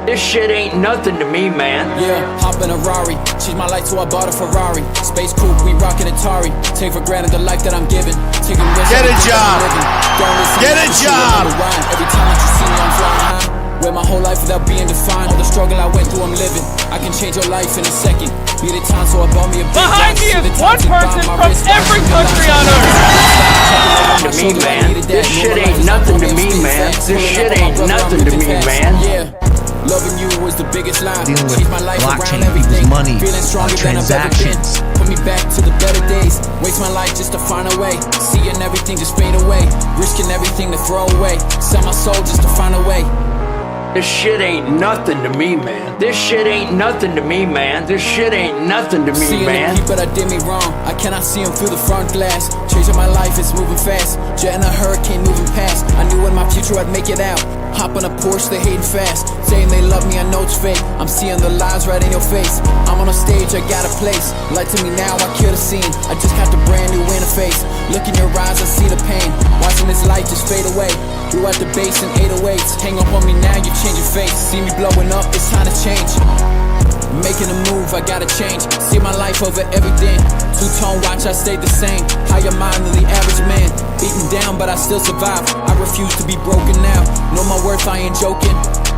This shit ain't nothing to me, man. Yeah, hop in a Rari, change my life so I bought a Ferrari. Space coupe, we rockin' Atari. Take for granted the life that I'm giving. Taking risks. Get a job. Get a job. Every time that you see me, I'm flying high. Wear my whole life without being defined. All the struggle I went through, I'm living. I can change your life in a second. Needed time, so I bought me a big Behind me is one person from every country on earth. To me, man. This shit ain't nothing to me, man. This shit ain't nothing to me, man. Yeah. Loving you was the biggest line. Dealing with Changed my life blockchain, around everything. money, Feeling stronger than I've ever transactions. been. Put me back to the better days. Waste my life just to find a way. Seeing everything just fade away. Risking everything to throw away. Sell my soul just to find a way. This shit ain't nothing to me, man. This shit ain't nothing to me, man. This shit ain't nothing to me, Seeing man. the people that did me wrong, I cannot see them through the front glass. Changing my life, it's moving fast. Jet in a hurricane moving past. I knew in my future I'd make it out. Hop on a Porsche, they hating fast. Saying they love me, I know it's fake. I'm seeing the lies right in your face. I'm on a stage, I got a place. Light to me now, I kill the scene. I just got the brand new interface. Look in your eyes, I see the pain. Watching this light just fade away. Blew out the bass and 808s. Hang up on me now, you change your face. See me blowing up, it's time to change. Making a move, I gotta change. See my life over everything. Two-tone watch, I stayed the same. Higher mind than the average man. Beaten down, but I still survive. I refuse to be broken now. Know my worth, I ain't joking.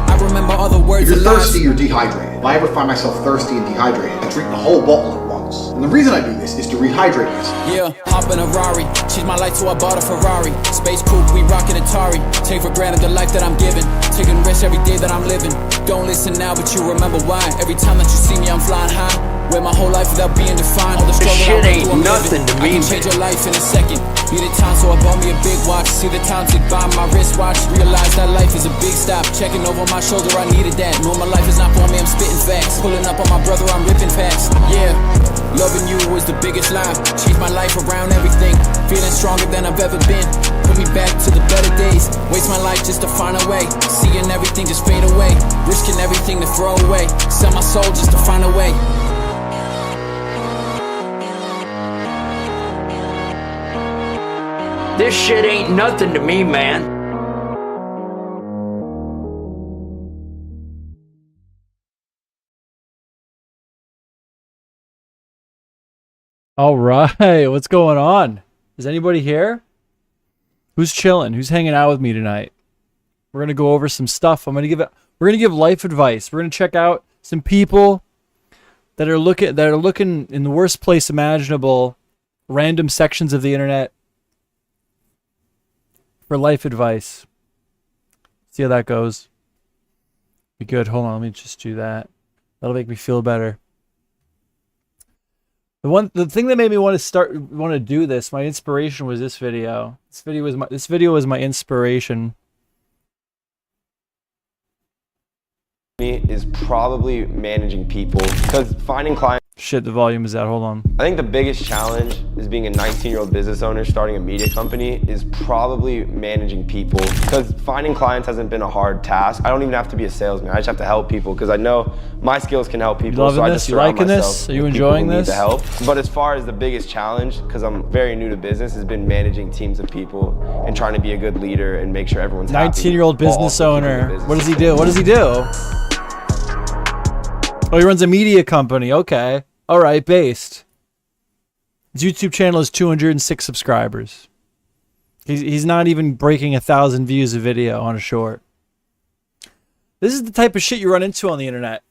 I remember all the words. If you're thirsty, you're dehydrated. If I ever find myself thirsty and dehydrated, I drink the whole bottle at once. And the reason I do this is to rehydrate myself. Yeah, hop in a Rari, change my life so I bought a Ferrari. Space coupe, we rockin' Atari. Take for granted the life that I'm giving. Taking risks every day that I'm living. Don't listen now, but you remember why. Every time that you see me, I'm flying high. Wear my whole life without being defined. All the struggle shit I went ain't through, I'm nothing living. to me, I can change your life in a second. Needed time, so I bought me a big watch. See the time tick by my wristwatch. Realize that life is a big stop. Checking over my shoulder, I needed that. Know my life is not for me, I'm spitting facts. Pulling up on my brother, I'm ripping fast. Yeah, loving you was the biggest lie. Changed my life around everything. Feeling stronger than I've ever been. Put me back to the better days. Waste my life just to find a way. Seeing everything just fade away. Risking everything to throw away. Sell my soul just to find a way. This shit ain't nothing to me, man. All right, what's going on? Is anybody here? Who's chilling? Who's hanging out with me tonight? We're gonna go over some stuff. We're gonna give life advice. We're gonna check out some people that are looking in the worst place imaginable, random sections of the internet for life advice. See how that goes. Be good. Hold on, let me just do that. That'll make me feel better. The thing that made me want to do this, my inspiration was this video. This video was my inspiration. Is probably managing people, because finding clients. Shit, the volume is out. Hold on. I think the biggest challenge is being a 19-year-old business owner starting a media company is probably managing people, because finding clients hasn't been a hard task. I don't even have to be a salesman. I just have to help people, because I know my skills can help people. Loving so I this? just You surround liking myself this? Are you with people enjoying who need this? the help. But as far as the biggest challenge, because I'm very new to business, has been managing teams of people and trying to be a good leader and make sure everyone's happy. 19-year-old business owner. What does he do? What does he do? Oh, he runs a media company. Okay. All right, based. His YouTube channel has 206 subscribers. He's not even breaking 1,000 views a video on a short. This is the type of shit you run into on the internet.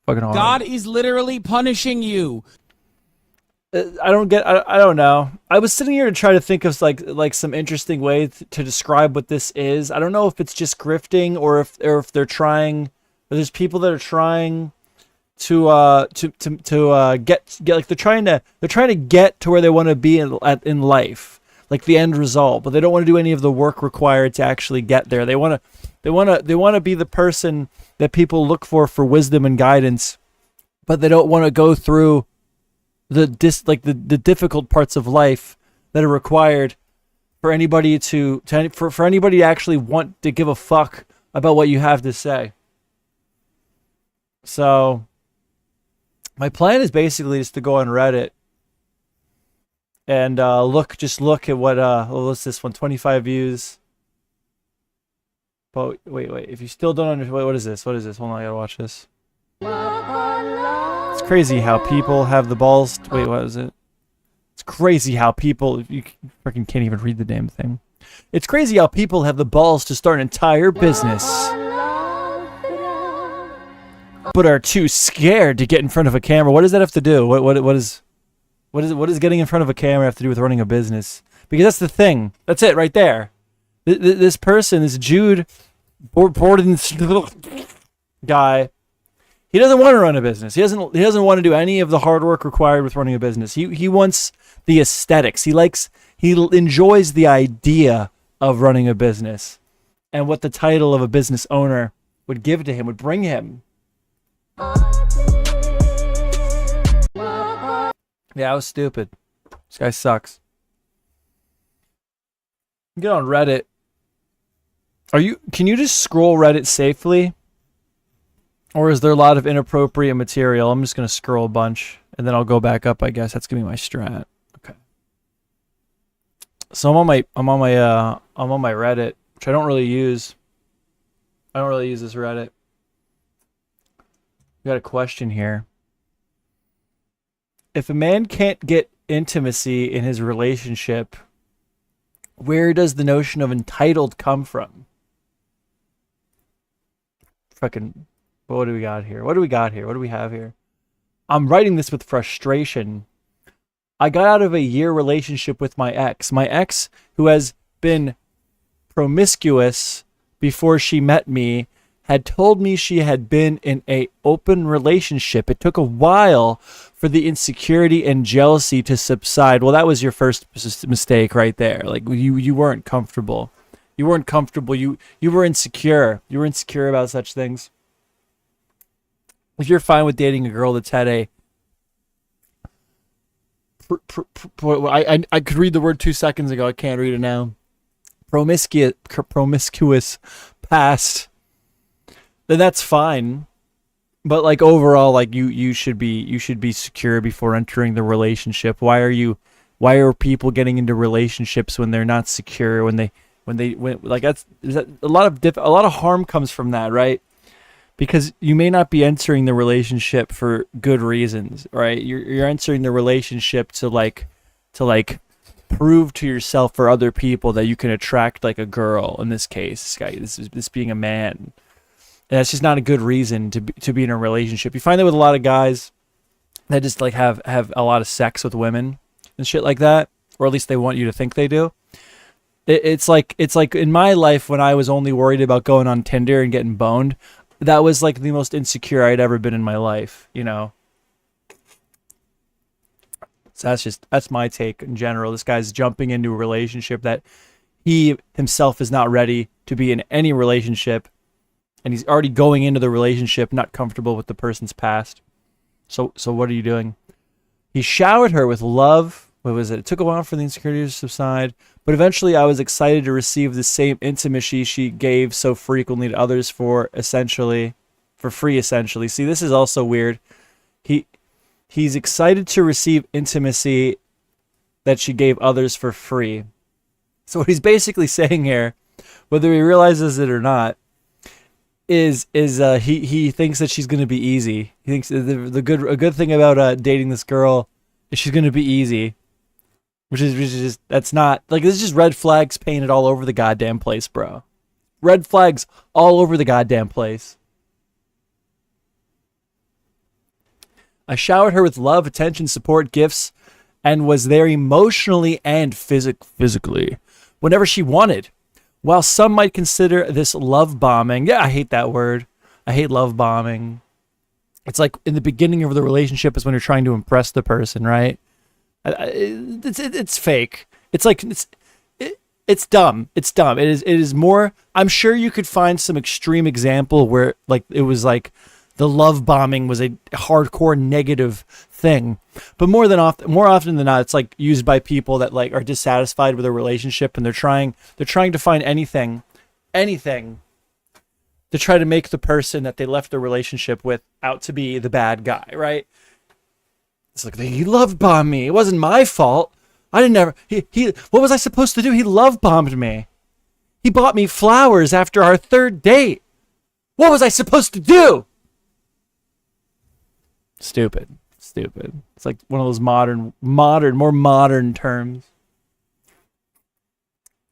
Fucking hard. God is literally punishing you. I don't know. I was sitting here to try to think of like some interesting way to describe what this is. I don't know if it's just grifting or if they're trying. There's people that are trying to get like they're trying to get to where they want to be in life, like the end result, but they don't want to do any of the work required to actually get there. They want to be the person that people look for wisdom and guidance, but they don't want to go through the difficult parts of life that are required for anybody to actually want to give a fuck about what you have to say. So my plan is basically just to go on Reddit And just look at what what's this one? 25 views. But wait. If you still don't understand, what is this? Hold on, I gotta watch this. It's crazy how people have the balls. Wait, what is it? It's crazy how people. You freaking can't even read the damn thing. It's crazy how people have the balls to start an entire business, but are too scared to get in front of a camera. What does that have to do? What does getting in front of a camera have to do with running a business? Because that's the thing. That's it right there. This person, this Jude Borden's little guy, he doesn't want to run a business. He doesn't want to do any of the hard work required with running a business. He wants the aesthetics. He enjoys the idea of running a business and what the title of a business owner would give to him, would bring him. Yeah, I was stupid. This guy sucks. Get on Reddit. Can you just scroll Reddit safely? Or is there a lot of inappropriate material? I'm just gonna scroll a bunch and then I'll go back up, I guess. That's gonna be my strat. Okay. So I'm on my Reddit, which I don't really use. I don't really use this Reddit. We got a question here. If a man can't get intimacy in his relationship, where does the notion of entitled come from? Fucking, what do we got here? What do we have here? I'm writing this with frustration. I got out of a year relationship with my ex. My ex, who has been promiscuous before she met me, had told me she had been in an open relationship. It took a while for the insecurity and jealousy to subside. Well, that was your first mistake right there. Like you weren't comfortable. You weren't comfortable. You were insecure. You were insecure about such things. If you're fine with dating a girl that's had a I could read the word 2 seconds ago. I can't read it now. Promiscuous past, then that's fine. But like overall, like you should be secure before entering the relationship. Why are people getting into relationships when they're not secure, when like that's a lot of harm comes from that, right? Because you may not be entering the relationship for good reasons, right? You're entering the relationship to prove to yourself or other people that you can attract like a girl. In this case, this being a man. And that's just not a good reason to be in a relationship. You find that with a lot of guys that just like have a lot of sex with women and shit like that, or at least they want you to think they do. It's like in my life when I was only worried about going on Tinder and getting boned, that was like the most insecure I'd ever been in my life, you know. So that's my take in general. This guy's jumping into a relationship that he himself is not ready to be in any relationship. And he's already going into the relationship not comfortable with the person's past. So what are you doing? He showered her with love. What was it? It took a while for the insecurity to subside, but eventually I was excited to receive the same intimacy she gave so frequently to others for free, essentially. See, this is also weird. He's excited to receive intimacy that she gave others for free. So what he's basically saying here, whether he realizes it or not, is he thinks that she's going to be easy. He thinks a good thing about dating this girl is she's going to be easy, which is just, that's not, like, this is just red flags painted all over the goddamn place, bro. Red flags all over the goddamn place. I showered her with love, attention, support, gifts, and was there emotionally and physically whenever she wanted. While some might consider this love bombing, yeah, I hate that word. I hate love bombing. It's like in the beginning of the relationship is when you're trying to impress the person, right? It's fake. It's like it's dumb. It's dumb. It is more. I'm sure you could find some extreme example where like it was like the love bombing was a hardcore negative thing, but more often than not, it's like used by people that like are dissatisfied with a relationship and they're trying to find anything to try to make the person that they left the relationship with out to be the bad guy, right? It's like, he love bombed me. It wasn't my fault. I didn't ever. What was I supposed to do? He love bombed me. He bought me flowers after our 3rd date. What was I supposed to do? Stupid. It's like one of those more modern terms.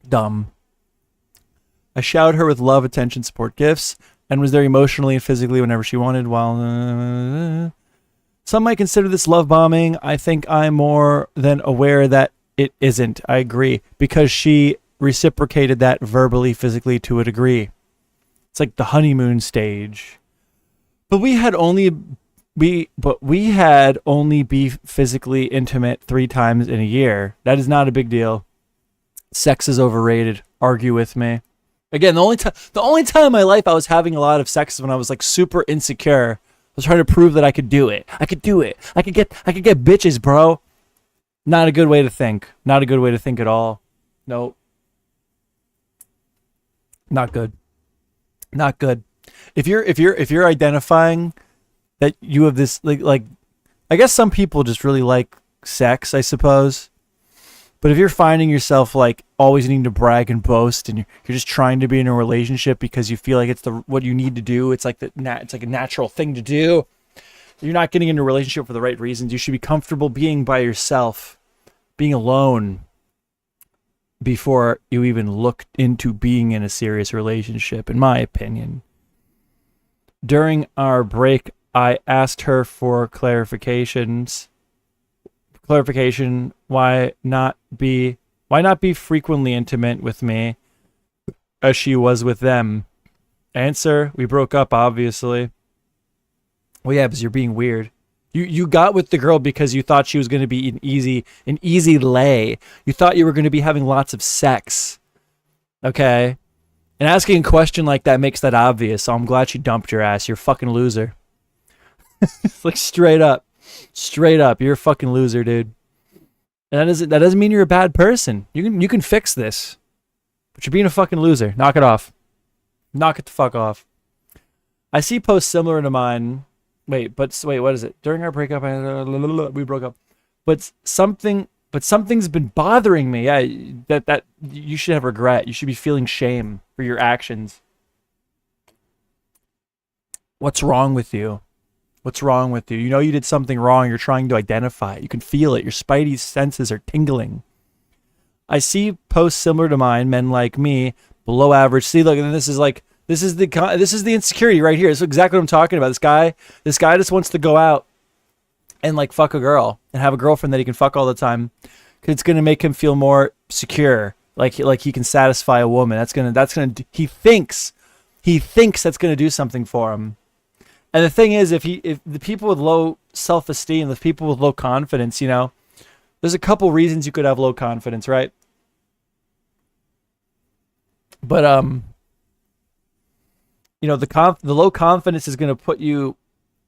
Dumb. I showered her with love, attention, support, gifts, and was there emotionally and physically whenever she wanted. While some might consider this love bombing, I think I'm more than aware that it isn't. I agree, because she reciprocated that verbally, physically to a degree. It's like the honeymoon stage. But we had only be physically intimate 3 times in a year. That is not a big deal. Sex is overrated. Argue with me. Again, the only time in my life I was having a lot of sex is when I was like super insecure. I was trying to prove that I could do it. I could get bitches, bro. Not a good way to think. Not a good way to think at all. Nope. Not good. Not good. If you're identifying that you have this like I guess some people just really like sex, I suppose. But if you're finding yourself like always needing to brag and boast, and you're just trying to be in a relationship because you feel like it's what you need to do, it's like it's like a natural thing to do. You're not getting into a relationship for the right reasons. You should be comfortable being by yourself, being alone, before you even look into being in a serious relationship, in my opinion. During our break, I asked her for clarification, why not be frequently intimate with me as she was with them. Answer, we broke up, obviously. Well, yeah, because you're being weird. You got with the girl because you thought she was going to be an easy lay. You thought you were going to be having lots of sex. Okay? And asking a question like that makes that obvious, so I'm glad she dumped your ass. You're a fucking loser. Like straight up, you're a fucking loser, dude. And that doesn't mean you're a bad person. You can fix this, but you're being a fucking loser. Knock it off. Knock it the fuck off. I see posts similar to mine. Wait, what is it? During our breakup, we broke up. But something's been bothering me. Yeah, that you should have regret. You should be feeling shame for your actions. What's wrong with you? What's wrong with you? You know you did something wrong. You're trying to identify it. You can feel it. Your spidey senses are tingling. I see posts similar to mine, men like me, below average. See, look, and this is the insecurity right here. This is exactly what I'm talking about. This guy just wants to go out and like fuck a girl and have a girlfriend that he can fuck all the time, because it's gonna make him feel more secure. Like he can satisfy a woman. He thinks that's gonna do something for him. And the thing is, if the people with low self-esteem, the people with low confidence, you know, there's a couple reasons you could have low confidence, right? But you know, the low confidence is going to put you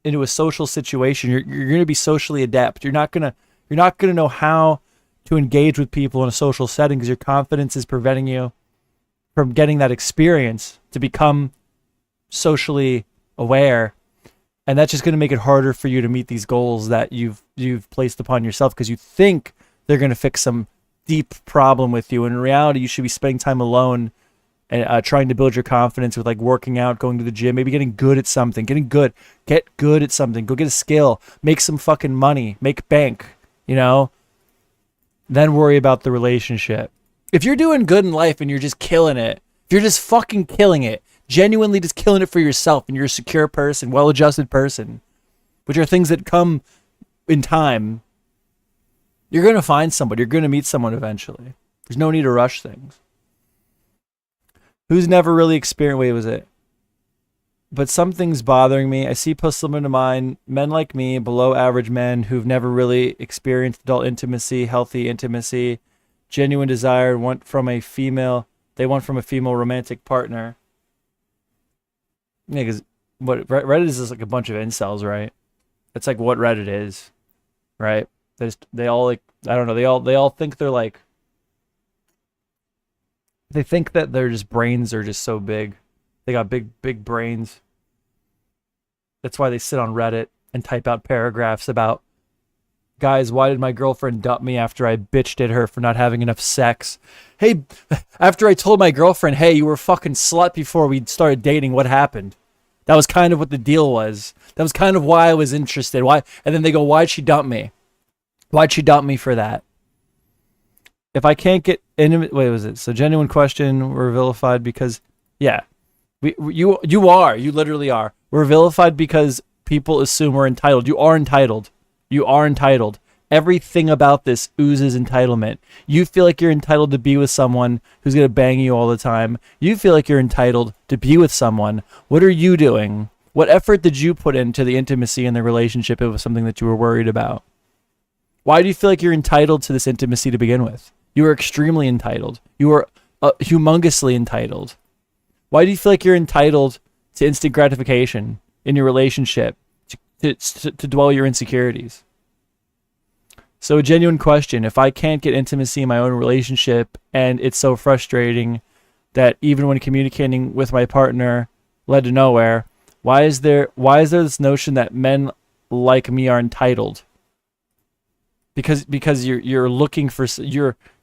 into a social situation. You're going to be socially adept. You're not going to know how to engage with people in a social setting because your confidence is preventing you from getting that experience to become socially aware. And that's just going to make it harder for you to meet these goals that you've placed upon yourself, because you think they're going to fix some deep problem with you. And in reality, you should be spending time alone and trying to build your confidence with like working out, going to the gym, maybe getting good at something. Get good at something. Go get a skill. Make some fucking money. Make bank, you know? Then worry about the relationship. If you're doing good in life and you're just killing it, if you're just fucking killing it, genuinely just killing it for yourself, and you're a secure person, well-adjusted person, which are things that come in time, you're going to find somebody. You're going to meet someone eventually. There's no need to rush things. Who's never really experienced... Wait, was it? But something's bothering me. I see posts similar to mine. Men like me, below average men who've never really experienced adult intimacy, healthy intimacy, genuine desire, they want from a female romantic partner. Yeah, because what Reddit is like a bunch of incels, right? That's like what Reddit is, right? They all like, I don't know, they all think they're like, they think that their just brains are just so big. They got big brains. That's why they sit on Reddit and type out paragraphs about Guys, why did my girlfriend dump me after I bitched at her for not having enough sex? Hey, after I told my girlfriend, hey, you were a fucking slut before we started dating, what happened? That was kind of what the deal was. That was kind of why I was interested. Why? And then they go, why'd she dump me? Why'd she dump me for that? If I can't get intimate, wait, was it? So genuine question, we're vilified because, yeah, you literally are. We're vilified because people assume we're entitled. You are entitled. You are entitled. Everything about this oozes entitlement. You feel like you're entitled to be with someone who's going to bang you all the time. You feel like you're entitled to be with someone. What are you doing? What effort did you put into the intimacy and the relationship? It was something that you were worried about. Why do you feel like you're entitled to this intimacy to begin with? You are extremely entitled. You are humongously entitled. Why do you feel like you're entitled to instant gratification in your relationship, to dwell your insecurities? So a genuine question, if I can't get intimacy in my own relationship and it's so frustrating that even when communicating with my partner led to nowhere, why is there this notion that men like me are entitled? Because you're looking for,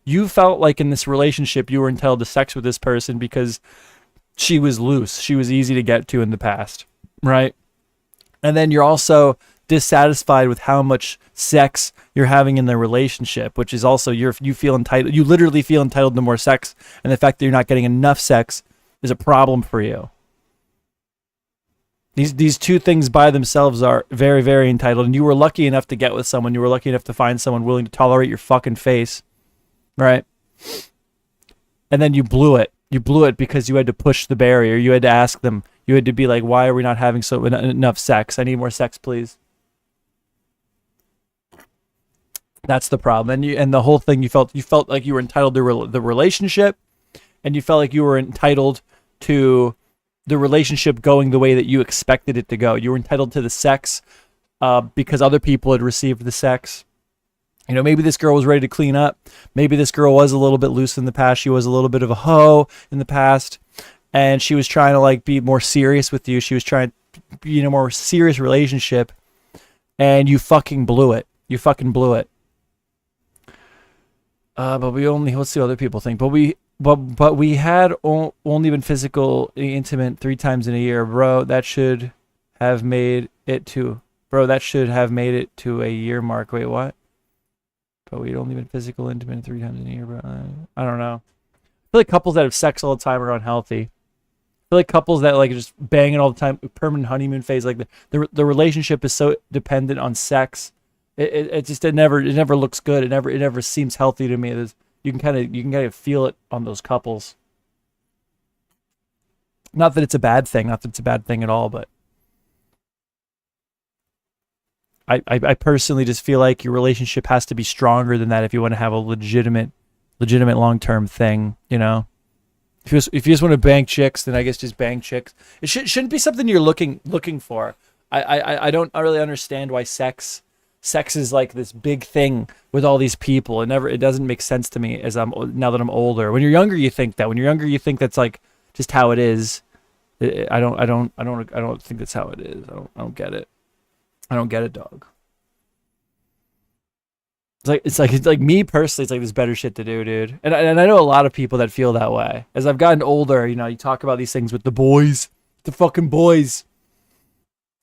you felt like in this relationship you were entitled to sex with this person because she was loose, she was easy to get to in the past, right? And then you're also dissatisfied with how much sex you're having in the relationship, which is also you feel entitled. You literally feel entitled to more sex, and the fact that you're not getting enough sex is a problem for you. These two things by themselves are very, very entitled, and you were lucky enough to get with someone. You were lucky enough to find someone willing to tolerate your fucking face, right? And then you blew it. You blew it because you had to push the barrier. You had to ask them. You had to be like, why are we not having enough sex? I need more sex, please. That's the problem. And the whole thing, you felt like you were entitled to the relationship, and you felt like you were entitled to the relationship going the way that you expected it to go. You were entitled to the sex because other people had received the sex. You know, maybe this girl was ready to clean up. Maybe this girl was a little bit loose in the past. She was a little bit of a hoe in the past, and she was trying to like be more serious with you. She was trying to be in a more serious relationship, and you fucking blew it. You fucking blew it. But we only, let's see what other people think. But we had only been physical, intimate 3 times in a year, bro. That should have made it to a year mark. Wait, what? But we'd only been physical, intimate 3 times in a year, bro. I don't know. I feel like couples that have sex all the time are unhealthy. I feel like couples that like just banging all the time, permanent honeymoon phase, like the relationship is so dependent on sex. It never looks good. It never seems healthy to me. You can kind of feel it on those couples. Not that it's a bad thing. Not that it's a bad thing at all. But I personally just feel like your relationship has to be stronger than that if you want to have a legitimate long-term thing. You know, if you just want to bang chicks, then I guess just bang chicks. It shouldn't be something you're looking for. I don't really understand why sex is like this big thing with all these people. It doesn't make sense to me now that I'm older. When you're younger, you think that. When you're younger, you think that's like just how it is. I don't think that's how it is. I don't get it. I don't get it, dog. It's like me personally, it's like there's better shit to do, dude. And I know a lot of people that feel that way. As I've gotten older, you know, you talk about these things with the boys, the fucking boys.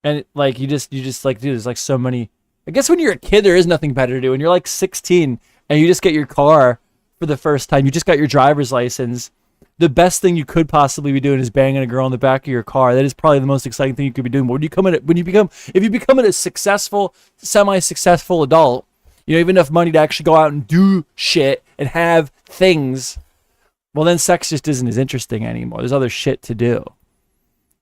And like you just like, dude, there's like so many. I guess when you're a kid, there is nothing better to do. When you're like 16 and you just get your car for the first time, you just got your driver's license. The best thing you could possibly be doing is banging a girl in the back of your car. That is probably the most exciting thing you could be doing. But if you become a successful, semi-successful adult, you know, you have enough money to actually go out and do shit and have things, well, then sex just isn't as interesting anymore. There's other shit to do.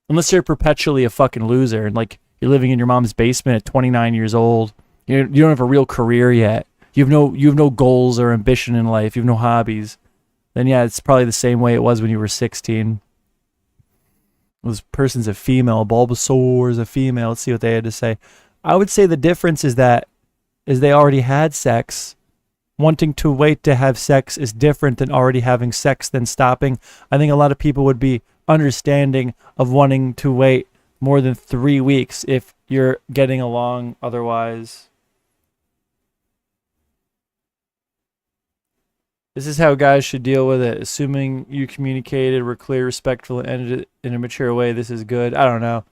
Unless you're perpetually a fucking loser and like you're living in your mom's basement at 29 years old. You don't have a real career yet. You have no goals or ambition in life. You have no hobbies. Then yeah, it's probably the same way it was when you were 16. This person's a female. Bulbasaur is a female. Let's see what they had to say. I would say the difference is that they already had sex. Wanting to wait to have sex is different than already having sex, then stopping. I think a lot of people would be understanding of wanting to wait more than 3 weeks if you're getting along otherwise. This is how guys should deal with it. Assuming you communicated, were clear, respectful, and ended it in a mature way. This is good. I don't know.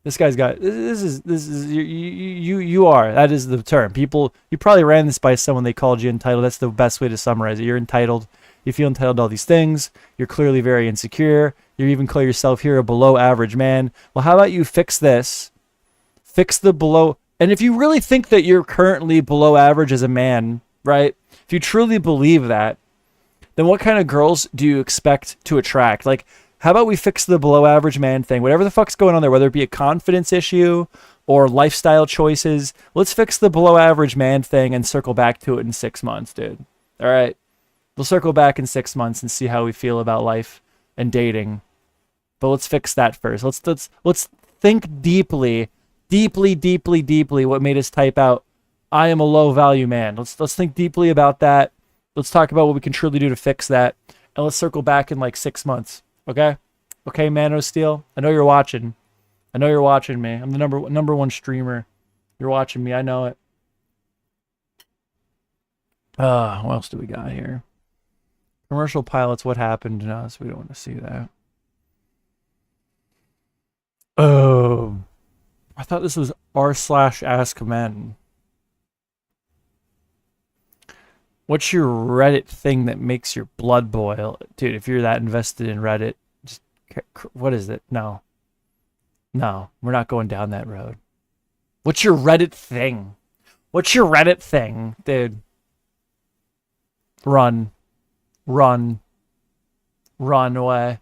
This guy's got this is you are. That is the term. People, you probably ran this by someone, they called you entitled. That's the best way to summarize it. You're entitled. You feel entitled to all these things. You're clearly very insecure. You even call yourself here a below average man. Well, how about you fix this? Fix the below. And if you really think that you're currently below average as a man, right? If you truly believe that, then what kind of girls do you expect to attract? Like, how about we fix the below average man thing? Whatever the fuck's going on there, whether it be a confidence issue or lifestyle choices, let's fix the below average man thing and circle back to it in 6 months, dude. All right. We'll circle back in 6 months and see how we feel about life and dating. But let's fix that first. Let's think deeply what made us type out, I am a low value man. Let's think deeply about that. Let's talk about what we can truly do to fix that. And let's circle back in like 6 months. Okay? Okay, Mano Steel? I know you're watching. I know you're watching me. I'm the number one streamer. You're watching me. I know it. What else do we got here? Commercial pilots, what happened to us? We don't want to see that. Oh. I thought this was r/askmen. What's your Reddit thing that makes your blood boil? Dude, if you're that invested in Reddit, just, what is it? No. No, we're not going down that road. What's your Reddit thing? What's your Reddit thing, dude? Run. Run. Run away.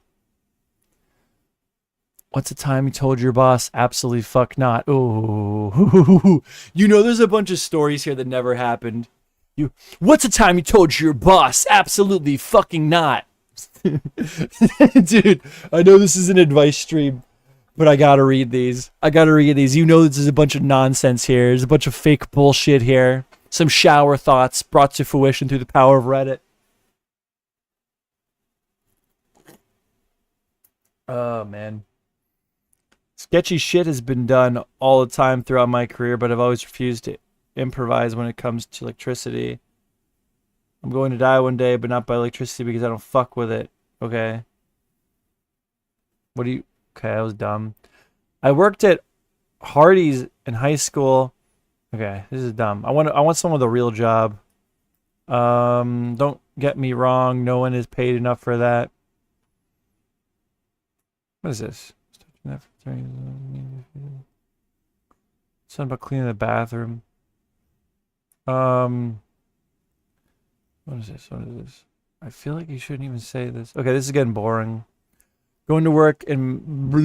What's the time you told your boss? Absolutely fuck not. Ooh. You know, there's a bunch of stories here that never happened. What's the time you told your boss? Absolutely fucking not. Dude, I know this is an advice stream, but I gotta read these. You know this is a bunch of nonsense here. There's a bunch of fake bullshit here. Some shower thoughts brought to fruition through the power of Reddit. Oh, man. Sketchy shit has been done all the time throughout my career, but I've always refused to improvise when it comes to electricity. I'm going to die one day, but not by electricity because I don't fuck with it. Okay. Okay, that was dumb. I worked at Hardee's in high school. Okay, this is dumb. I want someone with a real job. Don't get me wrong, no one is paid enough for that. What is this? Something about cleaning the bathroom. What is this? I feel like you shouldn't even say this. Okay, this is getting boring. Going to work and oh,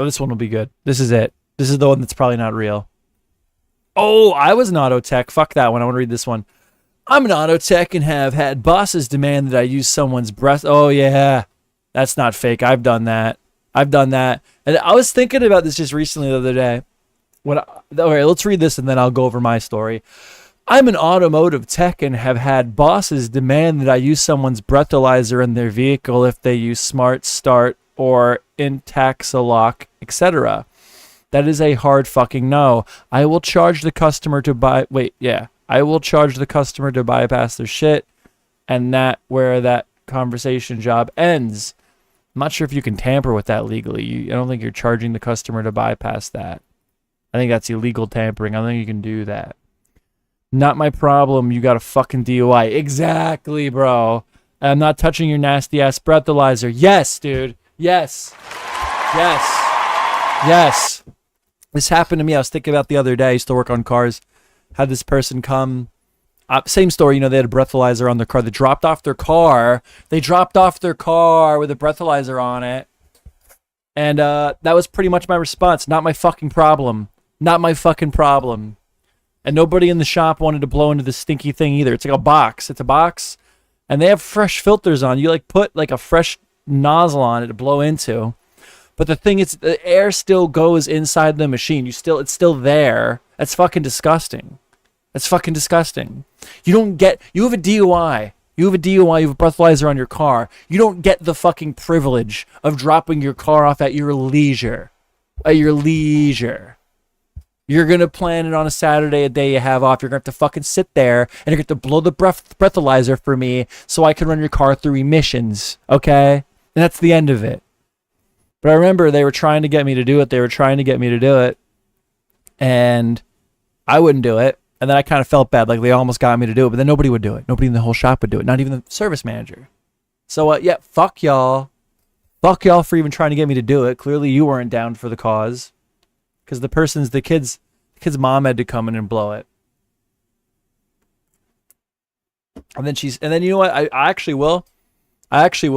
this one will be good. This is it. This is the one that's probably not real. Oh, I was an auto tech. Fuck that one. I want to read this one. I'm an auto tech and have had bosses demand that I use someone's breath. Oh, yeah. That's not fake. I've done that. And I was thinking about this just recently the other day. Okay, let's read this and then I'll go over my story. I'm an automotive tech and have had bosses demand that I use someone's breathalyzer in their vehicle if they use Smart Start or Intaxalock, etc. That is a hard fucking no. I will charge the customer to I will charge the customer to bypass their shit, and where that conversation job ends. I'm not sure if you can tamper with that legally. I don't think you're charging the customer to bypass that. I think that's illegal tampering. I don't think you can do that. Not my problem. You got a fucking DUI. Exactly, bro. I'm not touching your nasty ass breathalyzer. Yes, dude. Yes. This happened to me. I was thinking about the other day. I used to work on cars. Had this person come. Same story. They had a breathalyzer on their car. They dropped off their car with a breathalyzer on it. And that was pretty much my response. Not my fucking problem. Not my fucking problem. And nobody in the shop wanted to blow into the stinky thing either. It's like a box. It's a box. And they have fresh filters on. You put a fresh nozzle on it to blow into. But the thing is, the air still goes inside the machine. It's still there. That's fucking disgusting. You have a DUI. You have a breathalyzer on your car. You don't get the fucking privilege of dropping your car off at your leisure. at your leisure. You're going to plan it on a Saturday, a day you have off. You're going to have to fucking sit there and you're going to have to blow the breathalyzer for me so I can run your car through emissions, okay? And that's the end of it. But I remember they were trying to get me to do it. And I wouldn't do it. And then I kind of felt bad, like they almost got me to do it, but then nobody would do it. Nobody in the whole shop would do it, not even the service manager. So, yeah, fuck y'all. Fuck y'all for even trying to get me to do it. Clearly you weren't down for the cause. Because the kid's mom had to come in and blow it. And then you know what? I actually will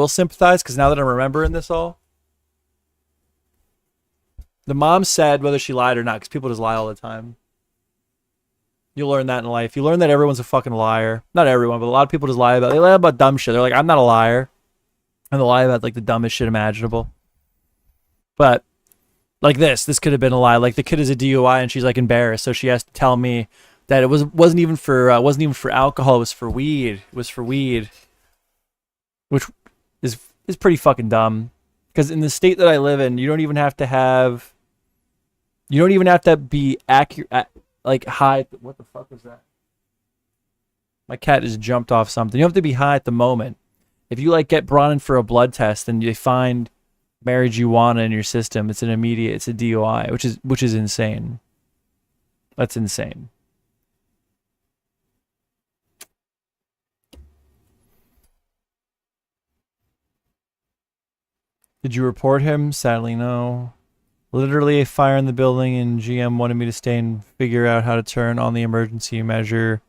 sympathize, because now that I'm remembering this all, the mom said, whether she lied or not, because people just lie all the time. You'll learn that in life. You learn that everyone's a fucking liar. Not everyone, but a lot of people just lie about dumb shit. They're like, I'm not a liar. And they lie about like the dumbest shit imaginable. But like this could have been a lie. Like the kid is a DUI and she's like embarrassed, so she has to tell me that it wasn't even for alcohol. It was for weed. Which is pretty fucking dumb. Because in the state that I live in, you don't even have to be accurate, like high. What the fuck was that? My cat just jumped off something. You don't have to be high at the moment. If you like get brought in for a blood test and you find marijuana in your system, it's a DUI, which is insane. That's insane. Did you report him? Sadly, no. Literally a fire in the building, and GM wanted me to stay and figure out how to turn on the emergency measure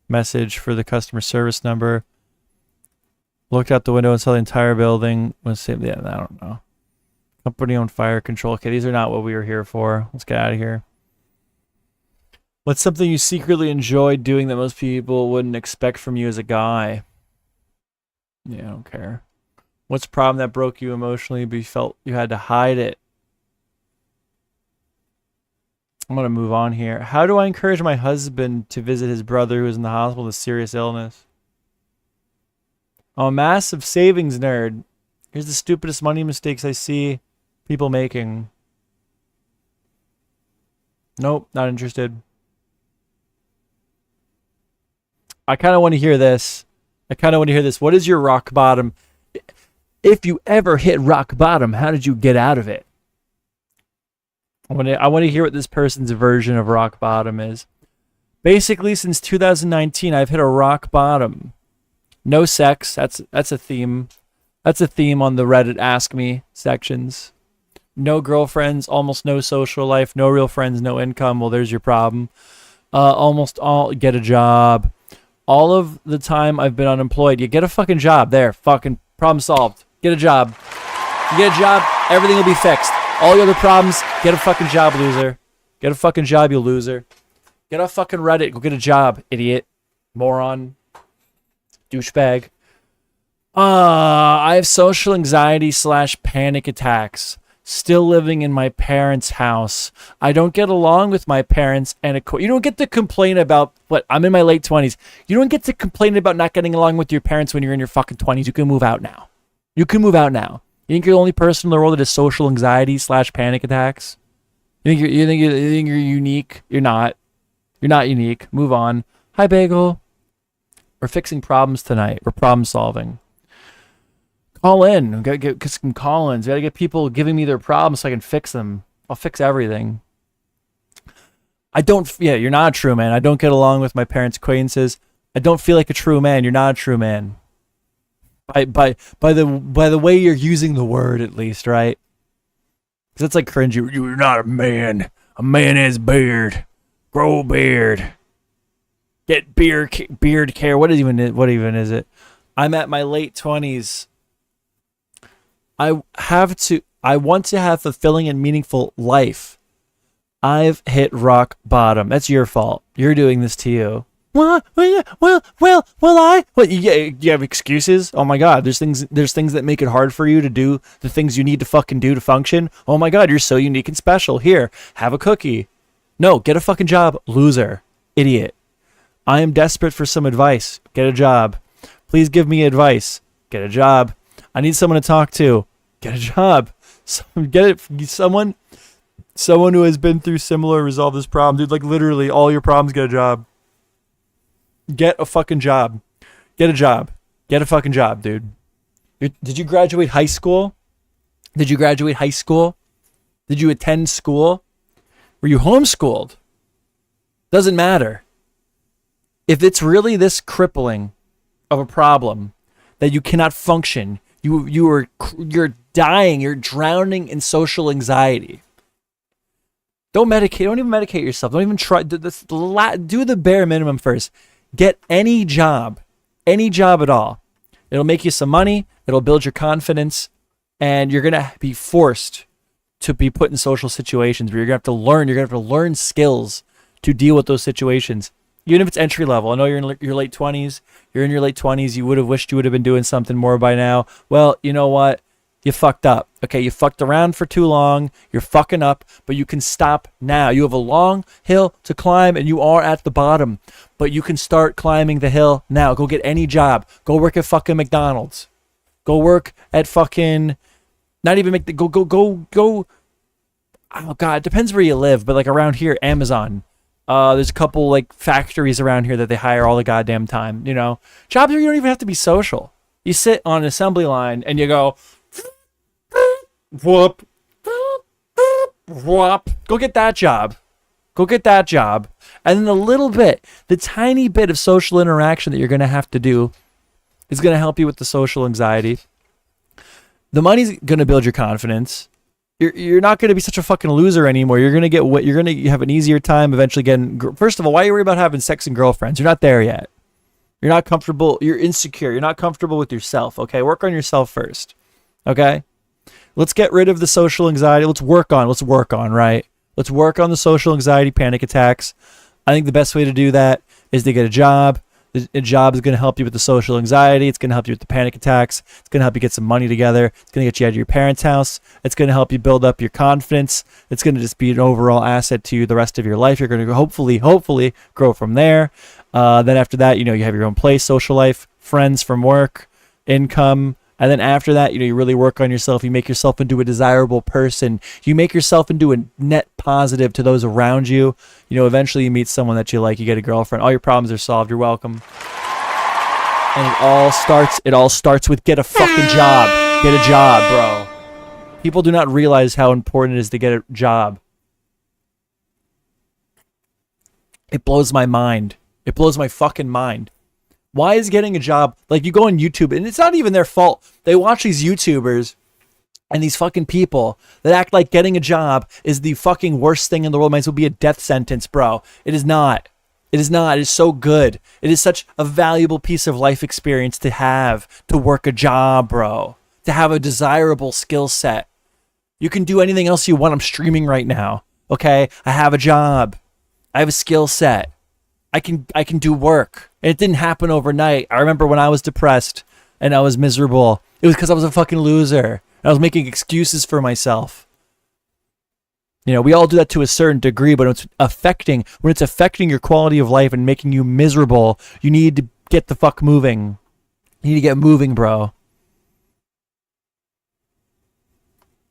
message for the customer service number. Looked out the window and saw the entire building. I don't know. Company-owned fire control. Okay, these are not what we were here for. Let's get out of here. What's something you secretly enjoy doing that most people wouldn't expect from you as a guy? Yeah, I don't care. What's a problem that broke you emotionally, but you felt you had to hide it? I'm going to move on here. How do I encourage my husband to visit his brother who is in the hospital with serious illness? I'm a massive savings nerd. Here's the stupidest money mistakes I see people making. Nope, not interested. I kind of want to hear this. What is your rock bottom? If you ever hit rock bottom, how did you get out of it? I want to hear what this person's version of rock bottom is. Basically, since 2019, I've hit a rock bottom. No sex. That's a theme. That's a theme on the Reddit Ask Me sections. No girlfriends, almost no social life, no real friends, no income. Well, there's your problem. Almost all get a job. All of the time I've been unemployed. You get a fucking job. There, fucking problem solved. Get a job. You get a job, everything will be fixed. All your other problems, get a fucking job, loser. Get a fucking job, you loser. Get off fucking Reddit. Go get a job, idiot. Moron. Douchebag. I have social anxiety / panic attacks. Still living in my parents' house. I don't get along with my parents, and you don't get to complain about what I'm in my late 20s. You don't get to complain about not getting along with your parents when you're in your fucking 20s. You can move out now. You think you're the only person in the world that has social anxiety / panic attacks? You think you're unique? You're not. You're not unique. Move on. Hi, Bagel. We're fixing problems tonight. We're problem solving. Call in. We gotta get some call-ins. We gotta get people giving me their problems so I can fix them. I'll fix everything. You're not a true man. I don't get along with my parents' acquaintances. I don't feel like a true man. You're not a true man. By the way you're using the word, at least, right? Because it's like cringy. You're not a man. A man has beard. Grow a beard. Get beard care. What even is it? I'm at my late 20s. I want to have fulfilling and meaningful life. I've hit rock bottom. That's your fault. You're doing this to you. Well, you have excuses? Oh my God, there's things that make it hard for you to do the things you need to fucking do to function. Oh my God, you're so unique and special. Here, have a cookie. No, get a fucking job, loser, idiot. I am desperate for some advice. Get a job. Please give me advice. Get a job. I need someone to talk to. Get a job. Someone Someone who has been through similar resolve this problem, dude. Like literally, all your problems get a job. Get a fucking job. Get a job. Get a fucking job, dude. Did you graduate high school? Did you graduate high school? Did you attend school? Were you homeschooled? Doesn't matter. If it's really this crippling of a problem that you cannot function, you're dying, you're drowning in social anxiety. Don't medicate. Don't even medicate yourself. Don't even try. Do the bare minimum first. Get any job at all. It'll make you some money. It'll build your confidence, and you're gonna be forced to be put in social situations where you're gonna have to learn. You're gonna have to learn skills to deal with those situations, even if it's entry level. I know you're in your late 20s. You're in your late 20s. You would have wished you would have been doing something more by now. Well, you know what? You fucked up. Okay, you fucked around for too long. You're fucking up, but you can stop now. You have a long hill to climb, and you are at the bottom, but you can start climbing the hill now. Go get any job. Go work at fucking McDonald's. Go work at fucking, not even go. Oh God, it depends where you live, but like around here, Amazon. There's a couple like factories around here that they hire all the goddamn time. You know, jobs where you don't even have to be social. You sit on an assembly line and you go, whoop, whoop. Go get that job. Go get that job. And then the tiny bit of social interaction that you're going to have to do is going to help you with the social anxiety. The money's going to build your confidence. You're not going to be such a fucking loser anymore. You're going to have an easier time eventually getting. First of all, why are you worried about having sex and girlfriends? You're not there yet. You're not comfortable. You're insecure. You're not comfortable with yourself. Okay, work on yourself first. Okay, let's get rid of the social anxiety. Let's work on. Right. Let's work on the social anxiety, panic attacks. I think the best way to do that is to get a job. A job is going to help you with the social anxiety. It's going to help you with the panic attacks. It's going to help you get some money together. It's going to get you out of your parents' house. It's going to help you build up your confidence. It's going to just be an overall asset to you the rest of your life. You're going to hopefully grow from there. Then after that, you have your own place, social life, friends from work, income. And then after that, you really work on yourself. You make yourself into a desirable person. You make yourself into a net positive to those around you. Eventually you meet someone that you like. You get a girlfriend. All your problems are solved. You're welcome. And it all starts with get a fucking job. Get a job, bro. People do not realize how important it is to get a job. It blows my mind. It blows my fucking mind. Why is getting a job, like you go on YouTube, and it's not even their fault. They watch these YouTubers and these fucking people that act like getting a job is the fucking worst thing in the world. Might as well be a death sentence, bro. It is not. It is not. It is so good. It is such a valuable piece of life experience to have, to work a job, bro. To have a desirable skill set. You can do anything else you want. I'm streaming right now. Okay? I have a job. I have a skill set. I can do work. And it didn't happen overnight. I remember when I was depressed and I was miserable. It was because I was a fucking loser. I was making excuses for myself. We all do that to a certain degree, but when it's affecting your quality of life and making you miserable, you need to get the fuck moving. You need to get moving, bro.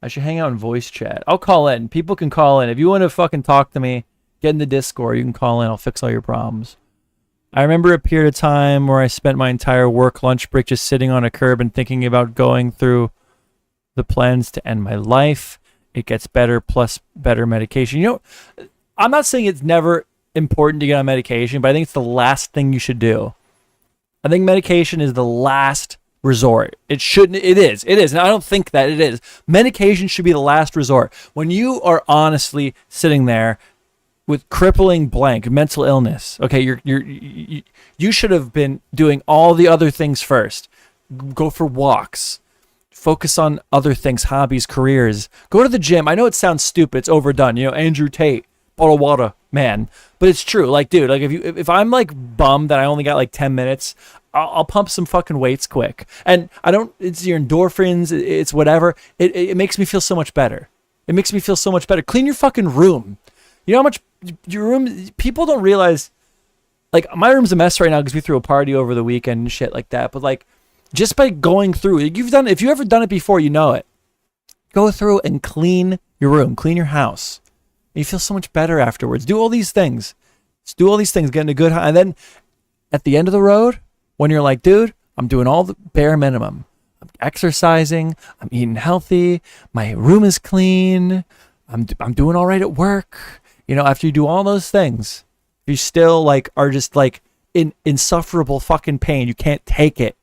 I should hang out in voice chat. I'll call in. People can call in. If you want to fucking talk to me, get in the Discord. You can call in. I'll fix all your problems. I remember a period of time where I spent my entire work lunch break just sitting on a curb and thinking about going through the plans to end my life. It gets better plus better medication. I'm not saying it's never important to get on medication, but I think it's the last thing you should do. I think medication is the last resort. It shouldn't. It is. And I don't think that it is. Medication should be the last resort. When you are honestly sitting there with crippling blank mental illness, okay, you should have been doing all the other things first. Go for walks, focus on other things, hobbies, careers. Go to the gym. I know it sounds stupid, it's overdone. Andrew Tate, bottle of water, man, but it's true. Like, dude, like if I'm like bummed that I only got like 10 minutes, I'll pump some fucking weights quick. And it's your endorphins, it's whatever. It makes me feel so much better. It makes me feel so much better. Clean your fucking room. You know how much your room, people don't realize, like, my room's a mess right now because we threw a party over the weekend and shit like that. But like, just by going through, if you've ever done it before, you know it. Go through and clean your room, clean your house. And you feel so much better afterwards. Do all these things. Just do all these things, get in a good high. And then at the end of the road, when you're like, dude, I'm doing all the bare minimum. I'm exercising. I'm eating healthy. My room is clean. I'm doing all right at work. You know, after you do all those things, you still like are just like in insufferable fucking pain. You can't take it.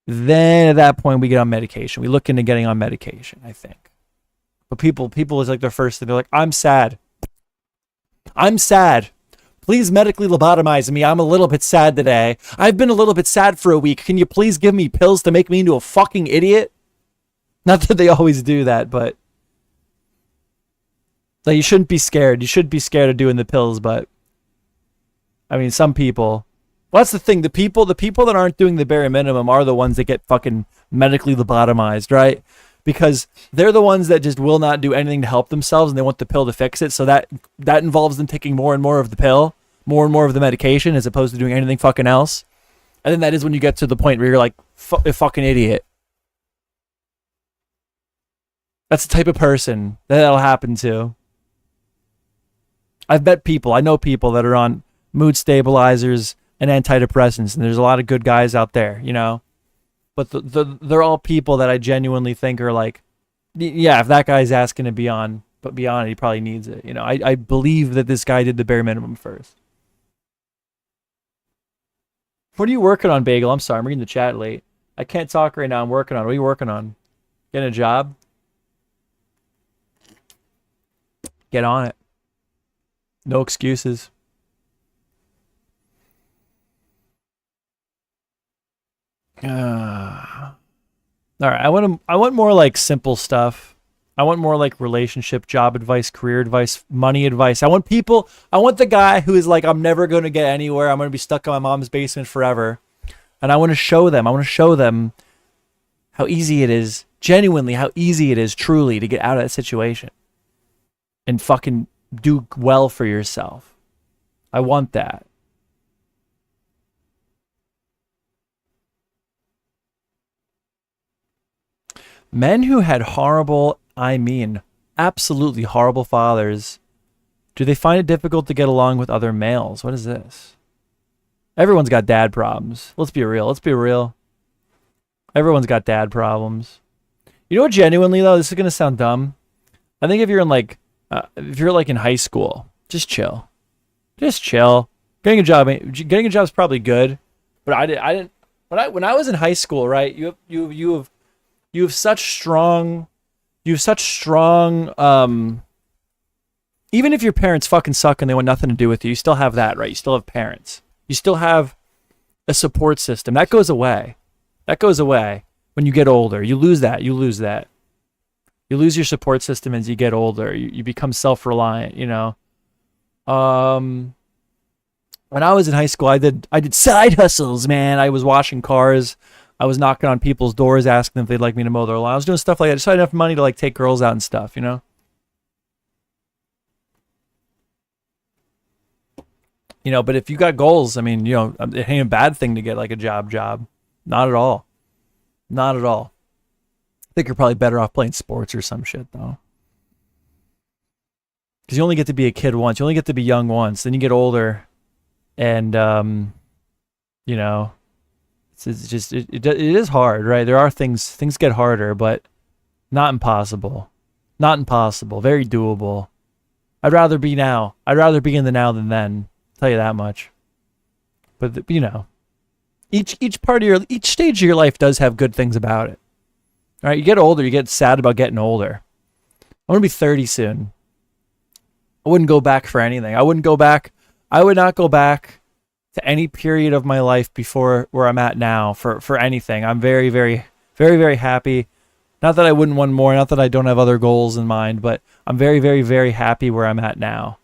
Then at that point we get on medication. We look into getting on medication, I think. But people is like their first thing. They're like, I'm sad. I'm sad. Please medically lobotomize me. I'm a little bit sad today. I've been a little bit sad for a week. Can you please give me pills to make me into a fucking idiot? Not that they always do that, but like, you shouldn't be scared. You should be scared of doing the pills, but I mean, some people. Well, that's the thing. The people that aren't doing the bare minimum are the ones that get fucking medically lobotomized, right? Because they're the ones that just will not do anything to help themselves, and they want the pill to fix it. So that involves them taking more and more of the pill, more and more of the medication, as opposed to doing anything fucking else. And then that is when you get to the point where you're like, a fucking idiot. That's the type of person that'll happen to. I've met people, I know people that are on mood stabilizers and antidepressants, and there's a lot of good guys out there, you know? But they're all people that I genuinely think are like, yeah, if that guy's asking to be on it, he probably needs it. You know, I believe that this guy did the bare minimum first. What are you working on, Bagel? I'm sorry, I'm reading the chat late. I can't talk right now. I'm working on it. What are you working on? Getting a job? Get on it. No excuses. All right, I want more like simple stuff. I want more like relationship, job advice, career advice, money advice. I want the guy who is like, I'm never going to get anywhere. I'm going to be stuck in my mom's basement forever. And I want to show them how easy it is, genuinely how easy it is truly to get out of that situation and fucking do well for yourself. I want that. Men who had absolutely horrible fathers, do they find it difficult to get along with other males? What is this? Everyone's got dad problems. Let's be real. Everyone's got dad problems. You know what, genuinely though, this is going to sound dumb. I think if you're in high school, just chill. Getting a job is probably good, but I didn't when I was in high school, right? You have such strong, even if your parents fucking suck and they want nothing to do with you, you still have that, right? You still have parents. You still have a support system. That goes away. When you get older. You lose that. You lose your support system as you get older. You become self-reliant, you know? When I was in high school, I did side hustles, man. I was washing cars. I was knocking on people's doors asking them if they'd like me to mow their lawn. I was doing stuff like that. I just had enough money to like take girls out and stuff, you know? You know, but if you got goals, I mean, you know, it ain't a bad thing to get like a job. Not at all. I think you're probably better off playing sports or some shit though. Because you only get to be a kid once. You only get to be young once. Then you get older and, you know, it is hard, right? There are things get harder, but not impossible. Very doable. I'd rather be now. I'd rather be in the now than then. I'll tell you that much. But you know, each stage of your life does have good things about it. All right, you get older, you get sad about getting older. I'm gonna be 30 soon. I wouldn't go back for anything. I would not go back to any period of my life before where I'm at now for anything. I'm very, very, very, very happy. Not that I wouldn't want more, not that I don't have other goals in mind, but I'm very, very, very happy where I'm at now.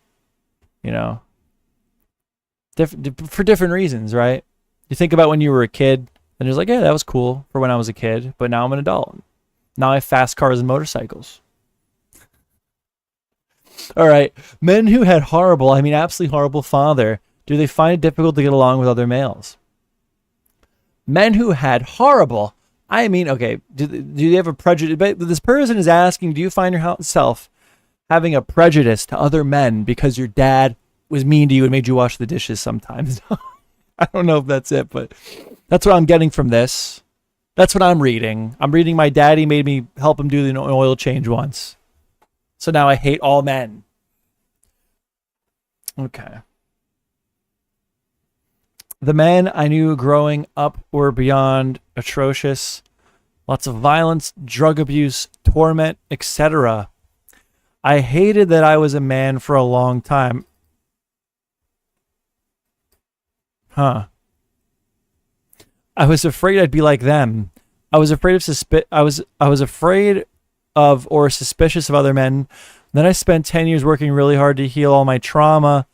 You know, for different reasons, right? You think about when you were a kid, and you're like, yeah, that was cool for when I was a kid, but now I'm an adult. Now I have fast cars and motorcycles. All right, men who had absolutely horrible father, do they find it difficult to get along with other males? Men who had horrible, okay, do they have a prejudice? But this person is asking, do you find yourself having a prejudice to other men because your dad was mean to you and made you wash the dishes sometimes. I don't know if that's it, but that's what I'm getting from this. That's what I'm reading. I'm reading my daddy made me help him do the oil change once. So now I hate all men. Okay. The men I knew growing up were beyond atrocious. Lots of violence, drug abuse, torment, etc. I hated that I was a man for a long time. Huh. I was afraid I'd be like them. I was afraid of I was afraid of or suspicious of other men. Then I spent 10 years working really hard to heal all my trauma.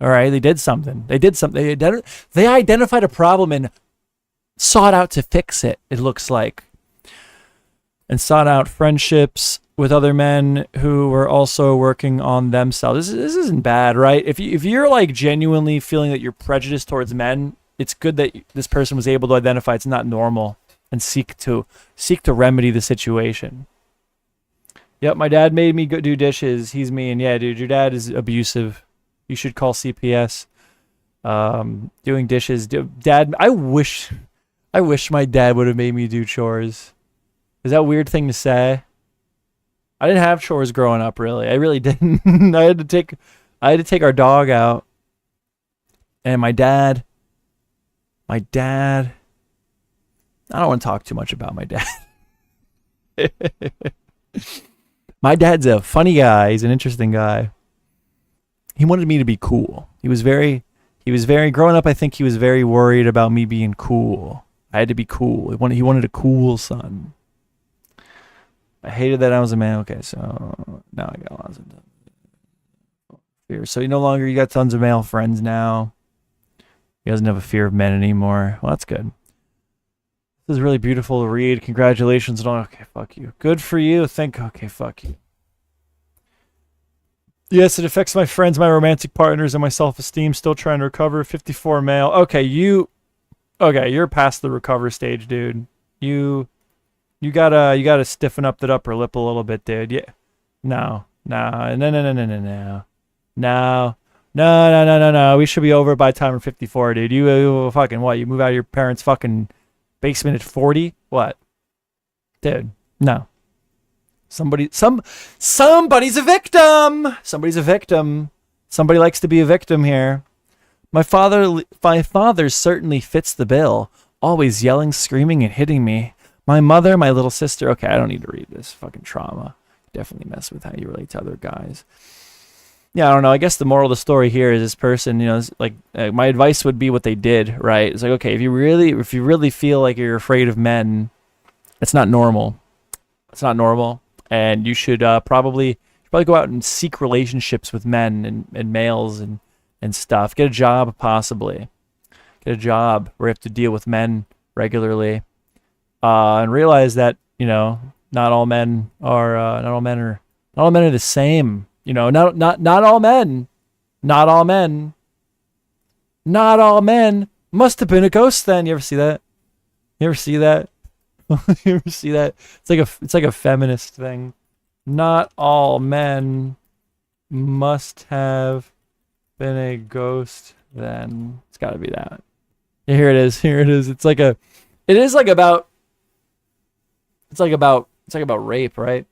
All right, they did something. They did something. They identified a problem and sought out to fix it, it looks like. And sought out friendships with other men who were also working on themselves. This isn't bad, right? If you're like genuinely feeling that you're prejudiced towards men, it's good that this person was able to identify it's not normal and seek to remedy the situation. Yep, my dad made me go do dishes. He's mean. Yeah, dude, your dad is abusive. You should call CPS. Doing dishes. Dad, I wish my dad would have made me do chores. Is that a weird thing to say? I didn't have chores growing up, really. I really didn't. I had to take our dog out. And my dad, I don't want to talk too much about my dad. My dad's a funny guy. He's an interesting guy. He wanted me to be cool. He was very growing up. I think he was very worried about me being cool. I had to be cool. He wanted a cool son. I hated that I was a man. Okay, so now I got lots of fear. So you got tons of male friends now. He doesn't have a fear of men anymore. Well, that's good. This is really beautiful to read. Congratulations and all. Okay, fuck you. Good for you. Okay, fuck you. Yes, it affects my friends, my romantic partners, and my self-esteem. Still trying to recover. 54 male. Okay, you're past the recover stage, dude. You gotta stiffen up that upper lip a little bit, dude. Yeah. No. We should be over by the time we're 54, dude. You fucking what? You move out of your parents' fucking basement at 40? What? Dude, no. Somebody's a victim. Somebody's a victim. Somebody likes to be a victim here. My father certainly fits the bill. Always yelling, screaming, and hitting me. My mother, my little sister. Okay, I don't need to read this. Fucking trauma. Definitely mess with how you relate to other guys. Yeah, I don't know. I guess the moral of the story here is this person, my advice would be what they did, right? It's like, okay, if you really feel like you're afraid of men, it's not normal. It's not normal. And you should probably go out and seek relationships with men and males and stuff. Get a job, possibly. Get a job where you have to deal with men regularly. And realize that, not all men are the same. Not all men must have been a ghost then. You ever see that? You ever see that? It's like a feminist thing. Not all men must have been a ghost then. It's got to be that. Yeah, here it is. It's like about rape, right?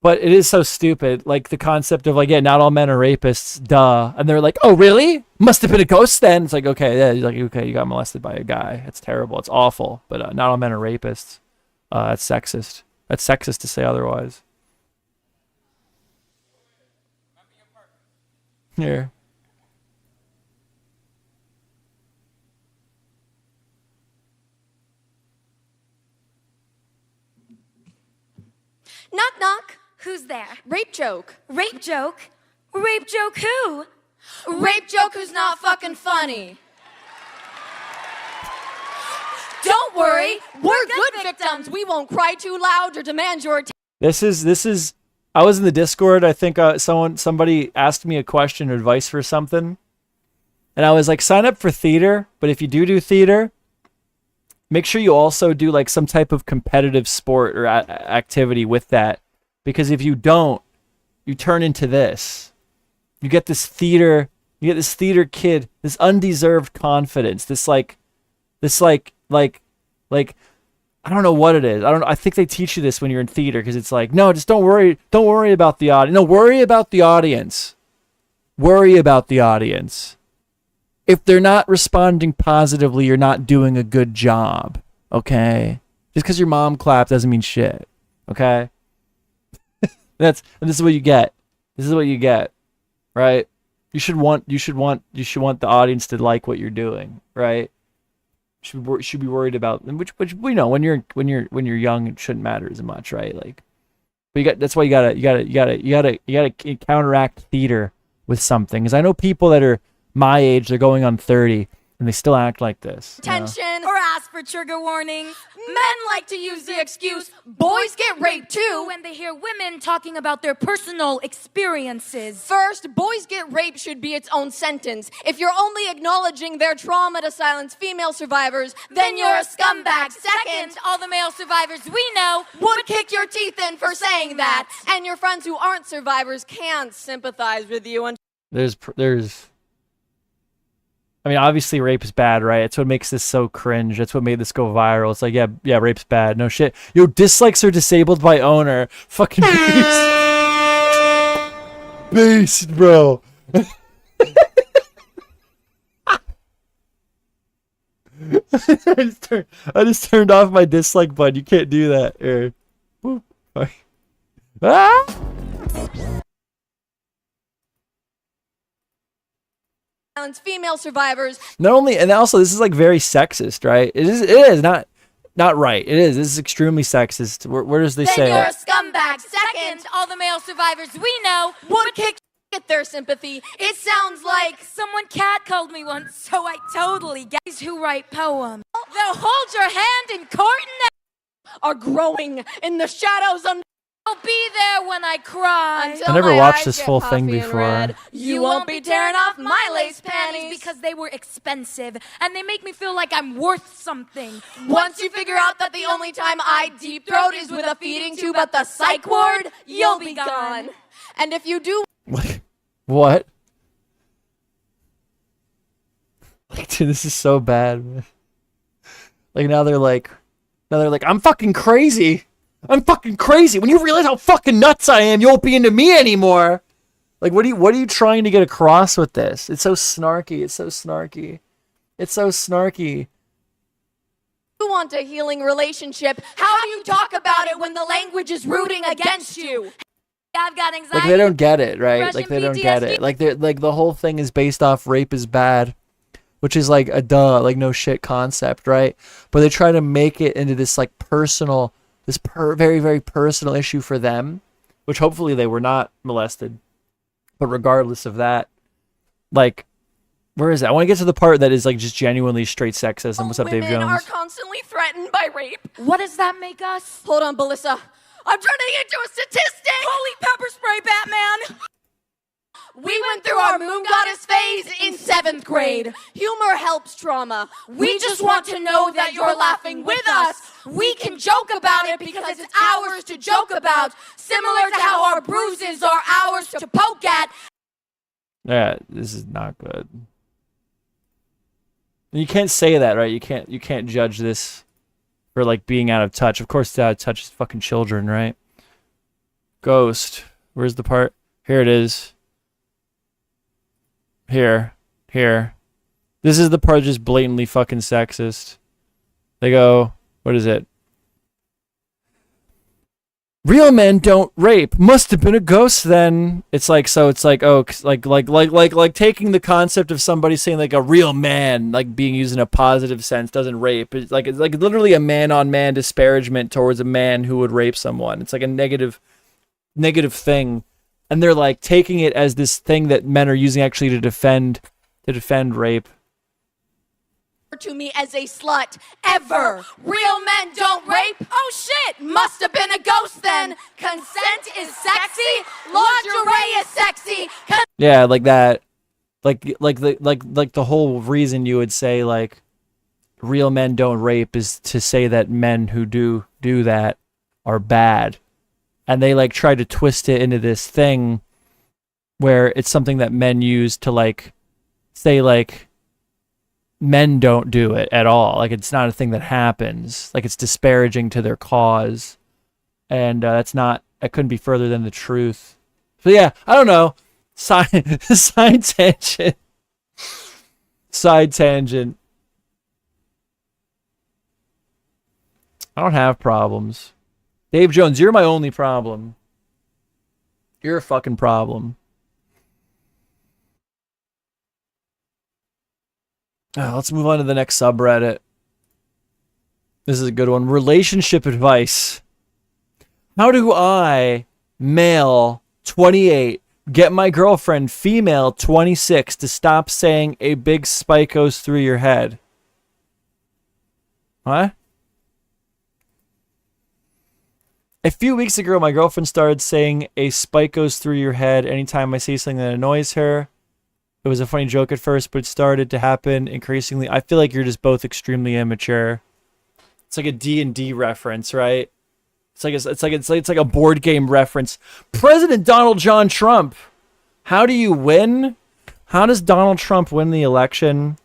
But it is so stupid, like the concept of not all men are rapists, duh. And they're like, oh really? Must have been a ghost then. It's like, okay, yeah, okay, you got molested by a guy. It's terrible. It's awful. But not all men are rapists. That's sexist. That's sexist to say otherwise. Here. Knock, knock. Who's there? Rape joke. Rape joke? Rape joke who? Rape joke who's not fucking funny. Don't worry, we're good victims. We won't cry too loud or demand your attention. This is. I was in the Discord. I think somebody asked me a question or advice for something, and I was like, sign up for theater. But if you do theater, make sure you also do like some type of competitive sport or activity with that, because if you don't, you turn into this. You get this theater kid, this undeserved confidence, this like I don't know what it is. I think they teach you this when you're in theater, because it's like, no, just don't worry about the audience. No, worry about the audience. Worry about the audience. If they're not responding positively, you're not doing a good job. Okay? Just because your mom clapped doesn't mean shit. Okay? This is what you get. This is what you get. Right? You should want the audience to like what you're doing, right? Should be worried about, which we know when you're young, it shouldn't matter as much, right? Like, but that's why you gotta counteract theater with something. Because I know people that are my age, they're going on 30, and they still act like this. Attention, or ask for trigger warnings. Men like to use the excuse, boys get raped too, When they hear women talking about their personal experiences. First, boys get raped should be its own sentence. If you're only acknowledging their trauma to silence female survivors, then you're a scumbag. Second, all the male survivors we know would kick your teeth in for saying that. And your friends who aren't survivors can't sympathize with you. I mean, obviously rape is bad, right? It's what makes this so cringe. That's what made this go viral. It's like, yeah, rape's bad. No shit. Yo, dislikes are disabled by owner. Fucking beast. Beast, bro. I just turned off my dislike button. You can't do that, Aaron. Ah! Female survivors. Not only, and also this is like very sexist, right? It is not right. It is. This is extremely sexist. Where does they say Then you're it? a scumbag. Second, all the male survivors we know would kick their sympathy. It sounds like someone catcalled me once, so I totally guys who write poems. They'll hold your hand in court and are growing in the shadows under. I'll be there when I cry. Until I never my watched eyes this get full thing puffy and before. red. You won't be tearing off my lace panties because they were expensive and they make me feel like I'm worth something. Once you figure out that the only time I deep throat is with a feeding tube at the psych ward, you'll be gone. And if you do, What? Like, dude, this is so bad, man. Like now they're like, I'm fucking crazy. I'm fucking crazy. When you realize how fucking nuts I am, you won't be into me anymore. Like, what are you trying to get across with this? It's so snarky. It's so snarky. It's so snarky. you want a healing relationship, how do you talk about it when the language is rooting against you? I've got anxiety. Like they don't get it, right? depression, Like they don't get PTSD. it. Like the whole thing is based off rape is bad, which is like a like no shit concept, right? But they try to make it into this like personal, very, very personal issue for them, which hopefully they were not molested. But regardless of that, like, where is it? I want to get to the part that is like just genuinely straight sexism. What's up, Dave Women Jones? are constantly threatened by rape. What does that make us? Hold on, Belissa. I'm turning into a statistic! Holy pepper spray, Batman! We went through our moon goddess phase in 7th grade. Humor helps trauma. We just want to know that you're laughing with us. We can joke about it because it's ours to joke about. Similar to how our bruises are ours to poke at. Yeah, this is not good. And you can't say that, right? You can't judge this for like being out of touch. Of course, out of touch is fucking children, right? Ghost. Where's the part? Here it is. Here. This is the part just blatantly fucking sexist. They go, what is it? Real men don't rape. Must have been a ghost then. It's like, so it's like, oh, like taking the concept of somebody saying like a real man, like being used in a positive sense, doesn't rape. It's like literally a man-on-man disparagement towards a man who would rape someone. It's like a negative thing. And they're like taking it as this thing that men are using actually to defend rape. To me as a slut ever. Real men don't rape. Oh shit, must have been a ghost then. Consent is sexy. Lingerie is sexy. Yeah, like that. Like the whole reason you would say like real men don't rape is to say that men who do that are bad. and they like try to twist it into this thing where it's something that men use to like say like men don't do it at all. Like it's not a thing that happens. Like it's disparaging to their cause. And that couldn't be further than the truth. So yeah, I don't know. Side tangent. Side tangent. I don't have problems. Dave Jones, you're my only problem. You're a fucking problem. Let's move on to the next subreddit. This is a good one. Relationship advice. How do I, male, 28, get my girlfriend, female, 26, to stop saying a big spike goes through your head? What? A few weeks ago, my girlfriend started saying a spike goes through your head anytime I say something that annoys her. It was a funny joke at first, but it started to happen increasingly. I feel like you're just both extremely immature. It's like a D&D reference, right? It's like a board game reference. President Donald John Trump. How do you win? How does Donald Trump win the election?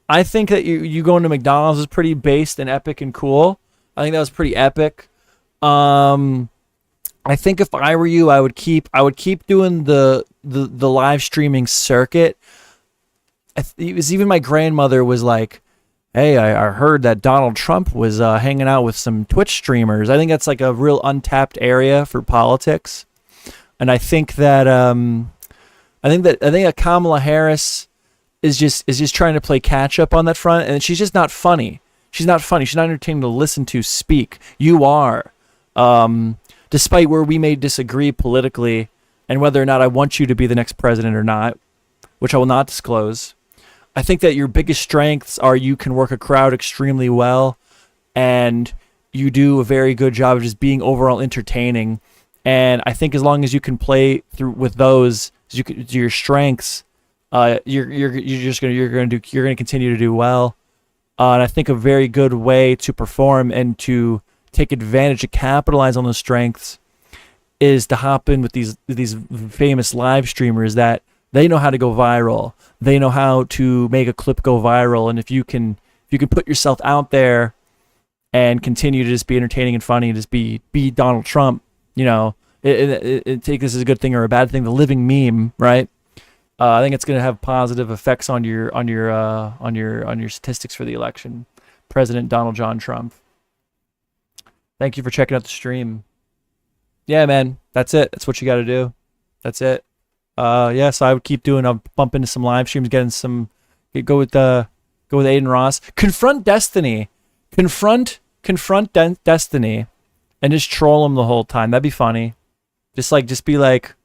I think that you going to McDonald's is pretty based and epic and cool. I think that was pretty epic. I think if I were you, I would keep doing the live streaming circuit. It was even my grandmother was like, hey, I heard that Donald Trump was hanging out with some Twitch streamers. I think that's like a real untapped area for politics. And I think that Kamala Harris is just trying to play catch up on that front, and she's just not funny. She's not funny. She's not entertaining to listen to, speak. You are. Despite where we may disagree politically and whether or not I want you to be the next president or not, which I will not disclose, I think that your biggest strengths are you can work a crowd extremely well, and you do a very good job of just being overall entertaining. And I think as long as you can play through with those, your strengths, you're going to continue to do well. And I think a very good way to perform and to take advantage, to capitalize on those strengths, is to hop in with these famous live streamers that they know how to go viral. They know how to make a clip go viral. And if you can put yourself out there and continue to just be entertaining and funny and just be Donald Trump, you know, take this as a good thing or a bad thing, the living meme, right? I think it's going to have positive effects on your statistics for the election. President Donald John Trump. Thank you for checking out the stream. Yeah, man, that's it. That's what you got to do. That's it. Yeah, so I would keep doing. I'll bump into some live streams, go with Aiden Ross. Confront Destiny. Confront Destiny, and just troll him the whole time. That'd be funny. Just be like,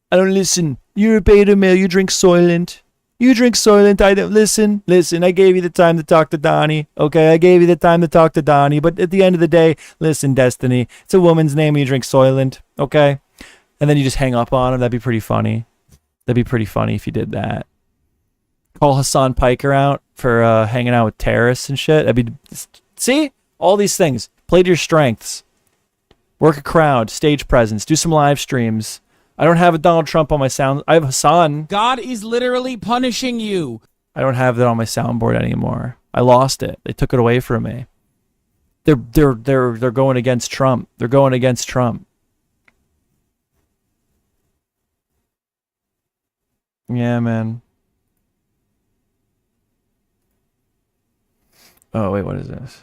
I don't listen. You're a beta male. You drink Soylent. You drink Soylent. I don't listen. Listen, I gave you the time to talk to Donnie. Okay, I gave you the time to talk to Donnie. But at the end of the day, listen, Destiny. It's a woman's name and you drink Soylent. Okay? And then you just hang up on him. That'd be pretty funny. That'd be pretty funny if you did that. Call Hassan Piker out for hanging out with terrorists and shit. See? All these things. Play to your strengths. Work a crowd. Stage presence. Do some live streams. I don't have a Donald Trump on my sound. I have Hassan. God is literally punishing you. I don't have that on my soundboard anymore. I lost it. They took it away from me. They're going against Trump. They're going against Trump. Yeah, man. Oh, wait, what is this?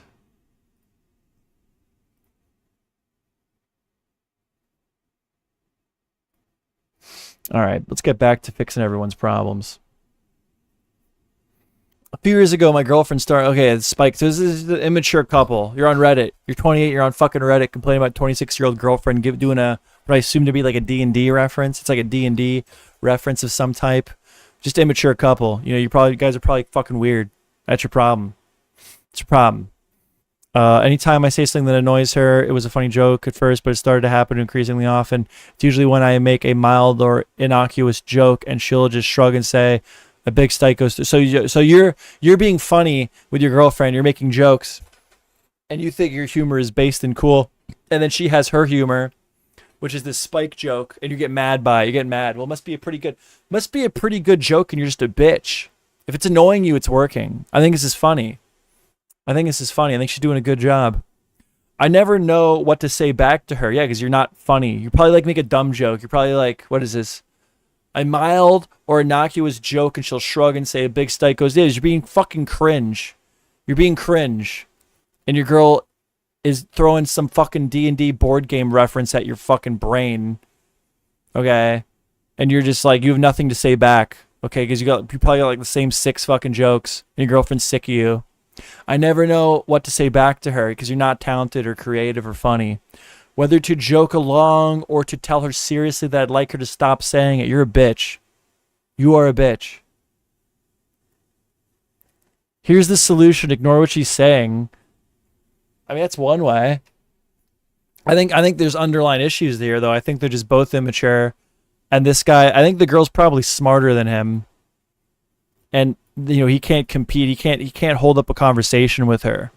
All right, let's get back to fixing everyone's problems. A few years ago, my girlfriend started... Okay, it's Spike. So this is the immature couple. You're on Reddit. You're 28. You're on fucking Reddit complaining about 26-year-old girlfriend doing what I assume to be like a D&D reference. It's like a D&D reference of some type. Just immature couple. You know, you guys are probably fucking weird. That's your problem. It's your problem. Anytime I say something that annoys her, it was a funny joke at first, but it started to happen increasingly often. It's usually when I make a mild or innocuous joke, and she'll just shrug and say, "A big spike goes through." So you're being funny with your girlfriend. You're making jokes, and you think your humor is based and cool, and then she has her humor, which is this spike joke, and you get mad by it. You get mad. Well, it must be a pretty good joke, and you're just a bitch. If it's annoying you, it's working. I think this is funny. I think she's doing a good job. I never know what to say back to her. Yeah, because you're not funny. You probably like make a dumb joke. You're probably like, what is this? A mild or innocuous joke, and she'll shrug and say a big spike goes, yeah, you're being fucking cringe. You're being cringe. And your girl is throwing some fucking D&D board game reference at your fucking brain. Okay? And you're just like, you have nothing to say back. Okay? Because you probably got like the same 6 fucking jokes, and your girlfriend's sick of you. I never know what to say back to her because you're not talented or creative or funny. Whether to joke along or to tell her seriously that I'd like her to stop saying it, you're a bitch. You are a bitch. Here's the solution. Ignore what she's saying. I mean, that's one way. I think there's underlying issues there, though. I think they're just both immature. And this guy, I think the girl's probably smarter than him. And, you know, he can't compete. He can't hold up a conversation with her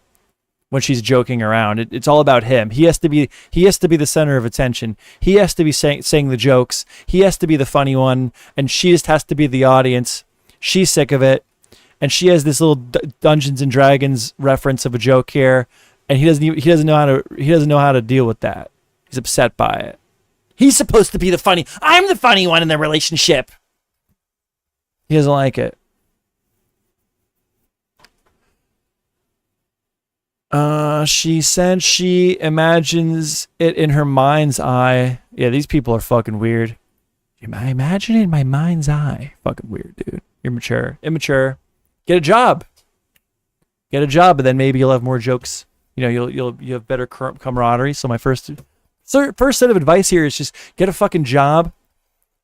when she's joking around. It's all about him. He has to be the center of attention. He has to be saying the jokes. He has to be the funny one. And she just has to be the audience. She's sick of it. And she has this little Dungeons and Dragons reference of a joke here. And he doesn't know how to deal with that. He's upset by it. He's supposed to be the funny. I'm the funny one in the relationship. He doesn't like it. She said she imagines it in her mind's eye. Yeah, these people are fucking weird. I imagine it in my mind's eye. Fucking weird, dude. You're immature. Get a job. But then maybe you'll have more jokes. You know, you'll have better camaraderie. So my first set of advice here is just get a fucking job.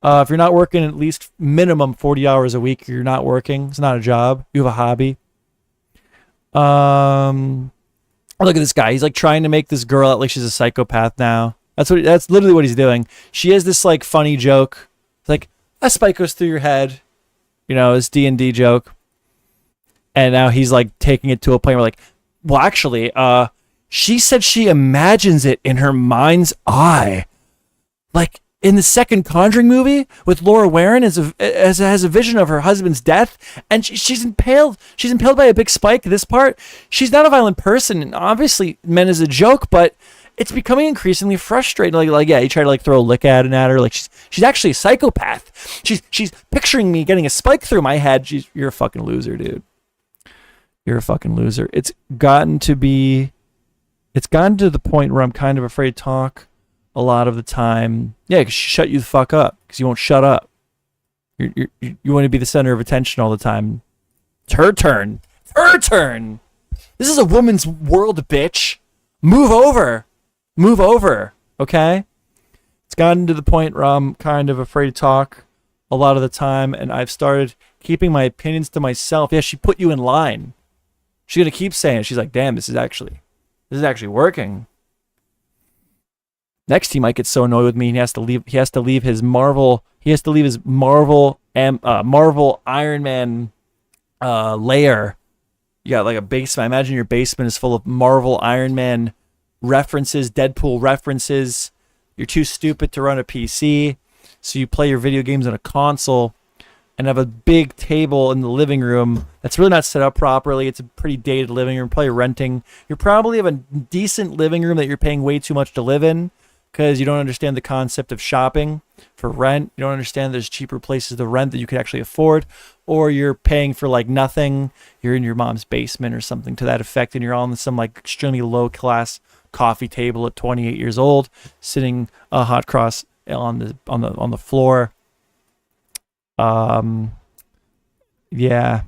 If you're not working at least minimum 40 hours a week, you're not working. It's not a job. You have a hobby. Look at this guy. He's like trying to make this girl out like she's a psychopath now. That's literally what he's doing. She has this like funny joke. It's like a spike goes through your head. You know, this D&D joke. And now he's like taking it to a point where like, well, actually, she said she imagines it in her mind's eye. Like in the second Conjuring movie with Laura Warren has a vision of her husband's death, and she's impaled by a big spike. This part, she's not a violent person, and obviously meant as a joke, but it's becoming increasingly frustrating. Like yeah, you try to like throw a lick at her, like she's actually a psychopath. She's picturing me getting a spike through my head. You're a fucking loser, dude. You're a fucking loser. It's gotten to the point where I'm kind of afraid to talk a lot of the time. Yeah, because she shut you the fuck up because you won't shut up. You want to be the center of attention all the time. It's her turn. This is a woman's world, bitch. Move over. Okay? It's gotten to the point where I'm kind of afraid to talk a lot of the time, and I've started keeping my opinions to myself. Yeah, she put you in line. She's gonna keep saying it. She's like, damn, this is actually working. Next, he might get so annoyed with me, and he has to leave his Marvel Iron Man lair. You got like a basement. I imagine your basement is full of Marvel Iron Man references, Deadpool references. You're too stupid to run a PC, so you play your video games on a console and have a big table in the living room that's really not set up properly. It's a pretty dated living room, probably renting. You probably have a decent living room that you're paying way too much to live in because you don't understand the concept of shopping for rent. You don't understand there's cheaper places to rent that you could actually afford, or you're paying for like nothing. You're in your mom's basement or something to that effect, and you're on some like extremely low class coffee table at 28 years old, sitting a hot cross on the floor. Yeah.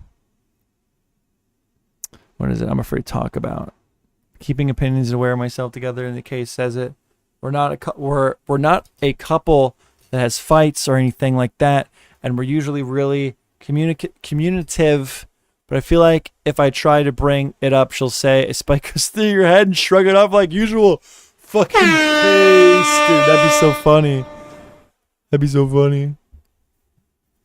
What is it? I'm afraid to talk about. Keeping opinions and aware of myself together. In the case says it. We're not a couple that has fights or anything like that, and we're usually really communicative. But I feel like if I try to bring it up, she'll say a spike goes through your head and shrug it off like usual. Fucking face, dude. That'd be so funny.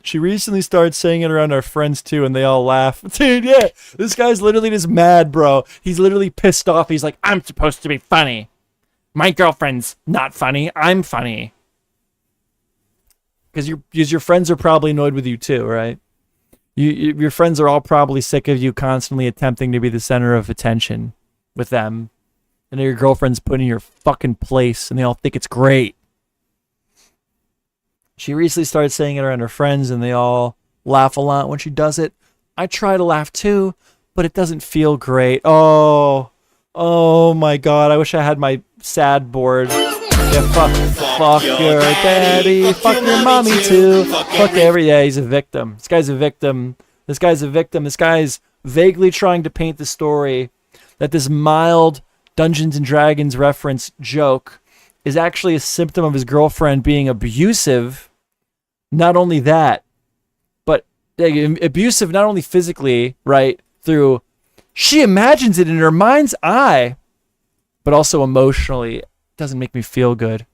She recently started saying it around our friends too, and they all laugh. Dude, yeah, this guy's literally just mad, bro. He's literally pissed off. He's like, I'm supposed to be funny. My girlfriend's not funny. I'm funny. Because your friends are probably annoyed with you too, right? Your friends are all probably sick of you constantly attempting to be the center of attention with them. And your girlfriend's put in your fucking place and they all think it's great. She recently started saying it around her friends and they all laugh a lot when she does it. I try to laugh too, but it doesn't feel great. Oh my God. I wish I had my sad board. Yeah, fuck your daddy, fuck your mommy too. Yeah, he's a victim. This guy's a victim. This guy's vaguely trying to paint the story that this mild Dungeons and Dragons reference joke is actually a symptom of his girlfriend being abusive. Not only that, but abusive not only physically, right, through she imagines it in her mind's eye, but also emotionally. It doesn't make me feel good.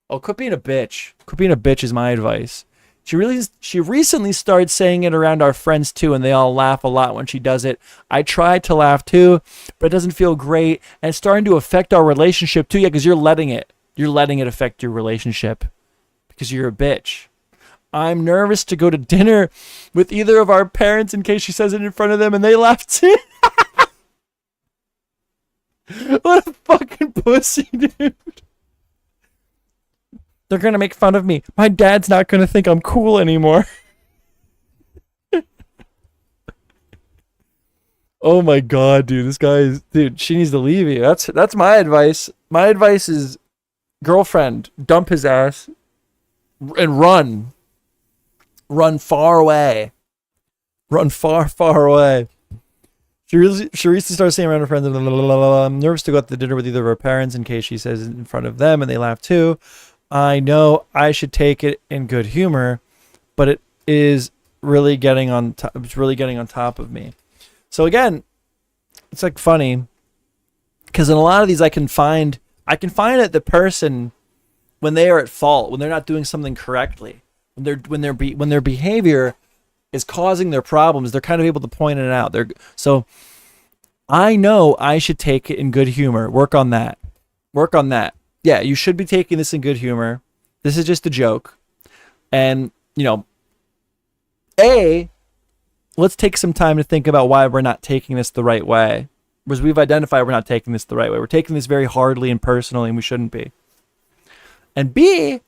Oh, quit being a bitch. Quit being a bitch is my advice. She recently started saying it around our friends too, and they all laugh a lot when she does it. I tried to laugh too, but it doesn't feel great, and it's starting to affect our relationship too. Yeah, because you're letting it affect your relationship because you're a bitch. I'm nervous to go to dinner with either of our parents in case she says it in front of them and they laugh too. What a fucking pussy, dude. They're going to make fun of me. My dad's not going to think I'm cool anymore. Oh my God, dude. This guy is... Dude, she needs to leave you. That's my advice. My advice is, girlfriend, dump his ass and run. Run far away. Run far, far away. She recently started saying around her friends, I'm nervous to go out to dinner with either of her parents in case she says it in front of them and they laugh too. I know I should take it in good humor, but it is really getting on top. It's really getting on top of me. So again, it's like funny because in a lot of these I can find that the person, when they are at fault, when they're not doing something correctly, when their behavior is causing their problems, they're kind of able to point it out. So I know I should take it in good humor. Work on that. Yeah, you should be taking this in good humor. This is just a joke. And, let's take some time to think about why we're not taking this the right way. Because we've identified we're not taking this the right way. We're taking this very hardly and personally, and we shouldn't be. And B,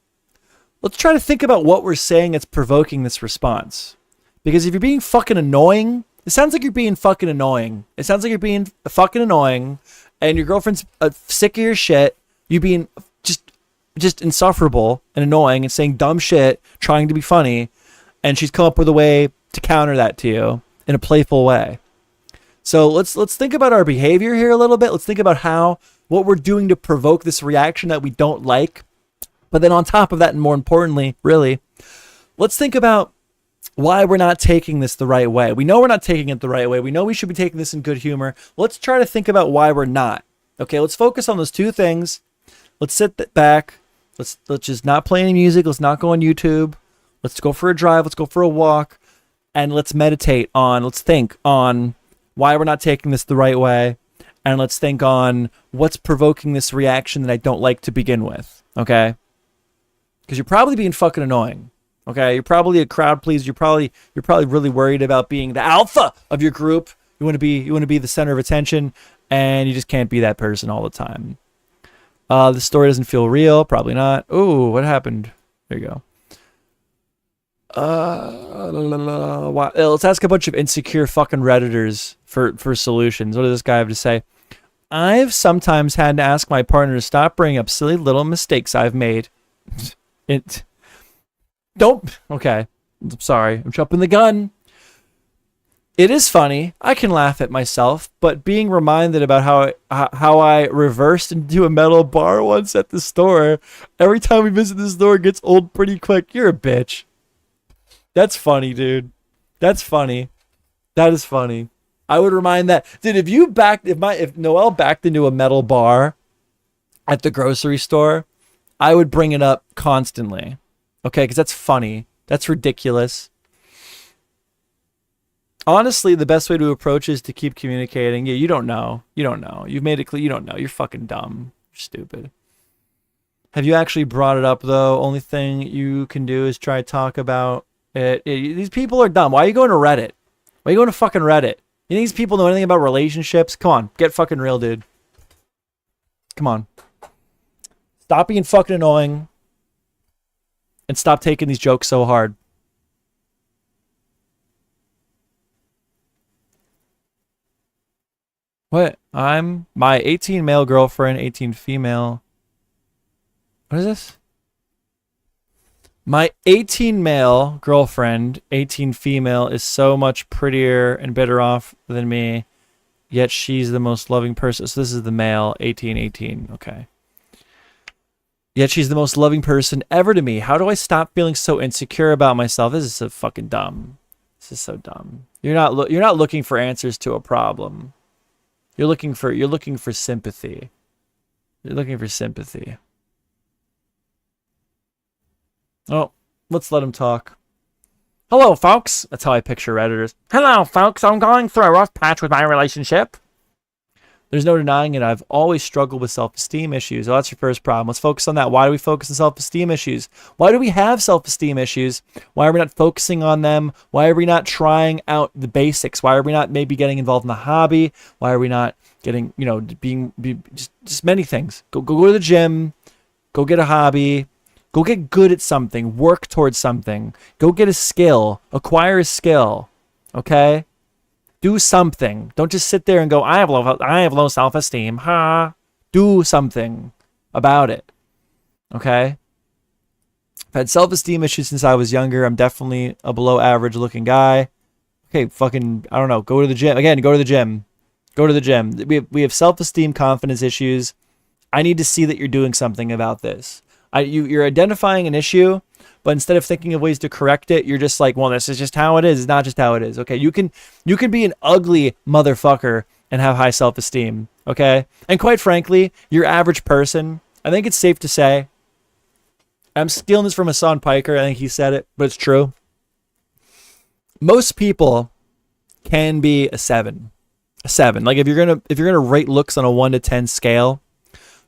let's try to think about what we're saying that's provoking this response. Because if you're being fucking annoying, it sounds like you're being fucking annoying. It sounds like you're being fucking annoying, and your girlfriend's sick of your shit. You being just insufferable and annoying and saying dumb shit, trying to be funny, and she's come up with a way to counter that to you in a playful way. So let's think about our behavior here a little bit. Let's think about what we're doing to provoke this reaction that we don't like. But then on top of that, and more importantly, really, let's think about why we're not taking this the right way. We know we're not taking it the right way. We know we should be taking this in good humor. Let's try to think about why we're not. Okay, let's focus on those two things. Let's sit back. Let's just not play any music. Let's not go on YouTube. Let's go for a drive. Let's go for a walk. And let's meditate on, let's think on why we're not taking this the right way. And let's think on what's provoking this reaction that I don't like to begin with. Okay? Because you're probably being fucking annoying. Okay? You're probably a crowd pleaser. You're probably really worried about being the alpha of your group. You want to be the center of attention, and you just can't be that person all the time. The story doesn't feel real. Probably not. Ooh, what happened? There you go. Let's ask a bunch of insecure fucking Redditors for solutions. What does this guy have to say? I've sometimes had to ask my partner to stop bringing up silly little mistakes I've made. Okay. I'm sorry. I'm jumping the gun. It is funny. I can laugh at myself, but being reminded about how I reversed into a metal bar once at the store, every time we visit the store, it gets old pretty quick. You're a bitch. That's funny, dude. That's funny. That is funny. I would remind that, dude. If Noelle backed into a metal bar at the grocery store, I would bring it up constantly. Okay, because that's funny. That's ridiculous. Honestly, the best way to approach is to keep communicating. Yeah, you don't know. You've made it clear. You don't know. You're fucking dumb. Stupid. Have you actually brought it up, though? Only thing you can do is try to talk about it. These people are dumb. Why are you going to Reddit? Why are you going to fucking Reddit? You think these people know anything about relationships? Come on, get fucking real, dude. Come on. Stop being fucking annoying. And stop taking these jokes so hard. What? I'm my 18 male girlfriend, 18 female. What is this? My 18 male girlfriend, 18 female, is so much prettier and better off than me, yet she's the most loving person. So this is the male, 18, 18. Okay. Yet she's the most loving person ever to me. How do I stop feeling so insecure about myself? This is so fucking dumb. This is so dumb. You're not looking for answers to a problem. You're looking for sympathy. You're looking for sympathy. Oh, let's let him talk. Hello, folks. That's how I picture Redditors. Hello, folks. I'm going through a rough patch with my relationship. There's no denying it. I've always struggled with self-esteem issues. Oh, that's your first problem. Let's focus on that. Why do we focus on self-esteem issues? Why do we have self-esteem issues? Why are we not focusing on them? Why are we not trying out the basics? Why are we not maybe getting involved in the hobby? Why are we not getting, being just many things? Go to the gym. Go get a hobby. Go get good at something. Work towards something. Go get a skill. Acquire a skill. Okay? Do something. Don't just sit there and go, I have low self-esteem. Ha. Do something about it. Okay? I've had self-esteem issues since I was younger. I'm definitely a below average looking guy. Okay, fucking, I don't know. Go to the gym. Again, go to the gym. Go to the gym. We have self-esteem, confidence issues. I need to see that you're doing something about this. You're identifying an issue, but instead of thinking of ways to correct it, you're just like, well, this is just how it is. It's not just how it is. Okay, you can be an ugly motherfucker and have high self-esteem. Okay, and quite frankly, your average person, I think it's safe to say, I'm stealing this from Hassan Piker. I think he said it, but it's true. Most people can be a 7. A 7. Like if you're gonna rate looks on a 1 to 10 scale,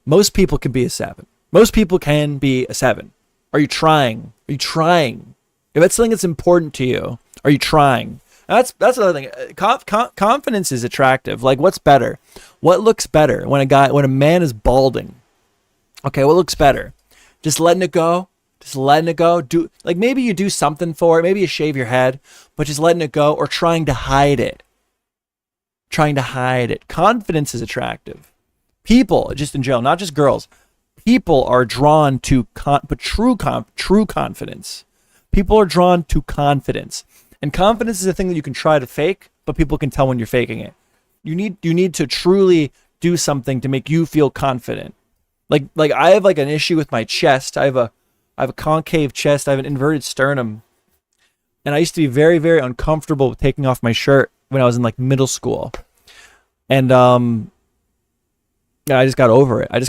most people can be a 7. Most people can be a 7. Are you trying? Are you trying? If that's something that's important to you, are you trying? That's another thing. Confidence is attractive. Like, what's better? What looks better when a man is balding? Okay, what looks better? Just letting it go. Just letting it go. Maybe you do something for it. Maybe you shave your head, but just letting it go or trying to hide it. Trying to hide it. Confidence is attractive. People, just in general, not just girls. People are drawn to true confidence. People are drawn to confidence. And confidence is a thing that you can try to fake, but people can tell when you're faking it. You need to truly do something to make you feel confident. Like I have like an issue with my chest. I have a concave chest. I have an inverted sternum. And I used to be very, very uncomfortable with taking off my shirt when I was in like middle school. And I just got over it. I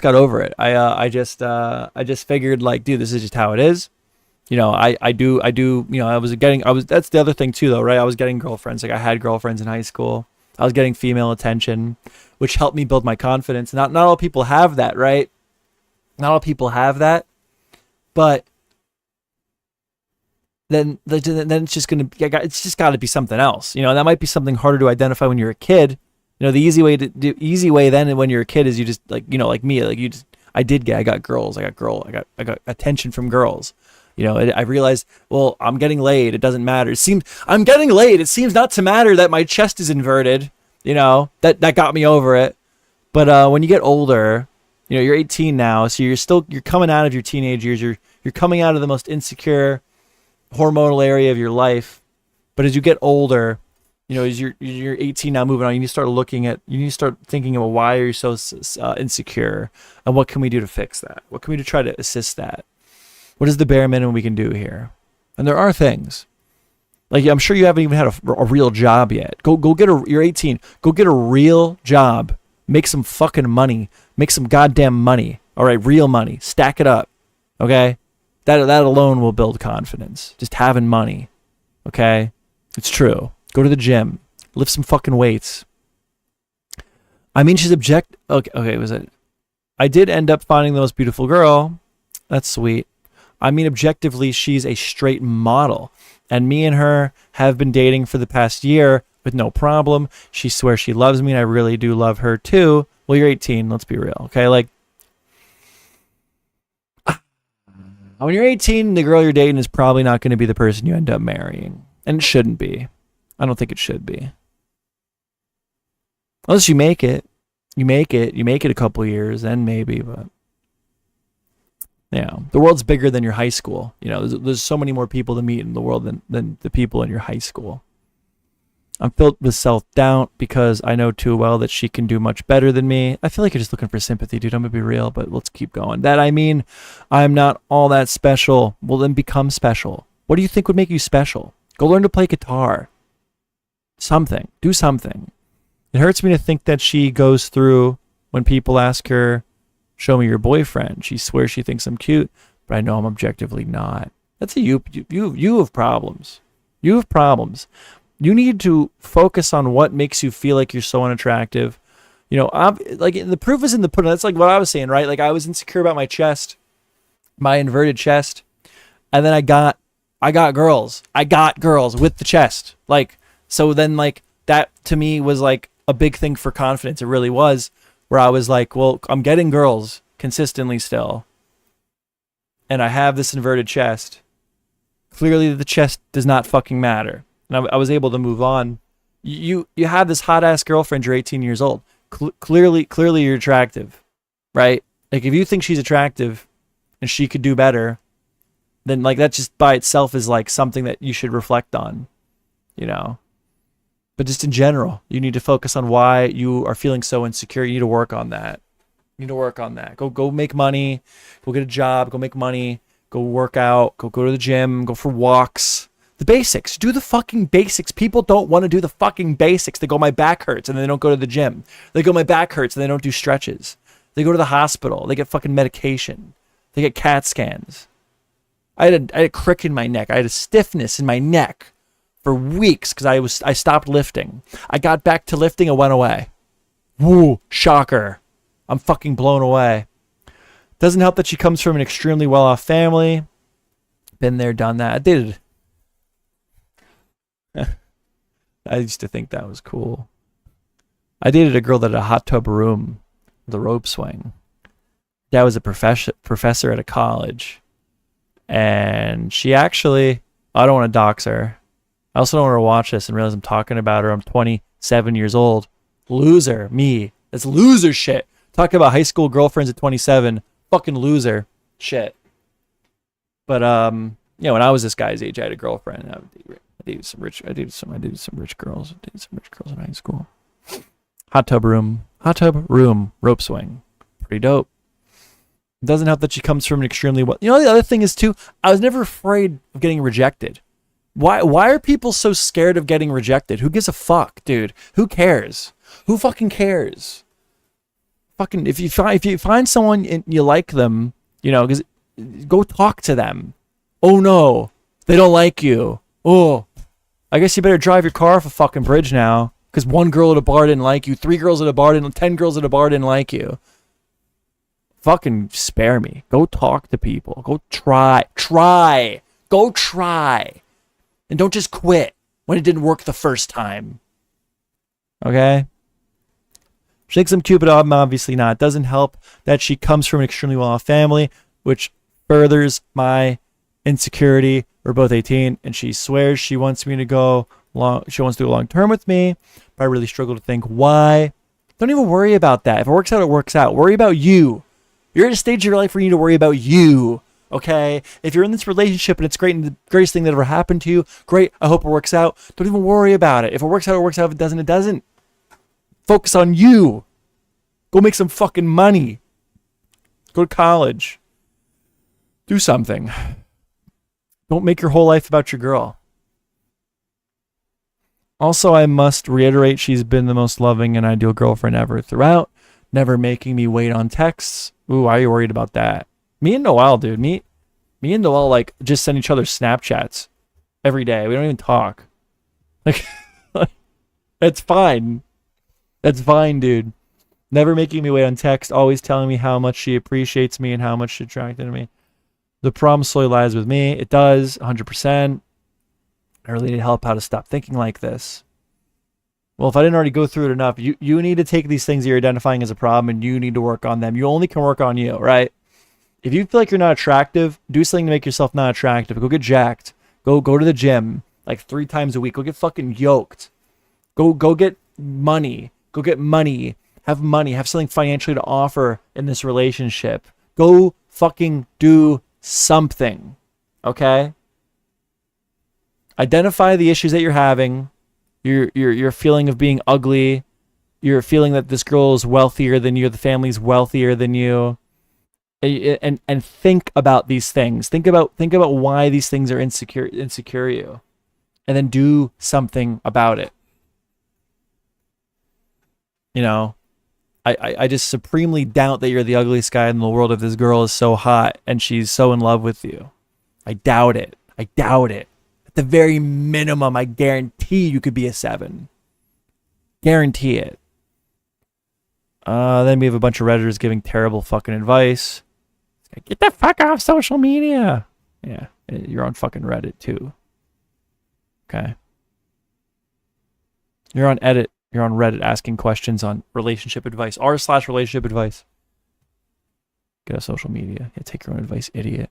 just figured like, dude, this is just how it is. That's the other thing too though, right? I was getting girlfriends. Like I had girlfriends in high school. I was getting female attention, which helped me build my confidence. Not all people have that, right? Not all people have that, but then it's just got to be something else. That might be something harder to identify when you're a kid. The easy way then when you're a kid is you just like me, I got girls. I got attention from girls. I realized, well, I'm getting laid. It doesn't matter. I'm getting laid. It seems not to matter that my chest is inverted. That got me over it. But when you get older, you're 18 now, so you're coming out of your teenage years. You're coming out of the most insecure hormonal area of your life. But as you get older, as you're 18 now, moving on, you need to start thinking about why are you so insecure, and what can we do to fix that? What can we do to try to assist that? What is the bare minimum we can do here? And there are things. Like I'm sure you haven't even had a real job yet. You're 18. Go get a real job. Make some fucking money. Make some goddamn money. All right, real money. Stack it up. Okay, that alone will build confidence. Just having money. Okay, it's true. Go to the gym. Lift some fucking weights. I mean, she's Okay, was it? I did end up finding the most beautiful girl. That's sweet. I mean, objectively, she's a straight model. And me and her have been dating for the past year with no problem. She swears she loves me, and I really do love her too. Well, you're 18. Let's be real, okay? Like, when you're 18, the girl you're dating is probably not going to be the person you end up marrying. And it shouldn't be. I don't think it should be. Unless you make it. You make it a couple years, then maybe, but... Yeah, the world's bigger than your high school. You know, there's so many more people to meet in the world than the people in your high school. I'm filled with self-doubt because I know too well that she can do much better than me. I feel like you're just looking for sympathy, dude. I'm going to be real, but let's keep going. That I mean, I'm not all that special. Well, then become special. What do you think would make you special? Go learn to play guitar. Something. Do something. It hurts me to think that she goes through when people ask her, show me your boyfriend. She swears she thinks I'm cute, but I know I'm objectively not. That's a you have problems. You have problems. You need to focus on what makes you feel like you're so unattractive. You know, like the proof is in the pudding. That's like what I was saying, right? Like I was insecure about my chest, my inverted chest, and then I got girls. I got girls with the chest. Like, so then like that to me was like a big thing for confidence. It really was, where I was like, well, I'm getting girls consistently still, and I have this inverted chest. Clearly the chest does not fucking matter. And I was able to move on. You have this hot ass girlfriend. You're 18 years old. Clearly you're attractive, right? Like if you think she's attractive and she could do better, then like that just by itself is like something that you should reflect on, you know. But just in general, you need to focus on why you are feeling so insecure. You need to work on that. You need to work on that. Go make money. Go get a job. Go make money. Go work out. Go to the gym. Go for walks. The basics. Do the fucking basics. People don't want to do the fucking basics. They go, my back hurts, and they don't go to the gym. They go, my back hurts, and they don't do stretches. They go to the hospital. They get fucking medication. They get CAT scans. I had a crick in my neck. I had a stiffness in my neck for weeks because I stopped lifting. I got back to lifting. It went away. Woo, shocker. I'm fucking blown away. Doesn't help that she comes from an extremely well-off family. Been there, done that. I did. I used to think that was cool. I dated a girl that had a hot tub room with a rope swing. Dad was a professor at a college. And she actually, I don't want to dox her. I also don't want her to watch this and realize I'm talking about her. I'm 27 years old. Loser, me. That's loser shit. Talking about high school girlfriends at 27. Fucking loser shit. But, you know, when I was this guy's age, I had a girlfriend. I dated some rich girls. I dated some rich girls in high school. Hot tub room, rope swing. Pretty dope. It doesn't help that she comes from an extremely well. You know, the other thing is too, I was never afraid of getting rejected. Why are people so scared of getting rejected? Who gives a fuck, dude? Who cares? Who fucking cares? Fucking if you find someone and you like them, you know, because go talk to them. Oh no, they don't like you. Oh, I guess you better drive your car off a fucking bridge now, because one girl at a bar didn't like you, 3 girls at a bar didn't, 10 girls at a bar didn't like you. Fucking spare me. Go talk to people. Go try. Go try. And don't just quit when it didn't work the first time. Okay? She thinks I'm cute, but I'm obviously not. It doesn't help that she comes from an extremely well-off family, which furthers my insecurity. We're both 18, and she swears she wants me to go long. She wants to go long term with me, but I really struggle to think why. Don't even worry about that. If it works out, it works out. Worry about you. You're at a stage of your life where you need to worry about you. Okay? If you're in this relationship and it's great and the greatest thing that ever happened to you, great. I hope it works out. Don't even worry about it. If it works out, it works out. If it doesn't, it doesn't. Focus on you. Go make some fucking money. Go to college. Do something. Don't make your whole life about your girl. Also, I must reiterate, she's been the most loving and ideal girlfriend ever throughout, never making me wait on texts. Ooh, why are you worried about that? Me and Noel, dude. Me and Noel, like, just send each other Snapchats every day. We don't even talk. Like, that's fine. That's fine, dude. Never making me wait on text, always telling me how much she appreciates me and how much she's attracted to me. The problem solely lies with me. It does, 100%. I really need help how to stop thinking like this. Well, if I didn't already go through it enough, you need to take these things that you're identifying as a problem and you need to work on them. You only can work on you, right? If you feel like you're not attractive, do something to make yourself not attractive. Go get jacked. Go to the gym like 3 times a week. Go get fucking yoked. Go get money. Go get money. Have money. Have something financially to offer in this relationship. Go fucking do something. Okay? Identify the issues that you're having. Your feeling of being ugly. Your feeling that this girl is wealthier than you. The family's wealthier than you. And think about these things. Think about why these things are insecure you. And then do something about it. You know, I just supremely doubt that you're the ugliest guy in the world if this girl is so hot and she's so in love with you. I doubt it. At the very minimum, I guarantee you could be a 7. Guarantee it. Then we have a bunch of Redditors giving terrible fucking advice. Get the fuck off social media. Yeah, you're on fucking Reddit too. Okay. You're on Reddit asking questions on relationship advice. r/relationship advice. Get off social media. Yeah, take your own advice, idiot.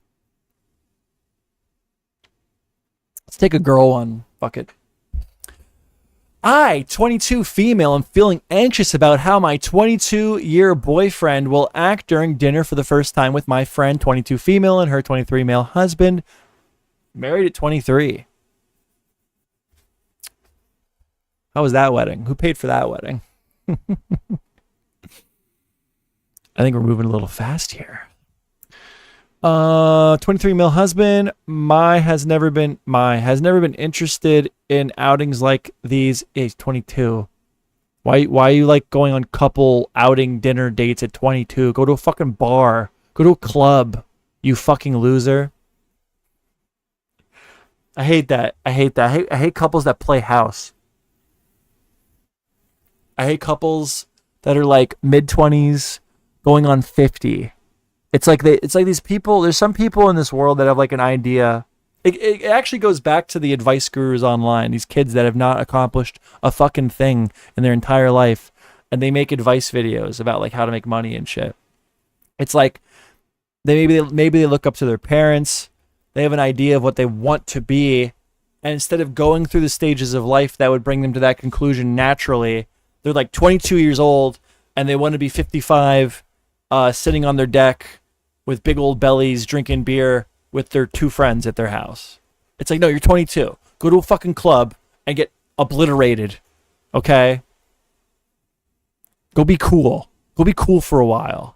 Let's take a girl one. Fuck it. I, 22 female, am feeling anxious about how my 22-year boyfriend will act during dinner for the first time with my friend, 22 female, and her 23 male husband, married at 23. How was that wedding? Who paid for that wedding? I think we're moving a little fast here. 23 male husband. Has never been interested in outings like these. He's 22. Why are you like going on couple outing dinner dates at 22? Go to a fucking bar. Go to a club. You fucking loser. I hate that. I hate couples that play house. I hate couples that are like mid-20s going on 50. It's like these people, there's some people in this world that have like an idea. It actually goes back to the advice gurus online, these kids that have not accomplished a fucking thing in their entire life, and they make advice videos about like how to make money and shit. It's like maybe they look up to their parents, they have an idea of what they want to be, and instead of going through the stages of life that would bring them to that conclusion naturally, they're like 22 years old and they want to be 55, sitting on their deck with big old bellies, drinking beer with their 2 friends at their house. It's like, no, you're 22. Go to a fucking club and get obliterated. Okay? Go be cool. Go be cool for a while.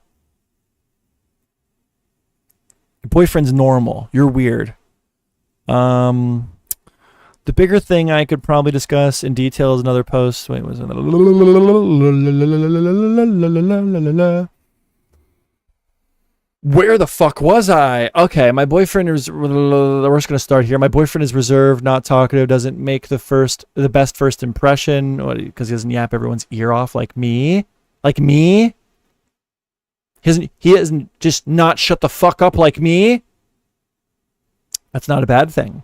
Your boyfriend's normal. You're weird. The bigger thing I could probably discuss in detail is another post. Wait, was another? Where the fuck was I? Okay, my boyfriend is. We're just gonna start here. My boyfriend is reserved, not talkative, doesn't make the best first impression because he doesn't yap everyone's ear off like me. Like me. He doesn't just not shut the fuck up like me. That's not a bad thing.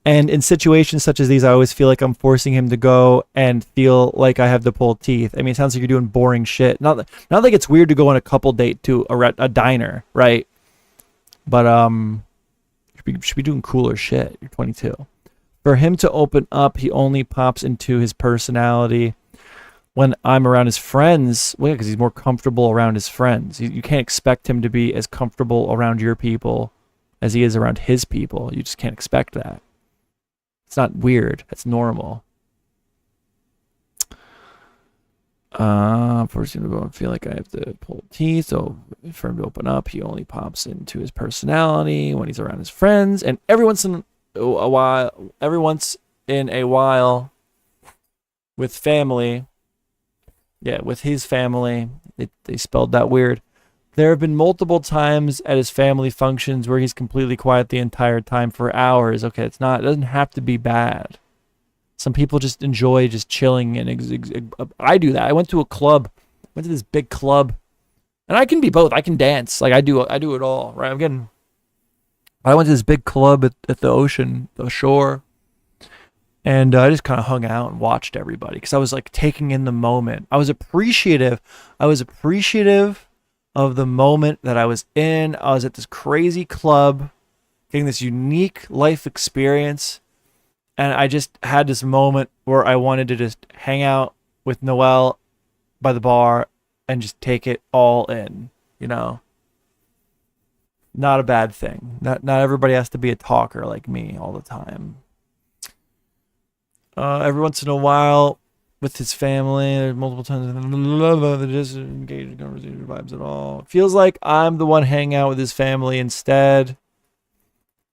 And in situations such as these, I always feel like I'm forcing him to go and feel like I have to pull teeth. I mean, it sounds like you're doing boring shit. Not like it's weird to go on a couple date to a diner, right? But you should be doing cooler shit. You're 22. For him to open up, he only pops into his personality when I'm around his friends. Well, because he's more comfortable around his friends. You can't expect him to be as comfortable around your people as he is around his people. You just can't expect that. It's not weird. It's normal. Forced him to go and feel like I have to pull teeth. So for him to open up, he only pops into his personality when he's around his friends. And every once in a while, with family. Yeah, with his family. They spelled that weird. There have been multiple times at his family functions where he's completely quiet the entire time for hours. Okay, it doesn't have to be bad. Some people just enjoy just chilling, and I do that. I went to a club Went to this big club, and I can be both. I can dance, like I do it all, right? I went to this big club at the ocean, the shore, and I just kind of hung out and watched everybody because I was like taking in the moment. I was appreciative of the moment that I was in. I was at this crazy club, getting this unique life experience, and I just had this moment where I wanted to just hang out with Noelle by the bar and just take it all in, you know? Not a bad thing. Not everybody has to be a talker like me all the time. Every once in a while, with his family, multiple times, they just engage in conversation vibes at all. It feels like I'm the one hanging out with his family instead.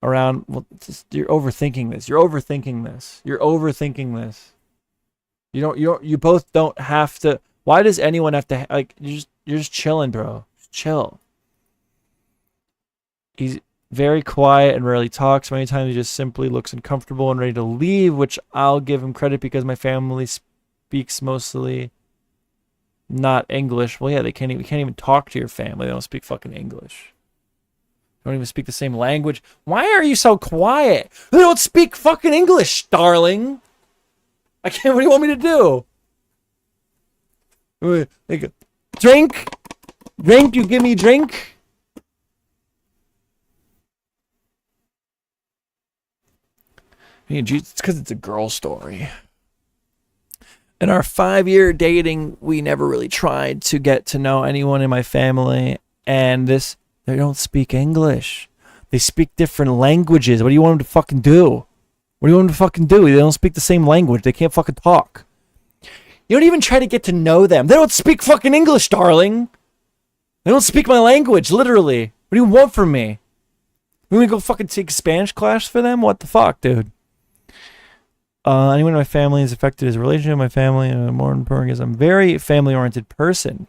You're overthinking this. You're overthinking this. You both don't have to. Why does anyone have to, like, you're just chilling, bro. Just chill. He's very quiet and rarely talks. Many times he just simply looks uncomfortable and ready to leave, which I'll give him credit because my family speaks mostly not English. Well, yeah, we can't even talk to your family. They don't speak fucking English. They don't even speak the same language. Why are you so quiet? They don't speak fucking English, darling. What do you want me to do? Drink, you give me drink. It's because it's a girl story. In our 5-year dating, we never really tried to get to know anyone in my family, and they don't speak English. They speak different languages. What do you want them to fucking do? They don't speak the same language. They can't fucking talk. You don't even try to get to know them. They don't speak fucking English, darling. They don't speak my language, literally. What do you want from me? You want me to go fucking take Spanish class for them? What the fuck, dude? Anyone in my family is affected his relationship with my family, and more important is I'm a very family-oriented person.